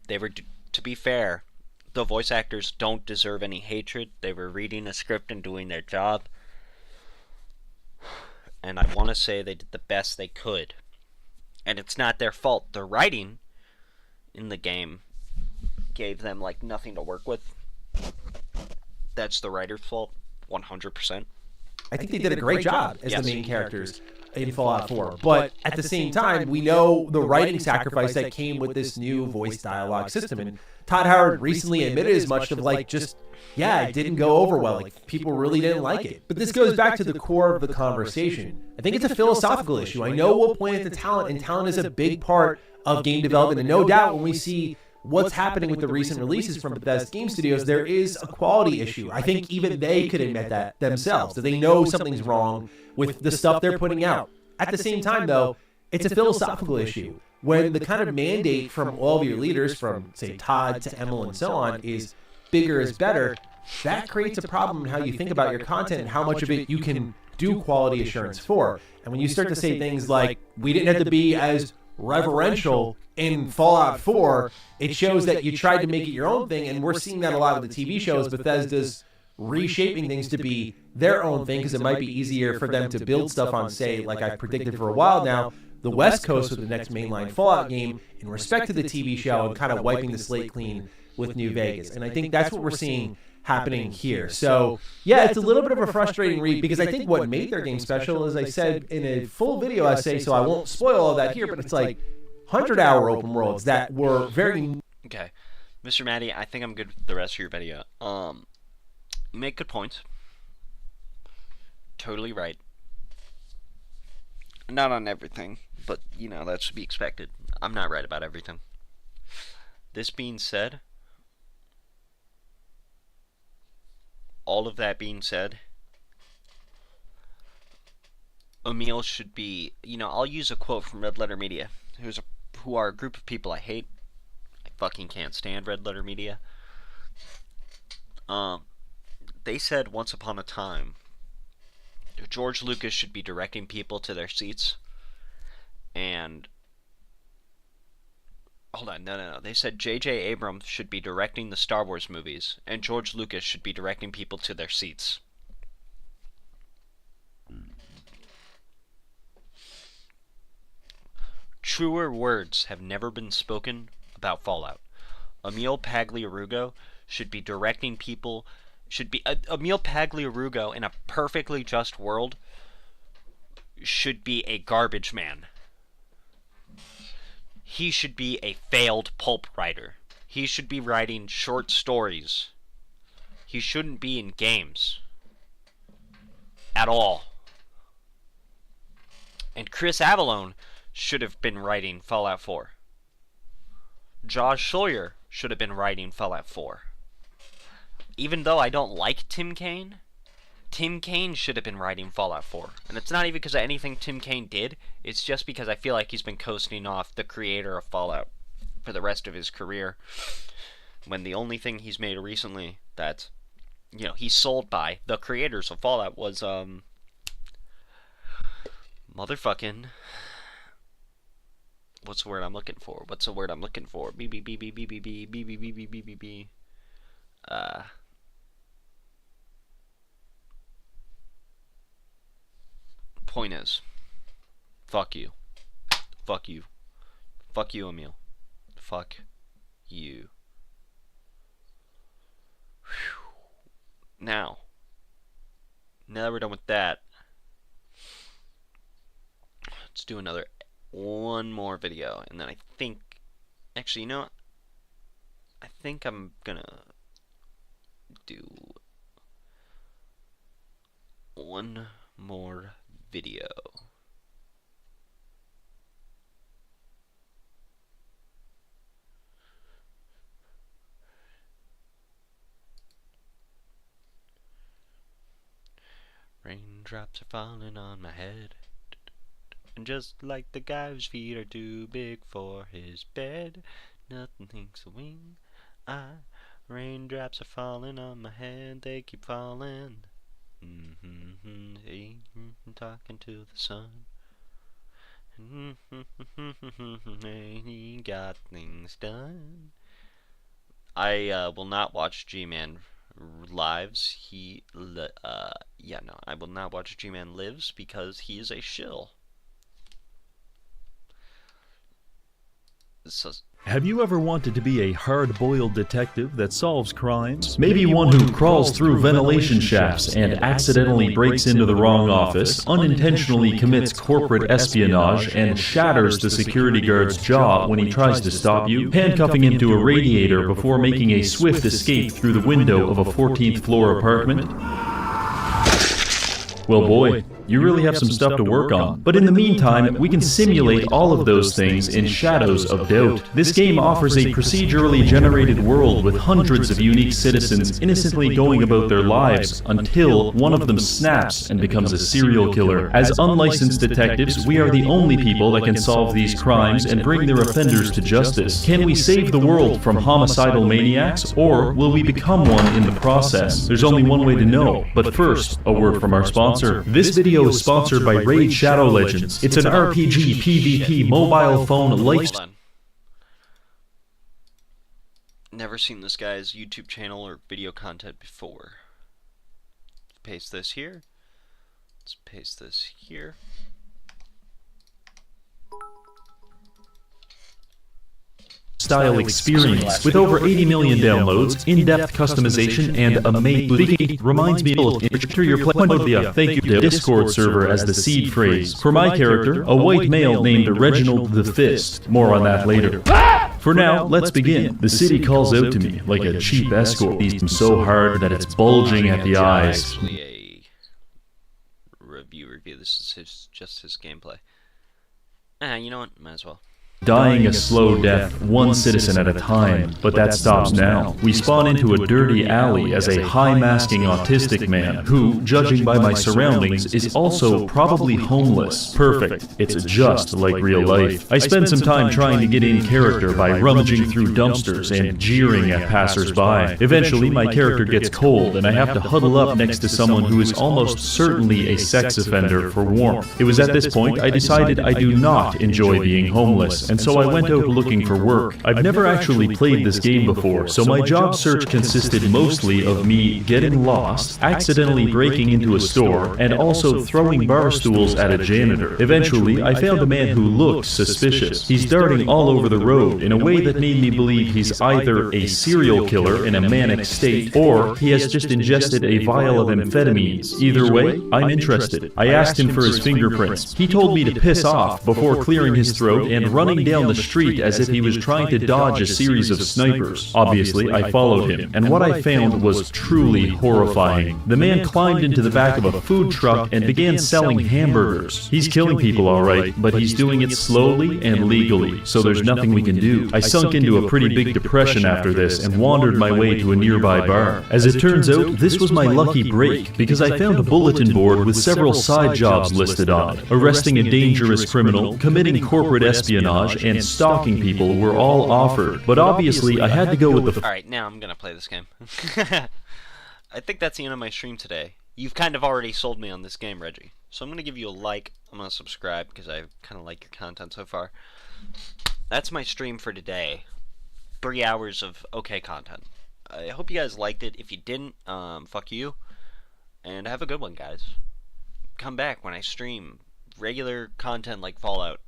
They were, to be fair, the voice actors don't deserve any hatred. They were reading a script and doing their job. And I want to say they did the best they could. And it's not their fault. The writing in the game gave them, like, nothing to work with. That's the writer's fault, 100%. I think they did a great job as the main characters in Fallout 4. But at the same time, we know the writing sacrifice that came with this new voice dialogue system. And Todd Howard recently admitted as much of, like, just, yeah, it didn't go over well. Like, people really didn't like it. But this goes back to the core of the conversation. I think it's a philosophical issue. I know we'll point at the talent, and talent is a big part of game development. And no doubt when we see what's happening with the recent releases from Bethesda Game Studios, there is a quality issue. I think even they could admit that themselves, that they know something's wrong with the stuff they're putting out. At the same time, though, it's a philosophical issue. When the kind of mandate from all of your leaders, from, say, Todd to Emil and so on, is bigger is better, that creates a problem in how you think about your content and how much of it you can do quality assurance for. And when you start to say things like, we didn't have to be as reverential in Fallout 4, it shows that you tried to make it your own thing, and we're seeing that a lot with the TV shows. Bethesda's reshaping things to be their own thing because it might be easier for them to build stuff on, say, like I've predicted for a while now, the West Coast with the next mainline Fallout game in respect to the TV show and kind of wiping the slate clean with New Vegas. And I think that's what we're seeing happening here. So, yeah, it's a little bit of a frustrating read because I think what made their game special, as I said in a full video essay, so I won't spoil all that here, but it's like 100-hour open worlds that were very... Okay. Mr. Maddie, I think I'm good with the rest of your video. You make good points. Totally right. Not on everything, but, you know, that's to be expected. I'm not right about everything. This being said, all of that being said, Emil should be, you know, I'll use a quote from Red Letter Media, who are a group of people I hate. I fucking can't stand Red Letter Media. They said once upon a time George Lucas should be directing people to their seats, and hold on, no. They said J.J. Abrams should be directing the Star Wars movies, and George Lucas should be directing people to their seats. Truer words have never been spoken about Fallout. Emil Pagliarugo should be directing people. Emil Pagliarugo in a perfectly just world should be a garbage man. He should be a failed pulp writer. He should be writing short stories. He shouldn't be in games at all. And Chris Avellone should have been writing Fallout 4. Josh Sawyer should have been writing Fallout 4. Even though I don't like Tim Kaine should have been writing Fallout 4. And it's not even because of anything Tim Kaine did, it's just because I feel like he's been coasting off the creator of Fallout for the rest of his career. When the only thing he's made recently that, you know, he's sold by the creators of Fallout was, motherfucking... What's the word I'm looking for? Point is, fuck you. Fuck you. Fuck you, Emil. Fuck you. Whew. Now that we're done with that, let's do one more video, and then I think, actually, you know what? I think I'm gonna do one more video. Raindrops are falling on my head, and just like the guy whose feet are too big for his bed, nothing thinks a wing. Raindrops are falling on my head, they keep falling. Talking to the sun. He got things done. I will not watch G-Man lives. I will not watch G-Man lives because he is a shill. Have you ever wanted to be a hard-boiled detective that solves crimes? Maybe one who crawls through ventilation shafts and accidentally breaks into the wrong office, unintentionally commits corporate espionage, and shatters the security guard's jaw when he tries to stop you, handcuffing him to a radiator before making a swift escape through the window of a 14th floor apartment? Well, boy, you really have some stuff to work on. But in the meantime, we can simulate all of those things in Shadows of Doubt. This game offers a procedurally generated world with hundreds of unique citizens innocently going about their lives until one of them snaps and becomes a serial killer. As unlicensed detectives, we are the only people that can solve these crimes and bring their offenders to justice. Can we save the world from homicidal maniacs, or will we become one in the process? There's only one way to know, but first, a word from our sponsor. This video is sponsored by Raid Shadow Legends. It's an RPG PvP mobile phone life. Hold on. Never seen this guy's YouTube channel or video content before. Paste this here. Let's paste this here. Style experience with over 80 million downloads, in-depth customization, and amazing. Reminds me of enter your play. Thank you, Discord server as the seed phrase. For my character, a white male named Reginald the Fist. More on that later. For now, let's begin. The city calls out to me like a cheap escort. He's so hard that it's bulging at the eyes. A review. This is just his gameplay. You know what? Might as well. Dying a slow death, one citizen at a time, but that stops now. We spawn into a dirty alley as a high-masking autistic man who, judging by my surroundings, is also probably homeless. Perfect. It's just like real life. I spend some time trying to get in character by rummaging through dumpsters and jeering at passers-by. Eventually, my character gets cold and I have to huddle up next to someone who is almost certainly a sex offender for warmth. It was at this point I decided I do not enjoy being homeless, and so I went out looking for work. I've never actually played this game before, so my job search consisted mostly of me getting lost, accidentally breaking into a store, and also throwing bar stools at a janitor. Eventually, I found a man who looked suspicious. He's darting all over the road in a way that made me believe he's either a serial killer in a manic state, or he has just ingested a vial of amphetamines. Either way, I'm interested. I asked him for his fingerprints. He told me to piss off before clearing his throat and running down the street as if he was trying to dodge a series of snipers. Obviously, I followed him, and what I found was truly horrifying. The man climbed into the back of a food truck and began selling hamburgers. He's killing people alright, but he's doing it slowly and legally, so there's nothing we can do. I sunk into a pretty big depression after this and wandered my way to a nearby bar. As it turns out, this was my lucky break, because I found a bulletin board with several side jobs listed on it. Arresting a dangerous criminal, committing corporate espionage, and stalking people were all offered, but obviously I had to go with the Alright, now I'm gonna play this game. I think that's the end of my stream today. You've kind of already sold me on this game, Reggie. So I'm gonna give you a like, I'm gonna subscribe, because I kind of like your content so far. That's my stream for today. 3 hours of okay content. I hope you guys liked it. If you didn't, fuck you. And have a good one, guys. Come back when I stream regular content like Fallout.